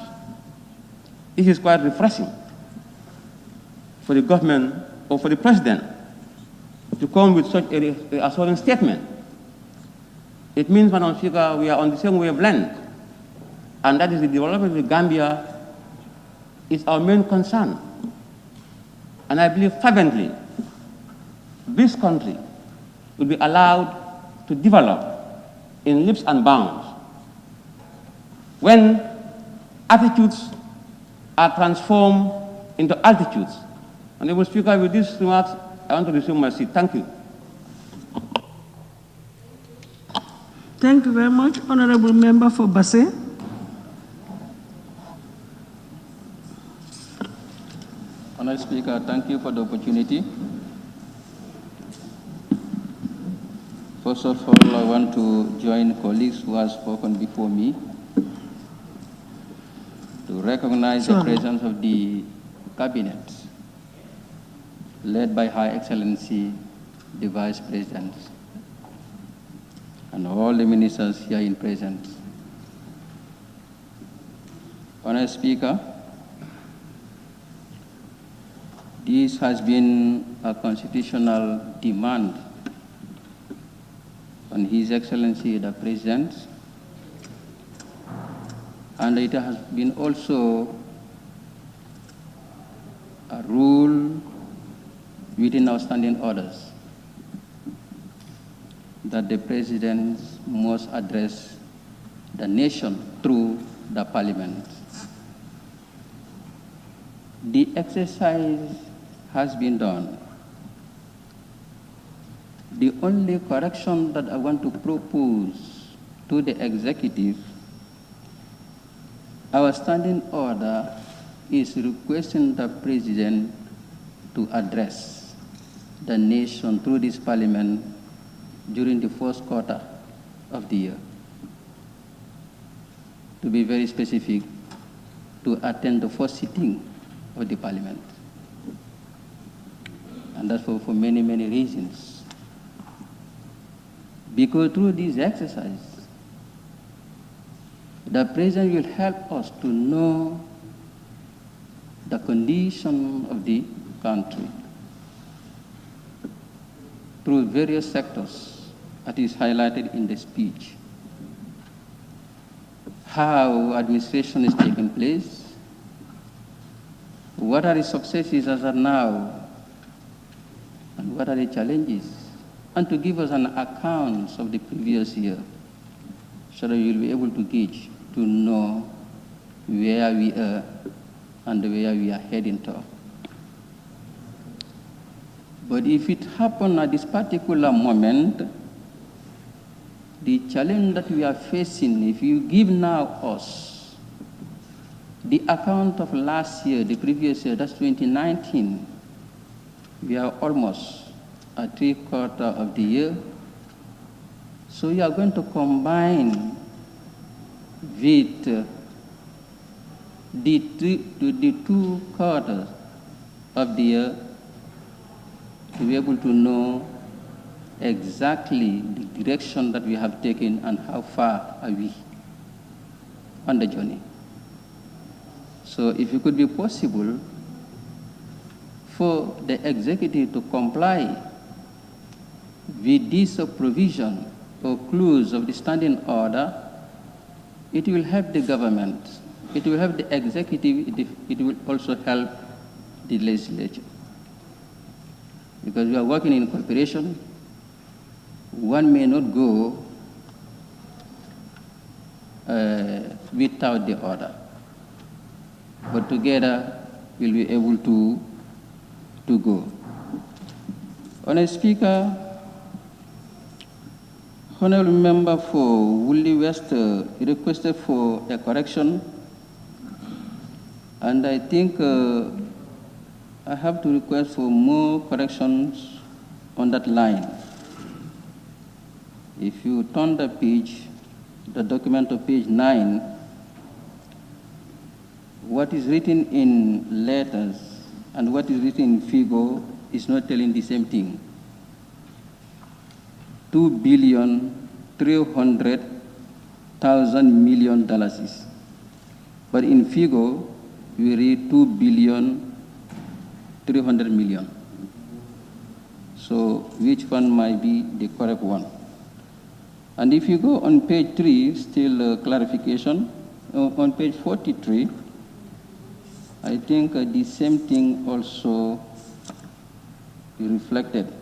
It is quite refreshing for the government or for the president to come with such a assuring statement. It means, Madam Speaker, we are on the same wavelength, and that is the development of Gambia is our main concern. And I believe fervently this country will be allowed to develop in leaps and bounds when attitudes are transformed into altitudes. Honorable Speaker, with these remarks, I want to resume my seat. Thank you. Thank you very much. Honorable Member for Basse. Honorable Speaker, thank you for the opportunity. First of all, I want to join colleagues who have spoken before me to recognize the presence of the Cabinet, led by High Excellency, the Vice President, and all the ministers here in presence. Honorable Speaker, this has been a constitutional demand on His Excellency the President, and it has been also a rule within our standing orders that the President must address the nation through the Parliament. The exercise has been done. The only correction that I want to propose to the executive, our standing order is requesting the President to address the nation through this Parliament during the first quarter of the year. To be very specific, to attend the first sitting of the Parliament. And that's for many, many reasons. Because through this exercise, the President will help us to know the condition of the country through various sectors, as is highlighted in the speech. How administration is taking place, what are the successes as of now, and what are the challenges, and to give us an account of the previous year, so that we will be able to gauge, to know where we are and where we are heading to. But if it happened at this particular moment, the challenge that we are facing, if you give now us the account of last year, the previous year, that's 2019, we are almost at 3/4 of the year. So you are going to combine with the 2 quarters of the year to be able to know exactly the direction that we have taken and how far are we on the journey. So if it could be possible for the executive to comply with this provision or clause of the standing order, it will help the government, it will help the executive, it will also help the legislature. Because we are working in cooperation, one may not go without the other, but together we'll be able to go. Honorable Speaker, Honorable Member for Woolly West requested for a correction, and I think I have to request for more corrections on that line. If you turn the page, the document to page 9, what is written in letters and what is written in figure is not telling the same thing. $2,300,000,000,000. But in figure, we read 2,300,000,000. So which one might be the correct one? And if you go on page 3, still clarification, on page 43, I think the same thing also reflected.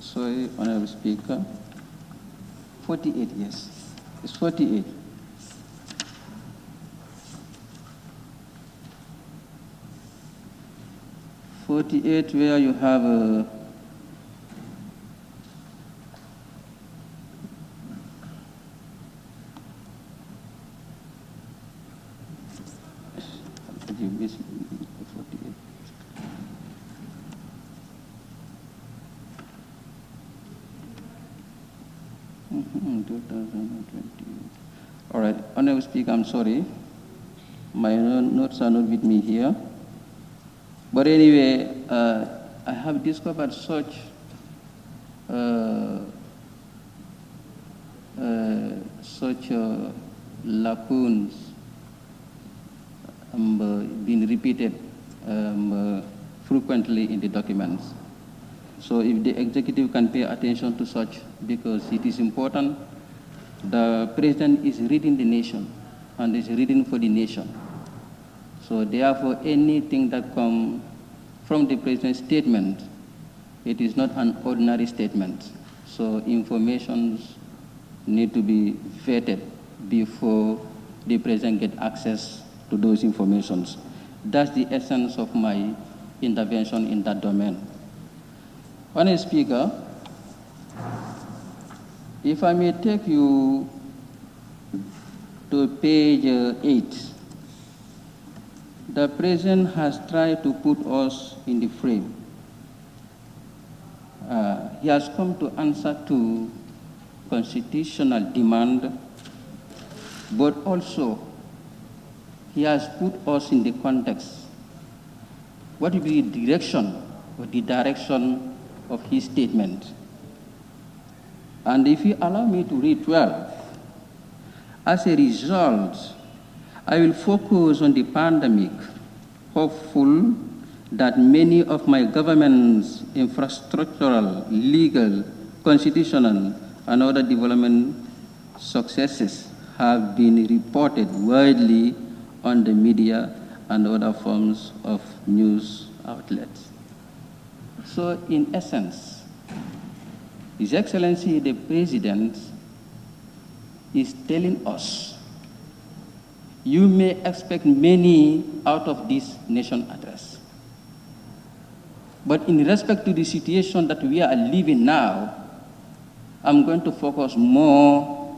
Sorry, Honorable Speaker. 48, yes. It's 48. Where you have you miss 48. Mm-hmm, 2020. All right, Honorable Speaker, I'm sorry. My notes are not with me here. But anyway, I have discovered such lacunes being repeated frequently in the documents. So if the executive can pay attention to such, because it is important, the president is reading the nation and is reading for the nation. So therefore, anything that comes from the president's statement, it is not an ordinary statement. So informations need to be vetted before the president gets access to those informations. That's the essence of my intervention in that domain. Honorable Speaker, if I may take you to page 8, the President has tried to put us in the frame. He has come to answer to constitutional demand, but also he has put us in the context. What will be the direction or the direction of his statement? And if you allow me to read 12, as a result, I will focus on the pandemic, hopeful that many of my government's infrastructural, legal, constitutional, and other development successes have been reported widely on the media and other forms of news outlets. So in essence, His Excellency the President is telling us, you may expect many out of this nation address. But in respect to the situation that we are living now, I'm going to focus more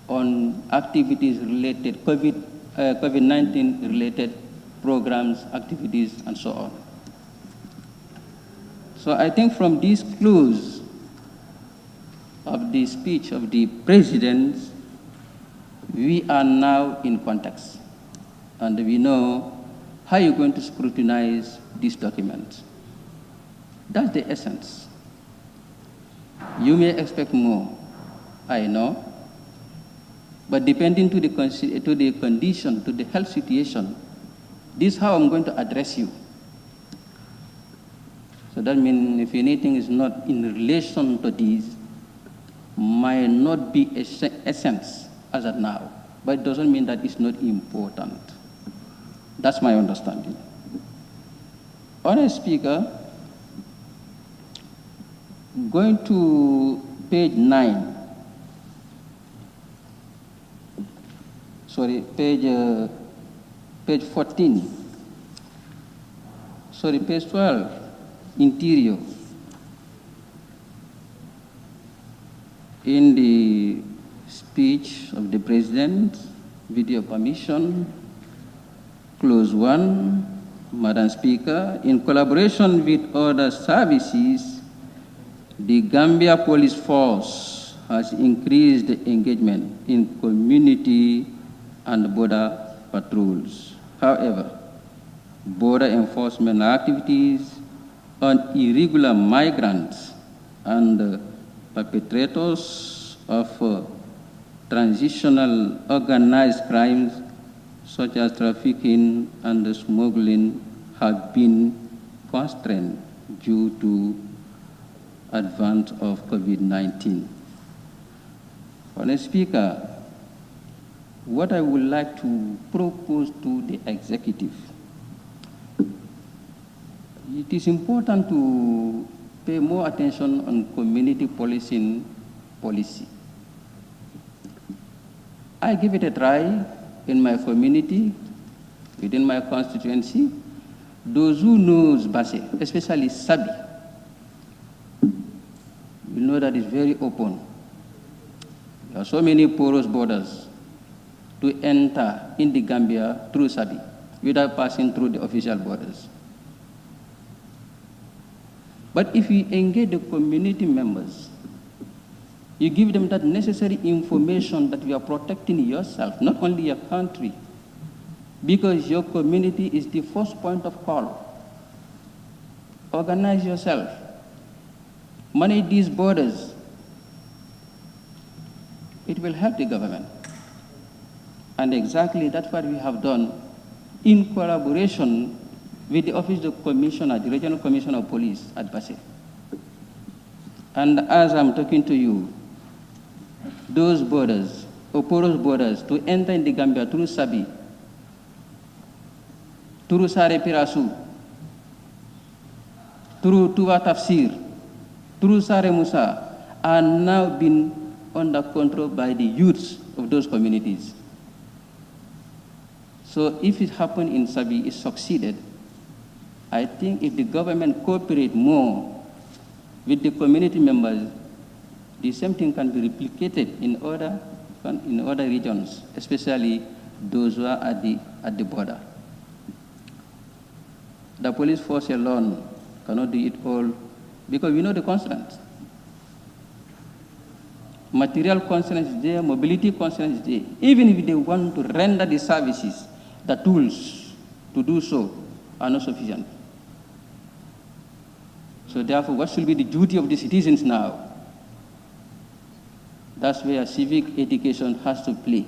on activities related, COVID-19 related programs, activities, and so on. So I think from this close of the speech of the President, we are now in context, and we know how you're going to scrutinize this document. That's the essence. You may expect more, I know, but depending to the condition, to the health situation, this is how I'm going to address you. So that means if anything is not in relation to this, might not be essence as of now, but it doesn't mean that it's not important. That's my understanding. Honorable Speaker, going to page 9, sorry, page 14, sorry, page 12, interior. In the speech of the President, with your permission, clause 1, Madam Speaker, in collaboration with other services, the Gambia Police Force has increased the engagement in community and border patrols. However, border enforcement activities on irregular migrants and perpetrators of transitional organized crimes such as trafficking and smuggling have been constrained due to advance of COVID-19. Honorable Speaker, what I would like to propose to the executive, it is important to pay more attention on community policing policy. I give it a try in my community, within my constituency. Those who knows Basse, especially Sabi, you know that it's very open. There are so many porous borders to enter in the Gambia through Sabi without passing through the official borders. But if you engage the community members, you give them that necessary information that you are protecting yourself, not only your country, because your community is the first point of call. Organize yourself. Manage these borders. It will help the government. And exactly that's what we have done in collaboration with the Office of Commissioner, the Regional Commissioner of Police at Basse. And as I'm talking to you, those borders, or porous borders, to enter in the Gambia through Sabi, through Sare Pirasu, through Tuwa Tafsir, through Sare Musa, are now being under control by the youths of those communities. So if it happened in Sabi, it succeeded. I think if the government cooperate more with the community members, the same thing can be replicated in other regions, especially those who are at the border. The police force alone cannot do it all because we know the constraints. Material constraints is there, mobility constraints is there. Even if they want to render the services, the tools to do so are not sufficient. So therefore, what should be the duty of the citizens now? That's where civic education has to play.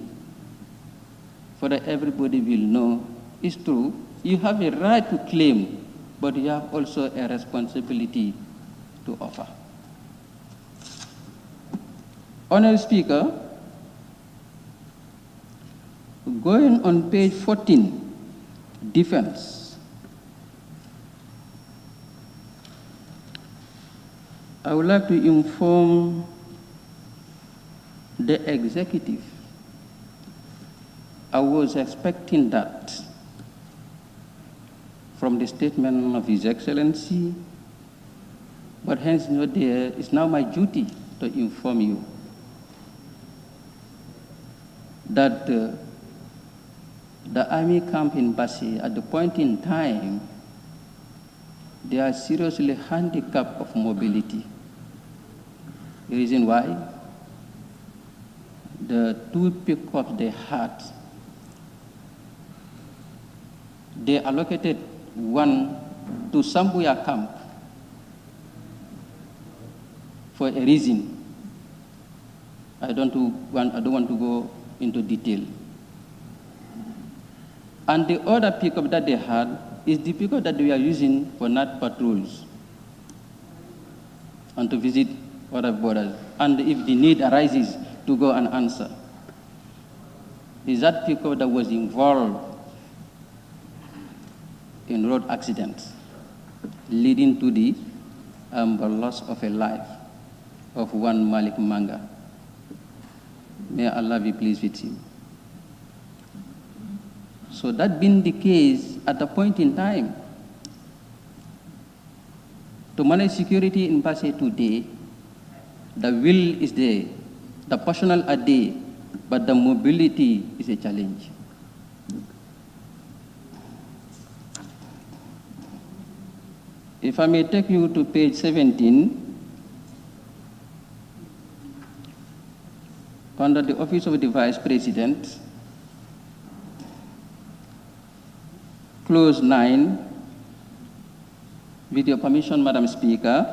For that everybody will know it's true. You have a right to claim, but you have also a responsibility to offer. Honorable Speaker, going on page 14, defense. I would like to inform the executive. I was expecting that from the statement of His Excellency, but hence not there. It's now my duty to inform you that the army camp in Basse, at the point in time, they are seriously handicapped of mobility. The reason why? The two pickups they had, they allocated one to Sambuya camp for a reason. I don't want to go into detail. And the other pickup that they had is the pickup that they are using for night patrols and to visit other borders. And if the need arises, to go and answer. Is that pickup that was involved in road accidents, leading to the loss of a life of one Malik Manga. May Allah be pleased with him. So that being the case, at a point in time, to manage security in Basse today, the will is there, the personnel are there, but the mobility is a challenge. If I may take you to page 17, under the Office of the Vice President, Clause 9, with your permission, Madam Speaker,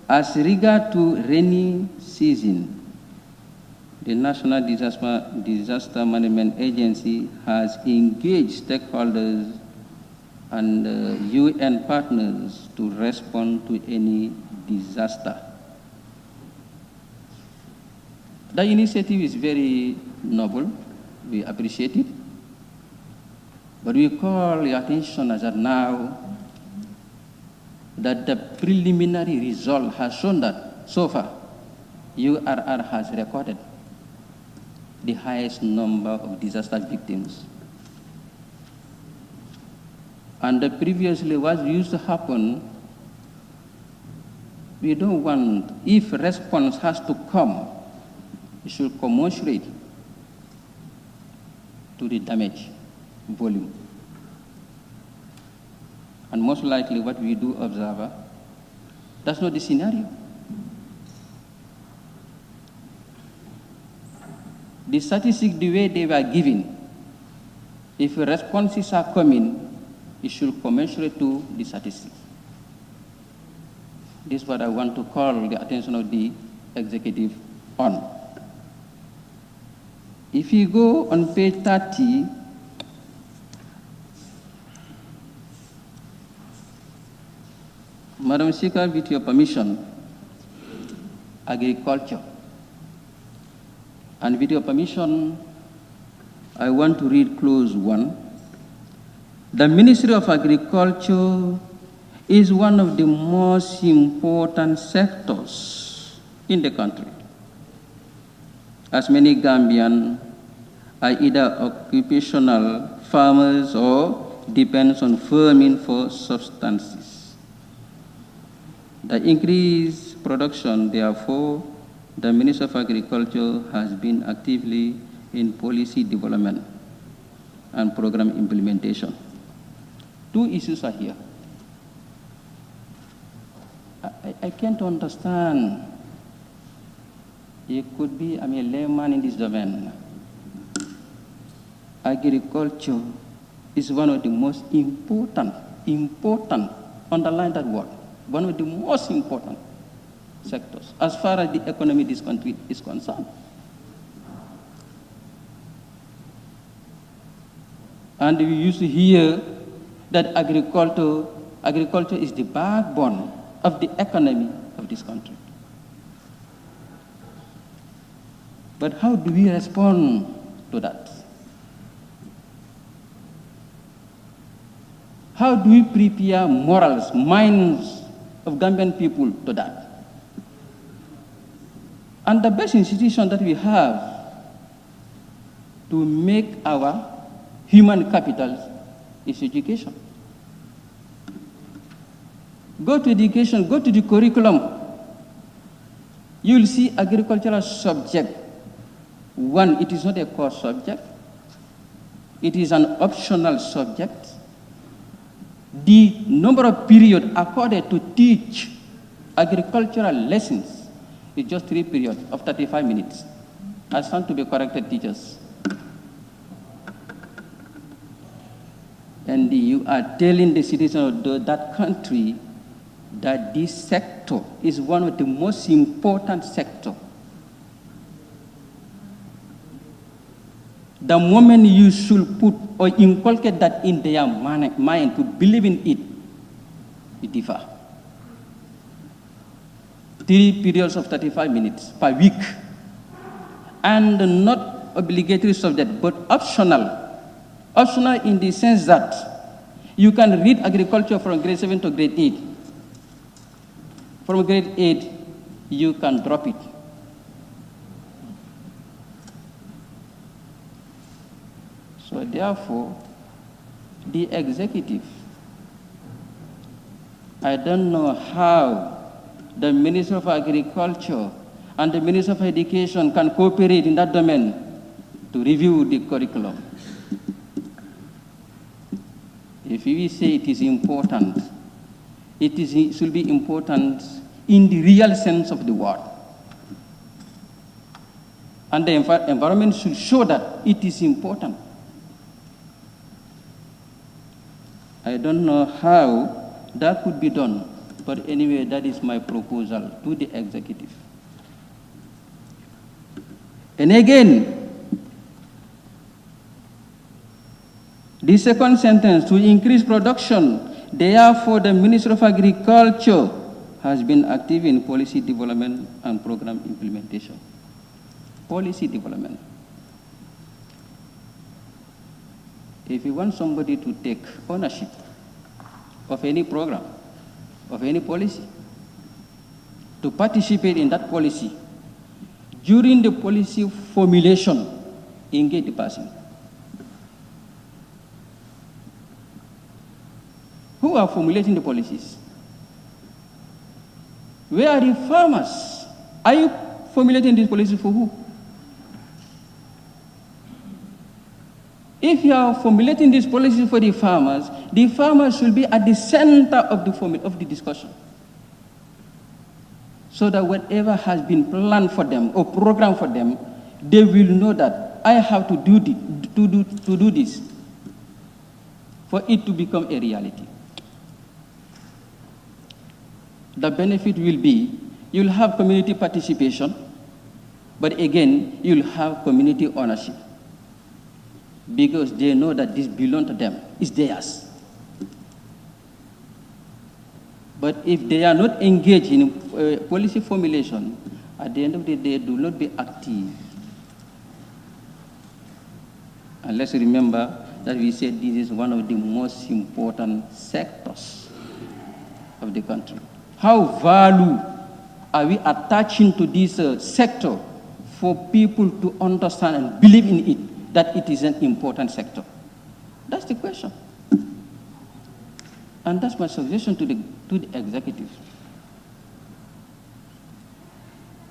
as regard to rainy season, the National Disaster Management Agency has engaged stakeholders and UN partners to respond to any disaster. The initiative is very noble. We appreciate it. But we call your attention as of now that the preliminary result has shown that so far, URR has recorded the highest number of disaster victims. And previously what used to happen, we don't want, if response has to come, it should commensurate to the damage volume. And most likely what we do observe, that's not the scenario. The statistics, the way they were given, if responses are coming, it should commensurate to the statistics. This is what I want to call the attention of the executive on. If you go on page 30, Madam Speaker, with your permission, agriculture. And with your permission, I want to read clause 1. The Ministry of Agriculture is one of the most important sectors in the country, as many Gambians are either occupational farmers or depends on farming for substances. The increased production, therefore, the Ministry of Agriculture has been actively in policy development and program implementation. Two issues are here. I can't understand. It could be, I'm a layman in this domain. Agriculture is one of the most important, underline that word, one of the most important sectors as far as the economy of this country is concerned. And we used to hear that agriculture is the backbone of the economy of this country. But how do we respond to that? How do we prepare morals, minds of Gambian people to that? And the best institution that we have to make our human capital is education. Go to education, go to the curriculum. You'll see agricultural subject. One, it is not a core subject. It is an optional subject. The number of periods accorded to teach agricultural lessons is just 3 periods of 35 minutes. I stand to be corrected, teachers. And you are telling the citizens of that country that this sector is one of the most important sectors. The moment you should put or inculcate that in their mind to believe in it, you differ. 3 periods of 35 minutes per week. And not obligatory subject, but optional. Optional in the sense that you can read agriculture from grade 7 to grade 8. From grade 8, you can drop it. So therefore, the executive, I don't know how the Minister of Agriculture and the Minister of Education can cooperate in that domain to review the curriculum. If we say it is important, it should be important in the real sense of the word. And the environment should show that it is important. I don't know how that could be done, but anyway, that is my proposal to the executive. And again, the second sentence, to increase production, therefore the Ministry of Agriculture has been active in policy development and program implementation. Policy development. If you want somebody to take ownership of any program, of any policy, to participate in that policy, during the policy formulation, engage the person. Who are formulating the policies? Where are the farmers? Are you formulating these policies for who? If you are formulating these policies for the farmers should be at the center of the discussion. So that whatever has been planned for them or programmed for them, they will know that I have to do this for it to become a reality. The benefit will be you'll have community participation, but again, you'll have community ownership because they know that this belongs to them, it's theirs. But if they are not engaged in policy formulation, at the end of the day, do not be active. And let's remember that we said this is one of the most important sectors of the country. How value are we attaching to this sector for people to understand and believe in it, that it is an important sector? That's the question. And that's my suggestion to the executive.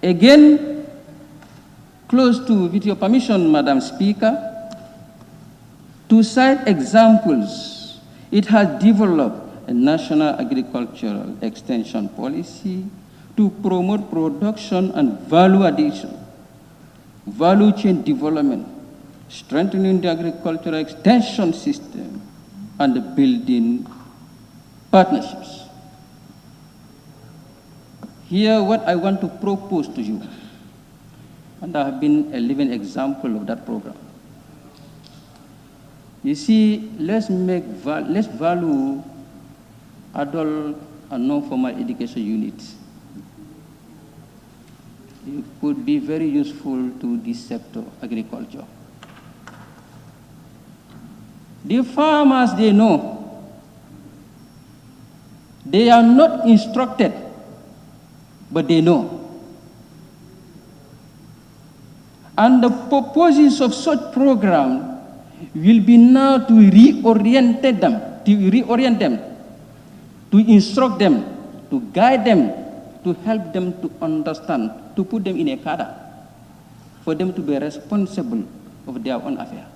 Again, close to, with your permission, Madam Speaker, to cite examples, it has developed a national agricultural extension policy to promote production and value addition, value chain development, strengthening the agricultural extension system, and building partnerships. Here, what I want to propose to you, and I have been a living example of that program. You see, let's value adult and non-formal education units. It could be very useful to this sector, agriculture. The farmers, they know. They are not instructed, but they know. And the purposes of such program will be now to reorient them, to instruct them, to guide them, to help them to understand, to put them in a cadre, for them to be responsible of their own affair.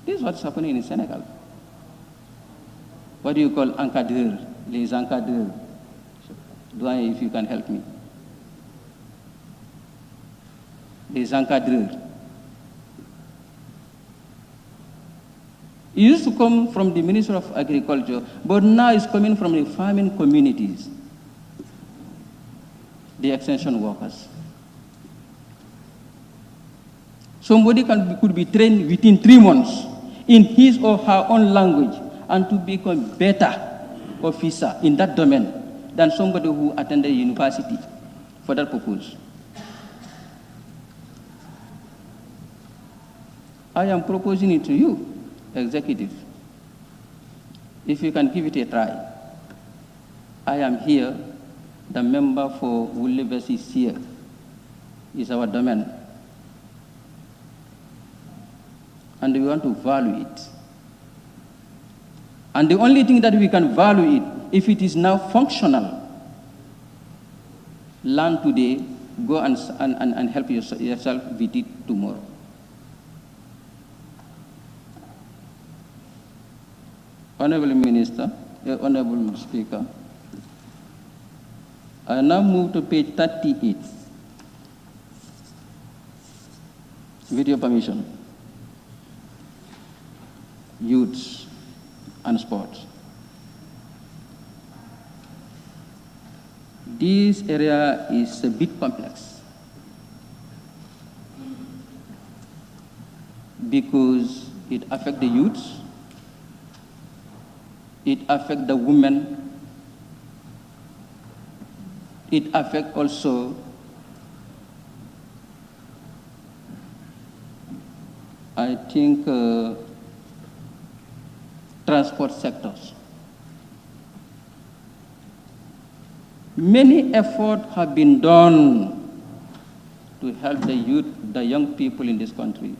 This is what's happening in Senegal. What do you call encadreurs, les encadreurs? Doyen, if you can help me. Les encadreurs. It used to come from the Ministry of Agriculture, but now it's coming from the farming communities, the extension workers. Somebody could be trained within 3 months in his or her own language and to become better officer in that domain than somebody who attended university for that purpose. I am proposing it to you, executive. If you can give it a try. I am here, the member for Woolleves is here. It's our domain. And we want to value it. And the only thing that we can value it, if it is now functional, learn today, go and help yourself with it tomorrow. Honorable Minister, Honorable Speaker, I now move to page 38, with your permission. Youths. and sports. This area is a bit complex because it affects the youths, it affects the women, it affects also I think transport sectors. Many efforts have been done to help the youth, the young people in this country.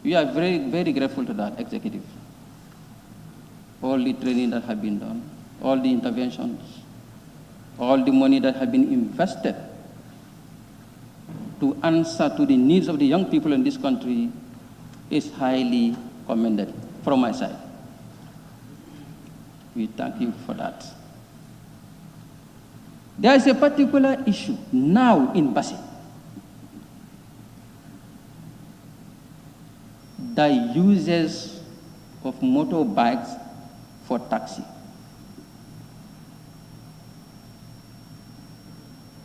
We are very, very grateful to that executive. All the training that have been done, all the interventions, all the money that have been invested to answer to the needs of the young people in this country is highly commended from my side. We thank you for that. There is a particular issue now in Basse. The users of motorbikes for taxi.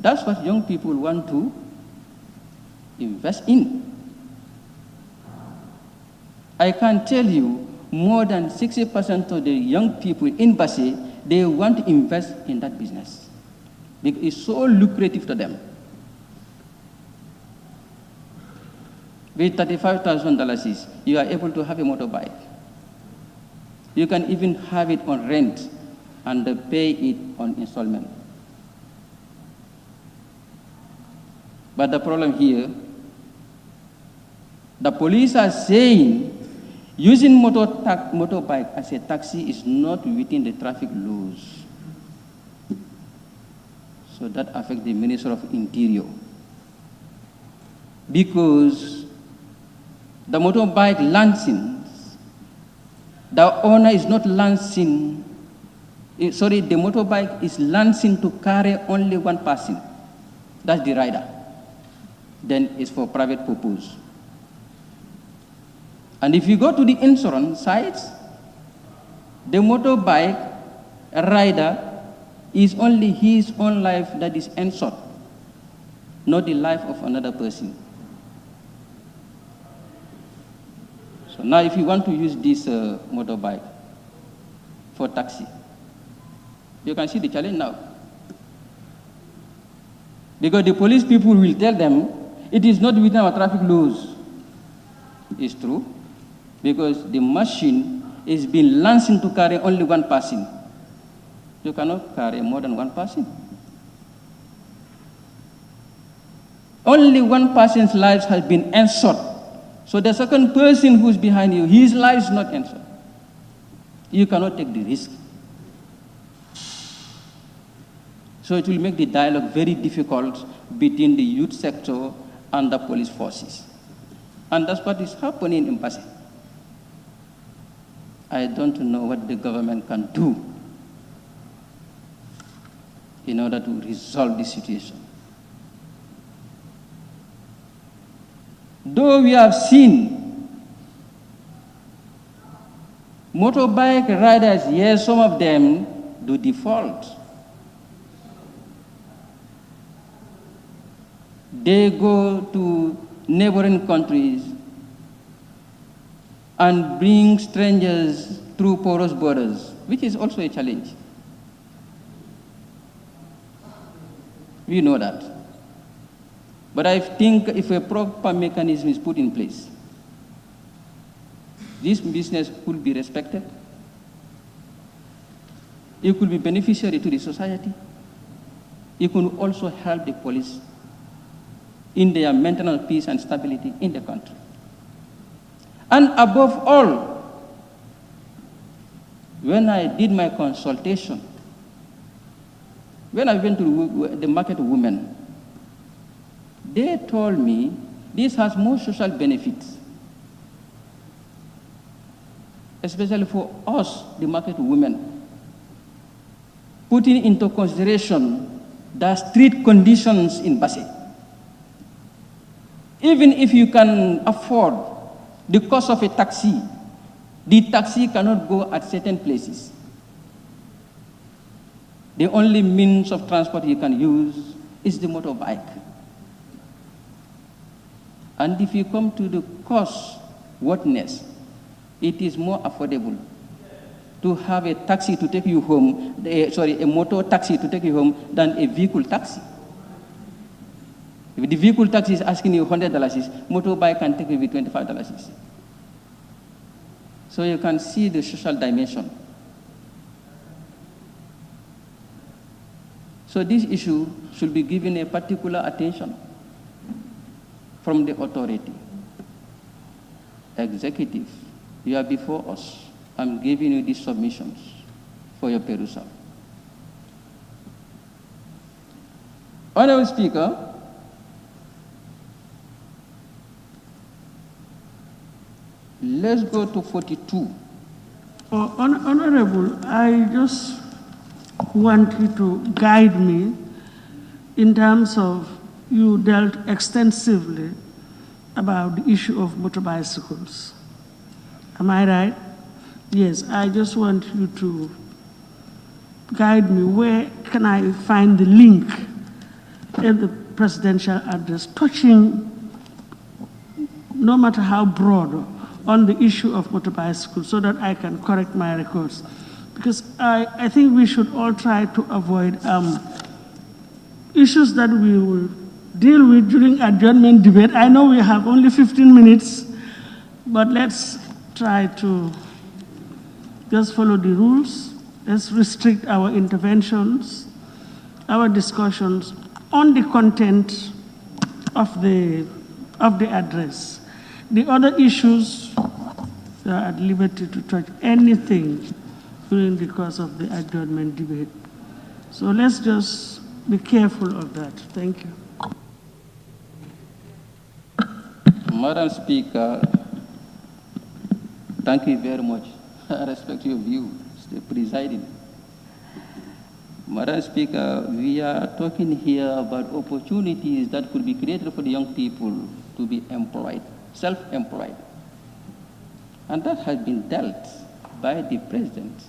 That's what young people want to invest in. I can tell you more than 60% of the young people in Basse, they want to invest in that business because it's so lucrative to them. With $35,000, you are able to have a motorbike. You can even have it on rent and pay it on installment. But the problem here, the police are saying using motorbike as a taxi is not within the traffic laws. So that affects the Minister of Interior. Because the motorbike lancing, the owner is not lancing, the motorbike is lancing to carry only one person. That's the rider. Then it's for private purpose. And if you go to the insurance sites, the motorbike rider is only his own life that is insured, not the life of another person. So now if you want to use this motorbike for taxi, you can see the challenge now. Because the police people will tell them, it is not within our traffic laws. It's true. Because the machine is being lancing to carry only one person. You cannot carry more than one person. Only one person's life has been insured. So the second person who's behind you, his life is not insured. You cannot take the risk. So it will make the dialogue very difficult between the youth sector and the police forces. And that's what is happening in Basse. I don't know what the government can do in order to resolve this situation. Though we have seen motorbike riders, yes, some of them do default. They go to neighboring countries and bring strangers through porous borders, which is also a challenge. We know that. But I think if a proper mechanism is put in place, this business could be respected. It could be beneficiary to the society. It could also help the police in their maintenance of peace and stability in the country. And above all, when I did my consultation, when I went to the market women, they told me this has more social benefits, especially for us, the market women, putting into consideration the street conditions in Basse. Even if you can afford the cost of a taxi, The taxi cannot go at certain places. The only means of transport you can use is the motorbike. And if you come to the cost worthiness, it is more affordable to have a taxi to take you home, a motor taxi to take you home than a vehicle taxi. If the vehicle taxi is asking you $100, motorbike can take you with $25. So you can see the social dimension. So this issue should be given a particular attention from the authority. Executive, you are before us. I'm giving you these submissions for your perusal. Honorable Speaker, let's go to 42. Honorable, I just want you to guide me in terms of you dealt extensively about the issue of motor bicycles. Am I right? Yes, I just want you to guide me. Where can I find the link in the presidential address touching, no matter how broad, on the issue of motor bicycles so that I can correct my records? Because I think we should all try to avoid issues that we will deal with during adjournment debate. I know we have only 15 minutes, but let's try to just follow the rules. Let's restrict our interventions, our discussions on the content of the address. The other issues, they are at liberty to touch anything during the course of the adjournment debate. So let's just be careful of that. Thank you. Madam Speaker, thank you very much. I respect your view, Mr. Presiding. Madam Speaker, we are talking here about opportunities that could be created for the young people to be employed, self-employed. And that has been dealt by the President.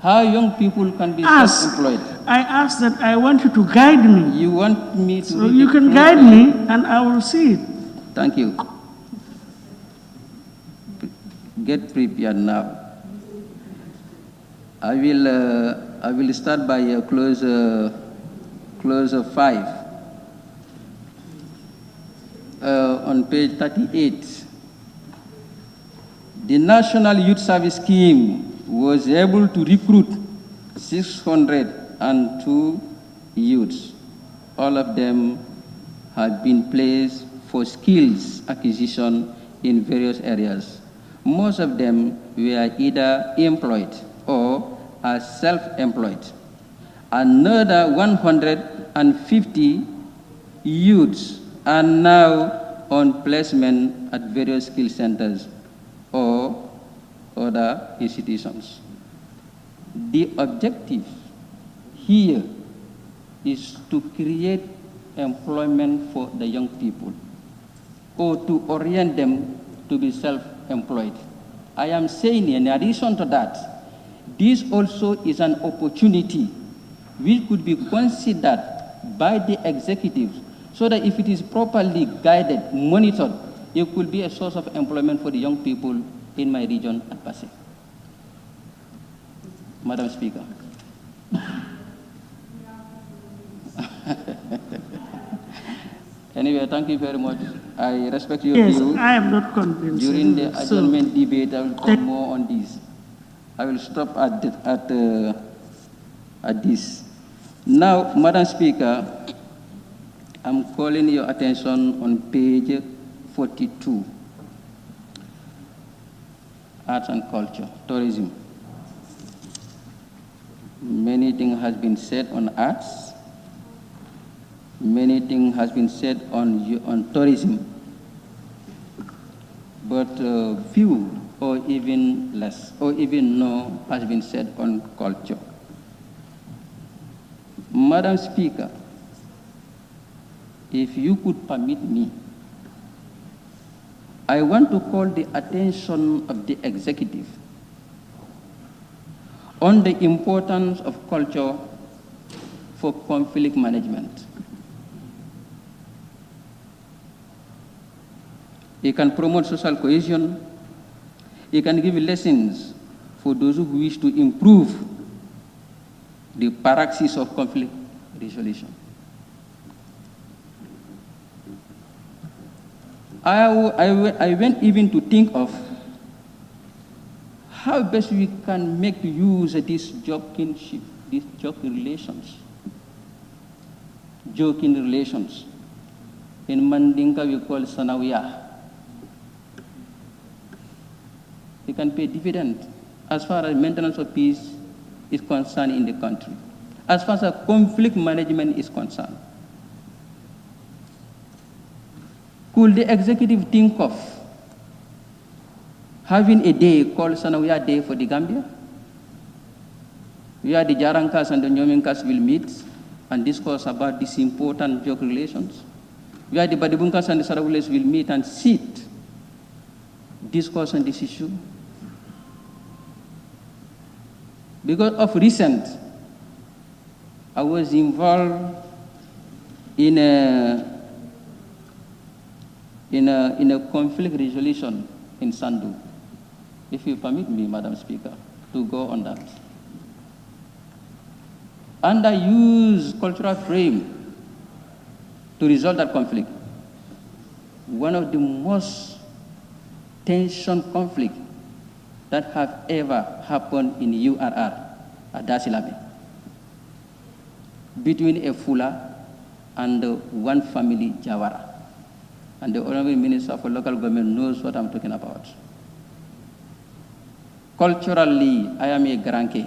How young people can be self-employed. I asked that I want you to guide me. You want me to So you can guide me and I will see it. Thank you. Get prepared now. I will start by clause 5. On page 38, the National Youth Service Scheme was able to recruit 602 youths. All of them had been placed for skills acquisition in various areas. Most of them were either employed or are self-employed. Another 150 youths are now on placement at various skill centers or other institutions. The objective here is to create employment for the young people or to orient them to be self-employed. I am saying in addition to that, this also is an opportunity which could be considered by the executives so that if it is properly guided, monitored, it could be a source of employment for the young people in my region and Pasay. Madam Speaker. Anyway, thank you very much. I respect your view. Yes, I am not convinced. During the adjournment debate, I will talk more on this. I will stop at this. Now, Madam Speaker, I'm calling your attention on page 42. Arts and culture, tourism. Many things has been said on arts. Many things has been said on tourism. But few or even less or even no has been said on culture. Madam Speaker, if you could permit me, I want to call the attention of the executive on the importance of culture for conflict management. It can promote social cohesion. It can give lessons for those who wish to improve the praxis of conflict resolution. I went even to think of how best we can make use of this job kinship, these joking relations. In Mandinka we call Sanawiya. It can pay dividend as far as maintenance of peace is concerned in the country, as far as conflict management is concerned. Could the executive think of having a day called Sanawiya Day for the Gambia, where the Jarankas and the Nyominkas will meet and discuss about these important joint relations, where the Badibunkas and the Sarawules will meet and sit, discuss on this issue? Because of recent, I was involved in a conflict resolution in Sandu. If you permit me, Madam Speaker, to go on that. And I use cultural frame to resolve that conflict. One of the most tension conflict that have ever happened in URR at Dasilame, between a Fula and one family Jawara. And the Honorable Minister for Local Government knows what I'm talking about. Culturally, I am a Granke.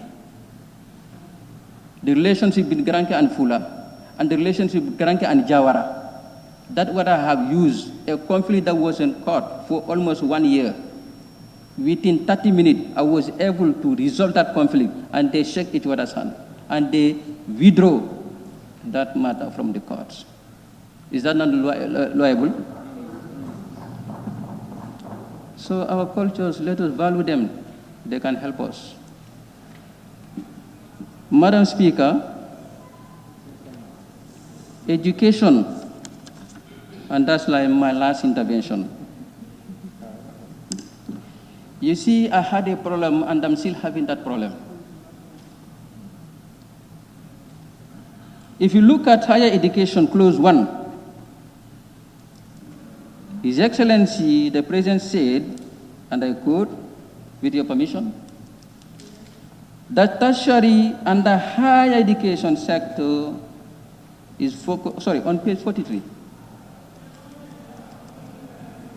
The relationship between Granke and Fula, and the relationship between Granke and Jawara, that's what I have used, a conflict that was in court for almost 1 year. Within 30 minutes, I was able to resolve that conflict, and they shake each other's hand, and they withdraw that matter from the courts. Is that not loyable? So our cultures, let us value them. They can help us. Madam Speaker, education, and that's like my last intervention. You see, I had a problem, and I'm still having that problem. If you look at higher education, clause 1, His Excellency, the President said, and I quote, with your permission, the tertiary and the higher education sector is focused, on page 43.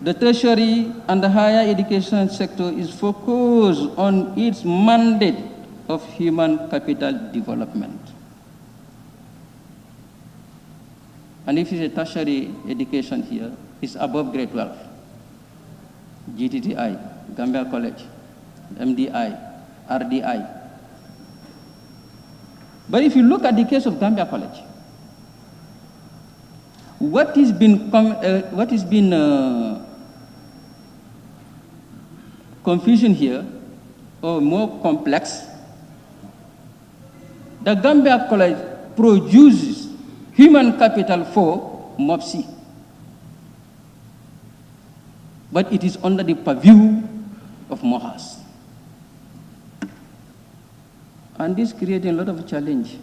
The tertiary and the higher education sector is focused on its mandate of human capital development. And if it's a tertiary education here, it's above grade 12. GTTI, Gambia College, MDI, RDI. But if you look at the case of Gambia College, what has been confusion here, or more complex, the Gambia College produces human capital for MOPSI. But it is under the purview of MOHAS. And this creates a lot of challenge.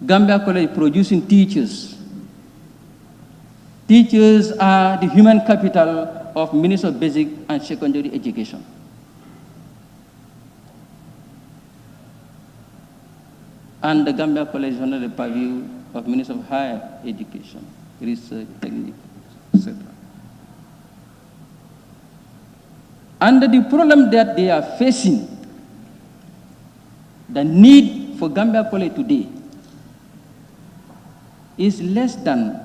Gambia College producing teachers. Teachers are the human capital of Ministry of Basic and Secondary Education. And the Gambia College is under the purview of Ministry of Higher Education, Research, Technique, etc. And the problem that they are facing, the need for Gambia College today is less than,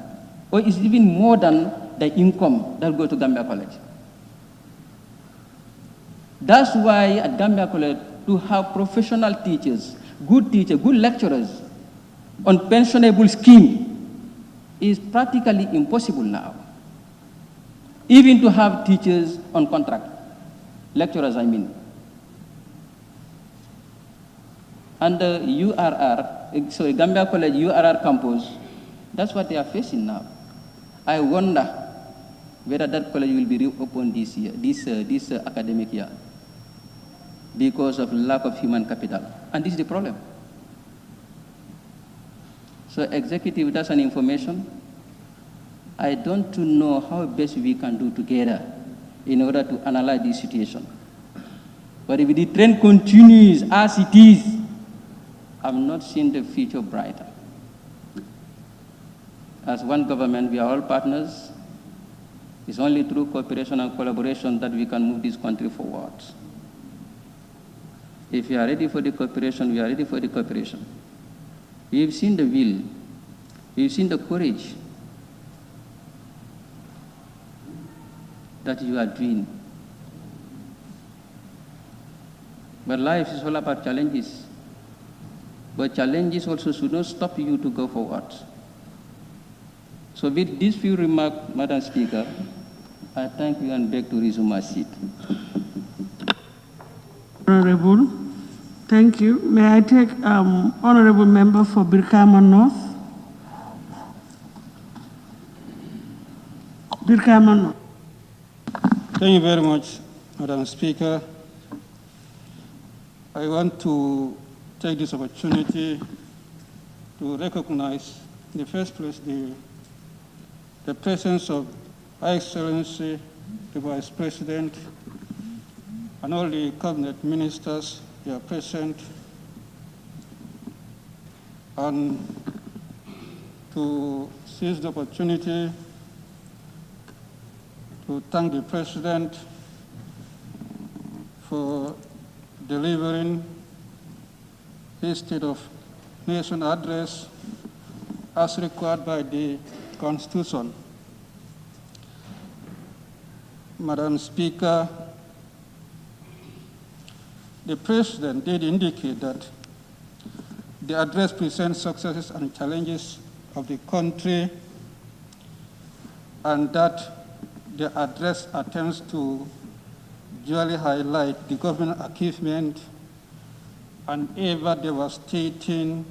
or is even more than the income that go to Gambia College. That's why at Gambia College, to have professional teachers, good lecturers on pensionable scheme is practically impossible now. even to have teachers on contract, lecturers, I mean. And the URR, sorry, Gambia College URR campus, that's what they are facing now. I wonder whether that college will be reopened this year, this academic year, because of lack of human capital. And this is the problem. So executive, that's an information. I don't know how best we can do together in order to analyze this situation. But if the trend continues as it is, I'm not seeing the future brighter. As one government, we are all partners. It's only through cooperation and collaboration that we can move this country forward. If you are ready for the cooperation, we are ready for the cooperation. We've seen the will. We've seen the courage that you are doing. But life is all about challenges. But challenges also should not stop you to go forward. So with these few remarks, Madam Speaker, I thank you and beg to resume my seat. Honorable, thank you. May I take Honorable Member for Birkama North? Birkama North. Thank you very much, Madam Speaker. I want to take this opportunity to recognize, in the first place, the presence of Her Excellency, the Vice President, and all the cabinet ministers who are present, and to seize the opportunity to thank the President for delivering his State of Nation address as required by the Constitution. Madam Speaker, the President did indicate that the address presents successes and challenges of the country, and that the address attempts to duly highlight the government achievement and ever devastating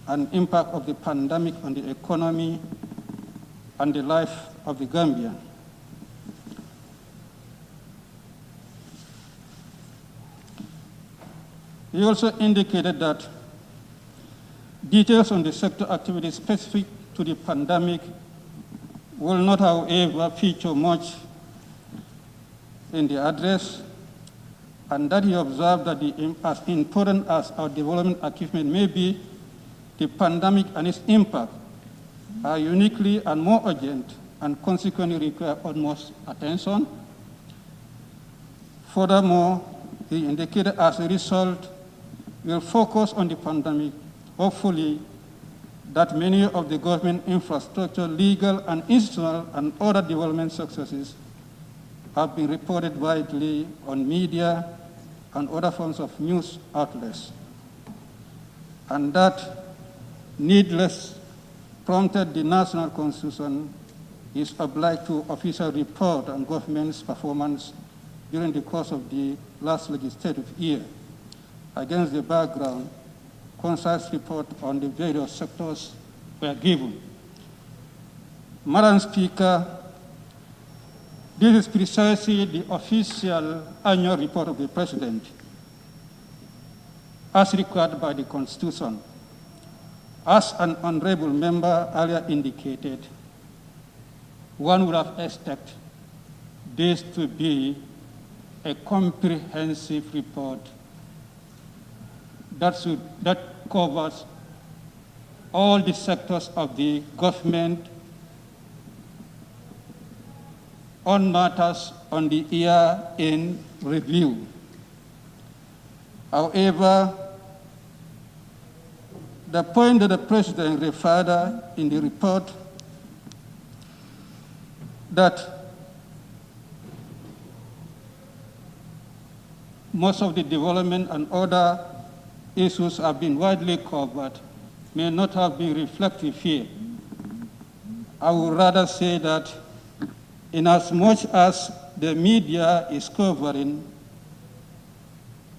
and impact of the pandemic on the economy and the life of the Gambia. He also indicated that details on the sector activities specific to the pandemic will not, however, feature much in the address, and that he observed that as important as our development achievement may be, the pandemic and its impact are uniquely and more urgent and consequently require utmost attention. Furthermore, he indicated as a result, we'll focus on the pandemic, hopefully that many of the government infrastructure, legal and institutional and other development successes have been reported widely on media and other forms of news outlets, and that needless prompted the National Constitution is obliged to official report on government's performance during the course of the last legislative year. Against the background, concise report on the various sectors were given. Madam Speaker, this is precisely the official annual report of the President, as required by the Constitution. As an honorable member earlier indicated, one would have expected this to be a comprehensive report that covers all the sectors of the government on matters on the year in review. However, the point that the President referred in the report that most of the development and other issues have been widely covered may not have been reflected here. I would rather say that inasmuch as the media is covering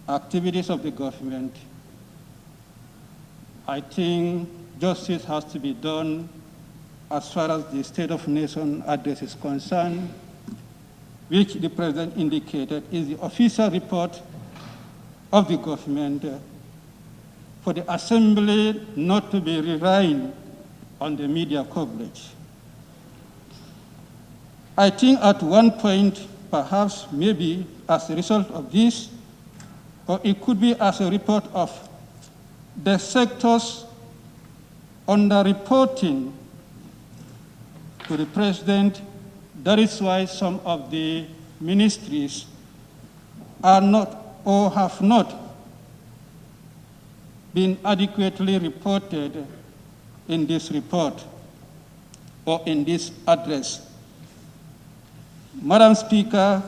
activities of the government, I think justice has to be done as far as the State of Nation address is concerned, which the President indicated is the official report of the government for the Assembly not to be relying on the media coverage. I think at one point, perhaps maybe as a result of this, or it could be as a report of the sectors underreporting to the President. That is why some of the ministries are not or have not been adequately reported in this report or in this address. Madam Speaker,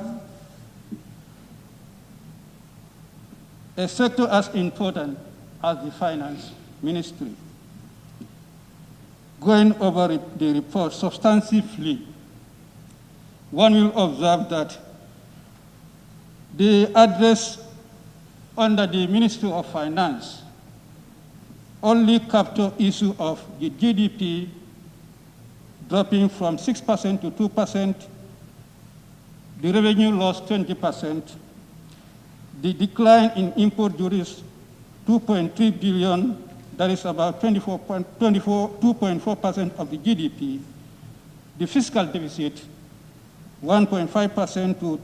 a sector as important as the finance ministry, going over the report substantively, one will observe that the address under the Ministry of Finance only capture issue of the GDP dropping from 6% to 2%, the revenue loss 20%, the decline in import duties 2.3 billion, that is about 2.4% of the GDP, the fiscal deficit 1.5% to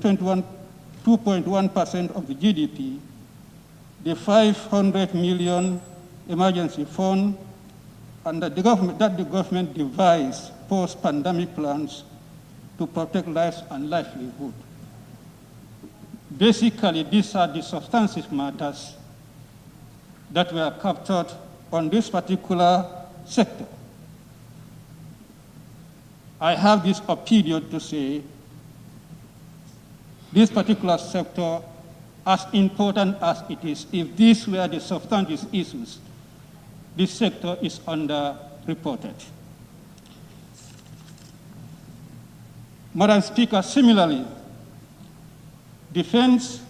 2.1% of the GDP, the 500 million emergency fund, and that the government devised post-pandemic plans to protect lives and livelihood. Basically, these are the substantive matters that were captured on this particular sector. I have this opinion to say this particular sector, as important as it is, if these were the substantive issues, this sector is underreported. Madam Speaker, similarly, defense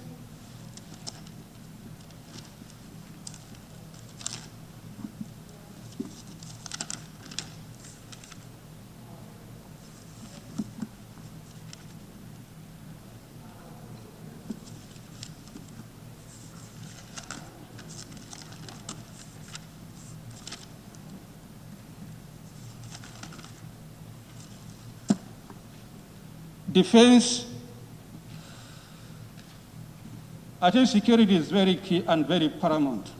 I think security is very key and very paramount.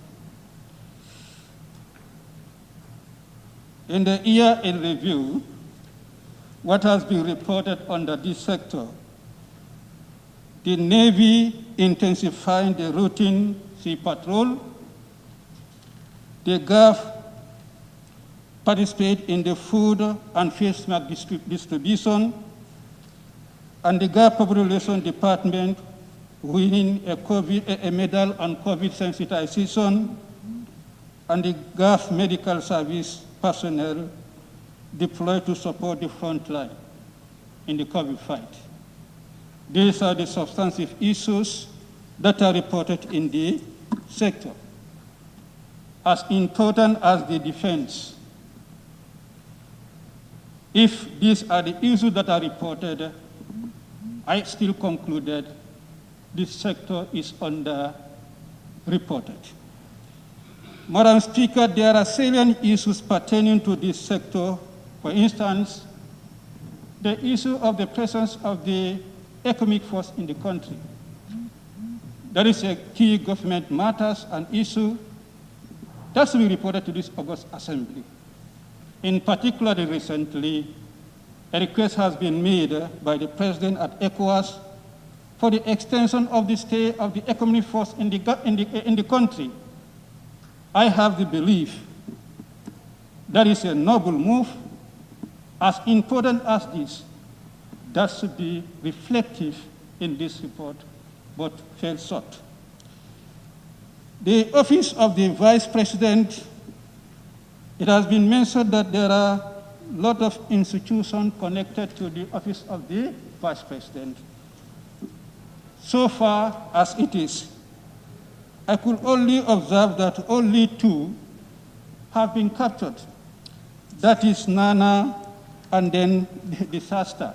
In the year in review, what has been reported under this sector, the Navy intensifying the routine sea patrol, the Gulf participate in the food and face mask distribution, and the Gulf Public Relations Department winning a medal on COVID sensitization, and the Gulf Medical Service personnel deployed to support the front line in the COVID fight. These are the substantive issues that are reported in the sector. As important as the defense, if these are the issues that are reported, I still concluded this sector is underreported. Madam Speaker, there are salient issues pertaining to this sector. For instance, the issue of the presence of the economic force in the country. That is a key government matters and issue that's been reported to this August Assembly. In particular, recently, a request has been made by the President at ECOWAS for the extension of the stay of the economic force in the country. I have the belief that is a noble move, as important as this, that should be reflective in this report, but fell short. The office of the Vice President, it has been mentioned that there are lot of institutions connected to the office of the Vice President. So far as it is, I could only observe that only 2 have been captured. That is Nana and then the disaster.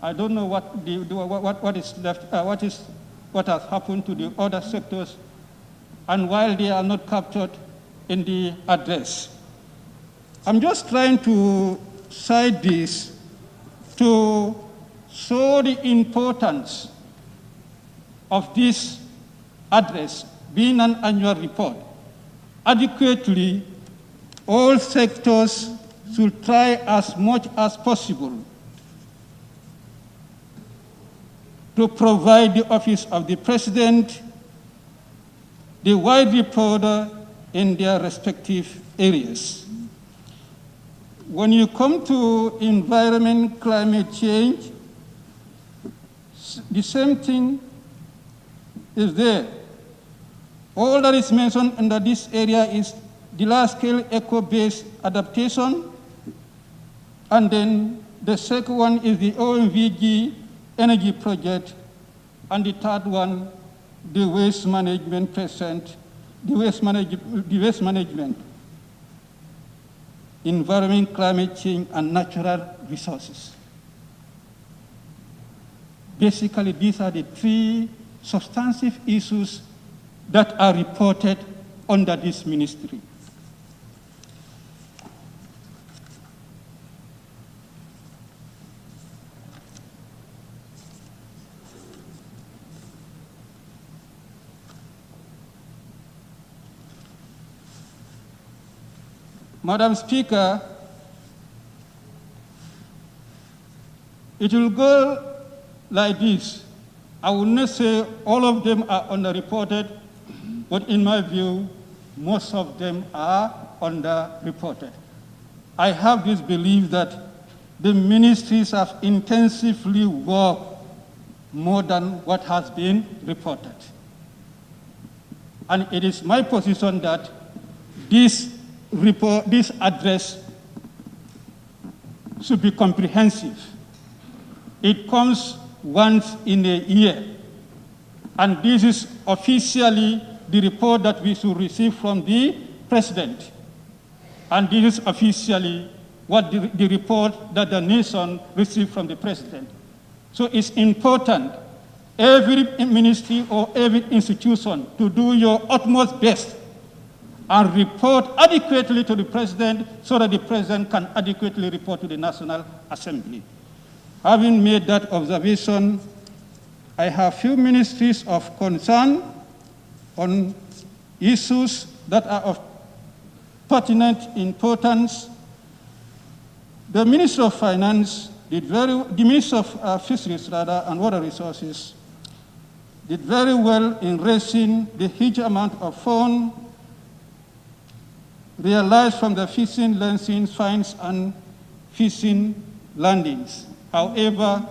I don't know what is left, what has happened to the other sectors, and while they are not captured in the address. I'm just trying to cite this to show the importance of this address being an annual report. Adequately, all sectors should try as much as possible to provide the office of the President the wide reporter in their respective areas. When you come to environment, climate change, the same thing is there. All that is mentioned under this area is the large-scale eco-based adaptation, and then the second one is the OMVG energy project, and the third one, the waste management environment, climate change, and natural resources. Basically, these are the 3 substantive issues that are reported under this ministry. Madam Speaker, it will go like this. I will not say all of them are underreported, but in my view, most of them are underreported. I have this belief that the ministries have intensively worked more than what has been reported. And it is my position that this address should be comprehensive. It comes once in a year, and this is officially the report that we should receive from the President. And this is officially what the report that the nation received from the President. So it's important, every ministry or every institution, to do your utmost best and report adequately to the President so that the President can adequately report to the National Assembly. Having made that observation, I have few ministries of concern on issues that are of pertinent importance. The Minister of Finance the Minister of Fisheries and Water Resources did very well in raising the huge amount of funds realized from the fishing license fines and fishing landings. However,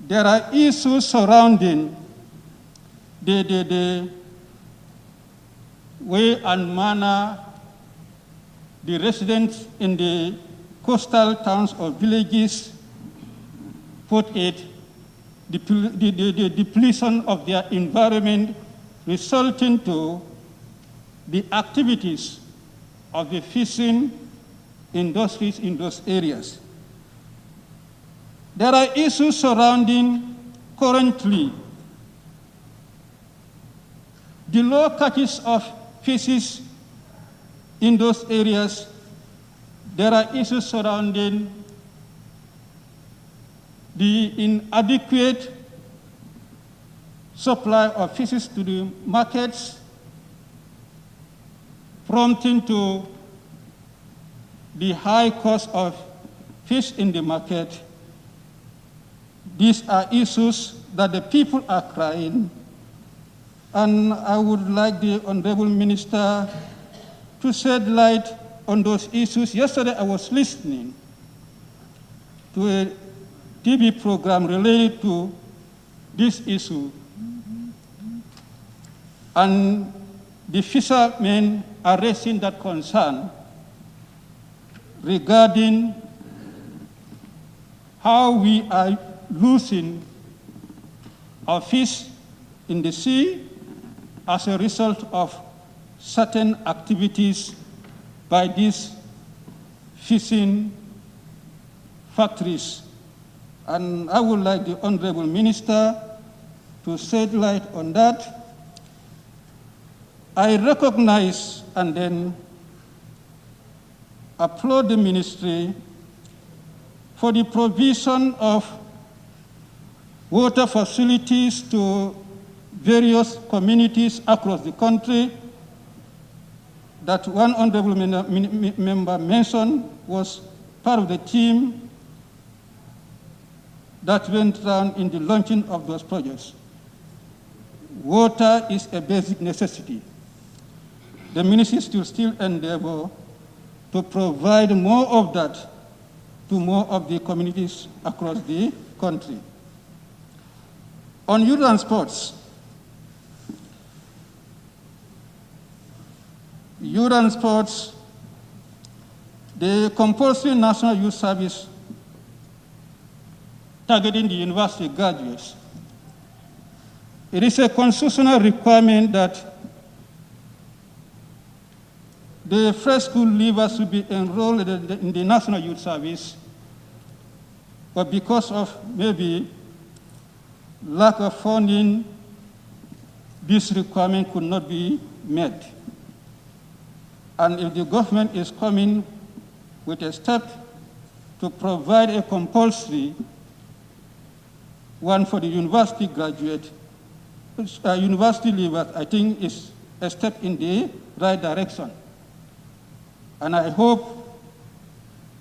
there are issues surrounding the way and manner the residents in the coastal towns or villages put it, the depletion of their environment resulting to the activities of the fishing industries in those areas. There are issues surrounding currently the low catches of fishes in those areas. There are issues surrounding the inadequate supply of fishes to the markets, prompting to the high cost of fish in the market. These are issues that the people are crying, and I would like the Honorable Minister to shed light on those issues. Yesterday I was listening to a TV program related to this issue, and the fishermen are raising that concern regarding how we are losing our fish in the sea as a result of certain activities by these fishing factories. And I would like the Honorable Minister to shed light on that. I recognize and then applaud the ministry for the provision of water facilities to various communities across the country that one honorable member mentioned was part of the team that went down in the launching of those projects. Water is a basic necessity. The ministry should still endeavor to provide more of that to more of the communities across the country. On youth and sports, the compulsory national youth service targeting the university graduates. It is a constitutional requirement that the fresh school leavers should be enrolled in the National Youth Service, but because of maybe lack of funding, this requirement could not be met. And if the government is coming with a step to provide a compulsory one for the university graduate, university leavers, I think is a step in the right direction. And I hope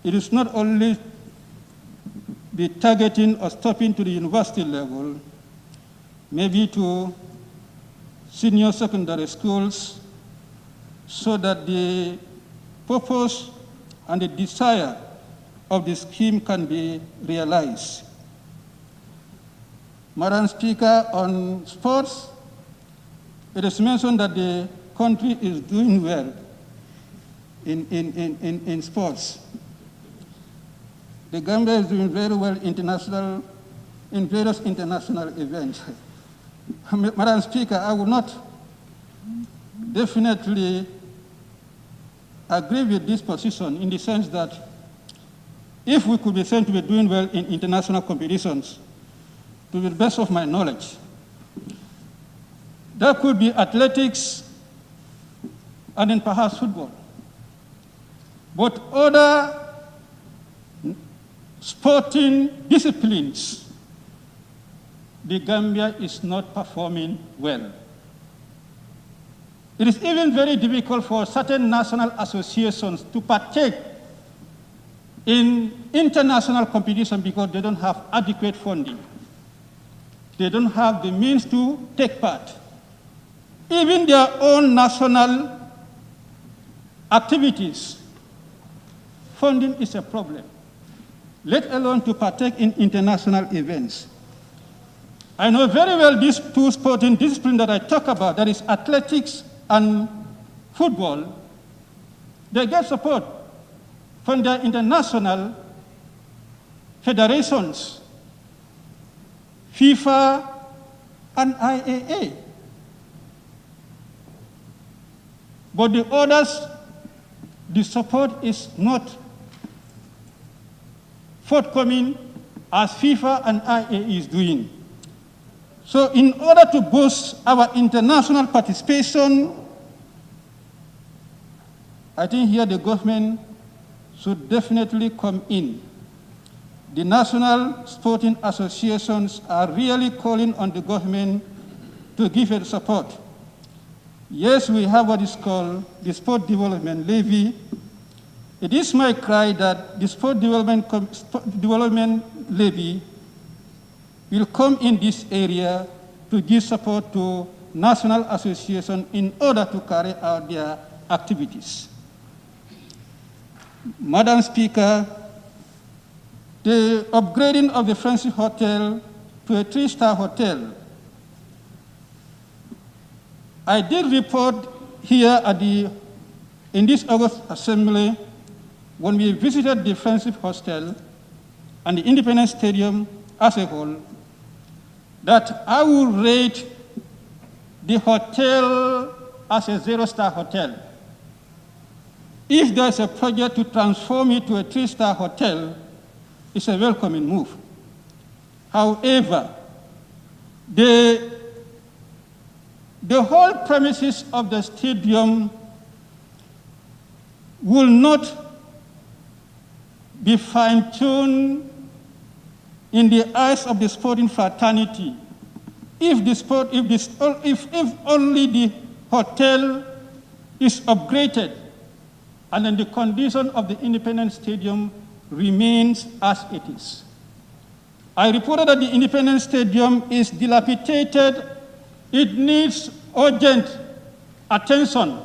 it is not only be targeting or stopping to the university level, maybe to senior secondary schools, so that the purpose and the desire of the scheme can be realized. Madam Speaker, on sports, it is mentioned that the country is doing well in sports. The Gambia is doing very well in various international events. Madam Speaker, I would not definitely agree with this position in the sense that if we could be said to be doing well in international competitions, to the best of my knowledge, there could be athletics and then perhaps football. But other sporting disciplines, the Gambia is not performing well. It is even very difficult for certain national associations to partake in international competition because they don't have adequate funding. They don't have the means to take part. Even their own national activities, funding is a problem, let alone to partake in international events. I know very well these two sporting disciplines that I talk about, that is athletics and football, they get support from their international federations, FIFA and IAA. But the others, the support is not forthcoming as FIFA and IAA is doing. So in order to boost our international participation, I think here the government should definitely come in. The national sporting associations are really calling on the government to give it support. Yes, we have what is called the Sport Development Levy. It is my cry that the Sport Development Levy will come in this area to give support to national associations in order to carry out their activities. Madam Speaker, the upgrading of the Friendship Hotel to a 3-star hotel. I did report here in this August Assembly when we visited the Friendship Hostel and the Independence Stadium as a whole, that I will rate the hotel as a zero-star hotel. If there's a project to transform it to a 3-star hotel, it's a welcoming move. However, the whole premises of the stadium will not be fine-tuned in the eyes of the sporting fraternity if only the hotel is upgraded and then the condition of the Independence Stadium remains as it is. I reported that the Independence Stadium is dilapidated. It needs urgent attention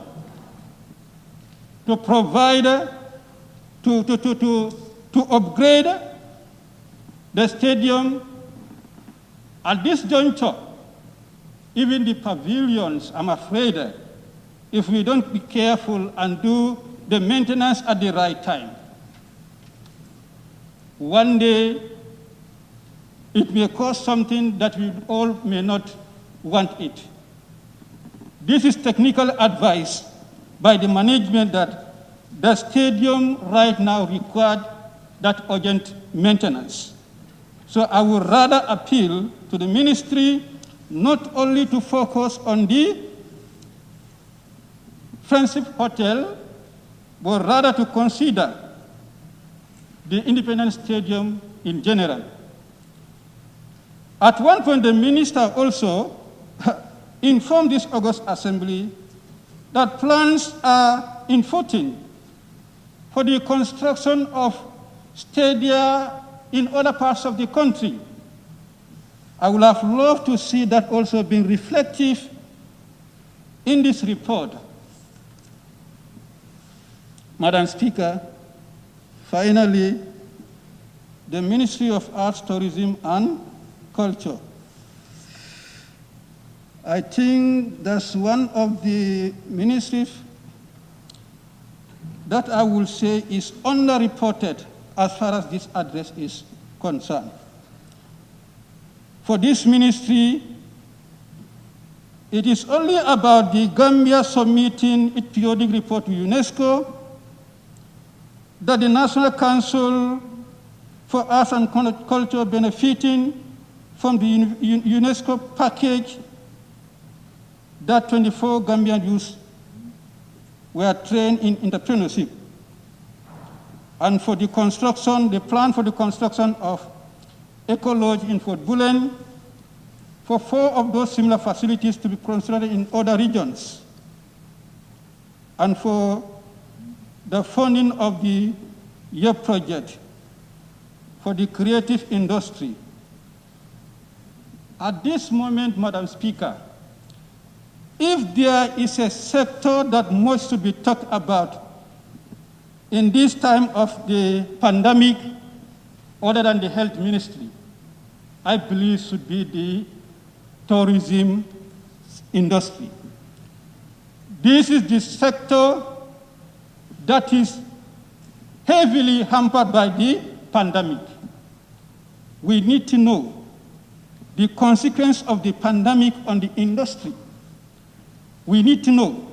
to provide, to upgrade the stadium. At this juncture, even the pavilions, I'm afraid, if we don't be careful and do the maintenance at the right time, one day it may cause something that we all may not want it. This is technical advice by the management that the stadium right now required that urgent maintenance. So I would rather appeal to the ministry not only to focus on the Friendship Hotel, but rather to consider the Independence Stadium in general. At one point, the minister also informed this August Assembly that plans are in footing for the construction of stadia in other parts of the country. I would have loved to see that also being reflective in this report. Madam Speaker, finally, the Ministry of Arts, Tourism, and Culture. I think that's one of the ministries that I will say is underreported as far as this address is concerned. For this ministry, it is only about the Gambia submitting its periodic report to UNESCO, that the National Council for Arts and Culture benefiting from the UNESCO package, that 24 Gambian youths were trained in entrepreneurship. And for the construction, the plan for the construction of Eco Lodge in Fort Bullen, for 4 of those similar facilities to be constructed in other regions, and for the funding of the year project for the creative industry. At this moment, Madam Speaker, if there is a sector that must to be talked about in this time of the pandemic, other than the health ministry, I believe should be the tourism industry. This is the sector that is heavily hampered by the pandemic. We need to know the consequence of the pandemic on the industry. We need to know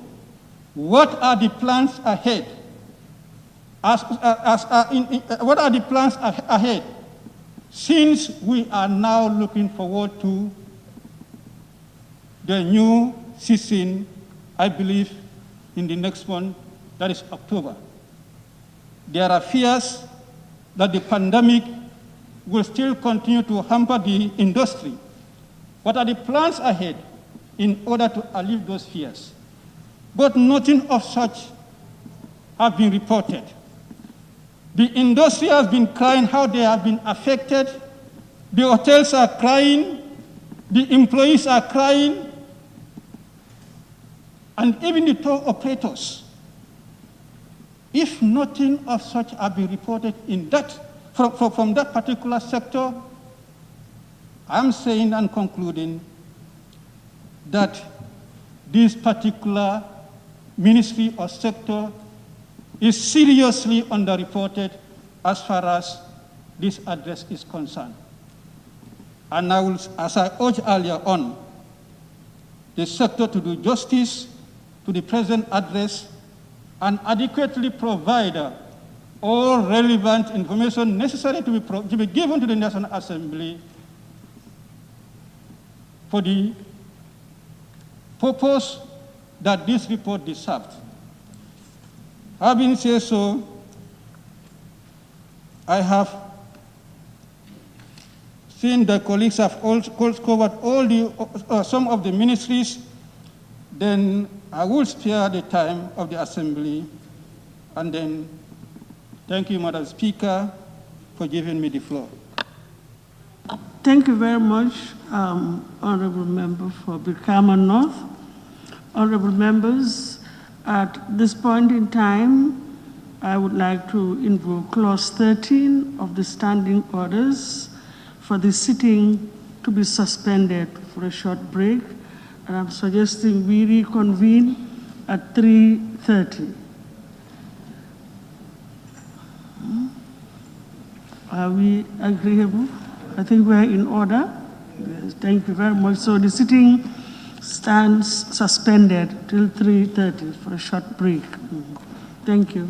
what are the plans ahead. What are the plans ahead? Since we are now looking forward to the new season, I believe, in the next month, that is October. There are fears that the pandemic will still continue to hamper the industry. What are the plans ahead in order to alleviate those fears? But nothing of such have been reported. The industry has been crying how they have been affected. The hotels are crying. The employees are crying. And even the tour operators. If nothing of such have been reported in that, from that particular sector, I'm saying and concluding that this particular ministry or sector is seriously underreported as far as this address is concerned. And I will, as I urged earlier on, the sector to do justice to the present address and adequately provide all relevant information necessary to be given to the National Assembly for the purpose that this report deserved. Having said so, I have seen the colleagues have also covered all the, some of the ministries, then I will spare the time of the Assembly. And then, thank you, Madam Speaker, for giving me the floor. Thank you very much, Honorable Member for Brikama North. Honorable members, at this point in time, I would like to invoke Clause 13 of the Standing Orders for the sitting to be suspended for a short break, and I'm suggesting we reconvene at 3:30. Are we agreeable? I think we're in order. Yes, thank you very much. So the sitting stands suspended till 3:30 for a short break. Thank you.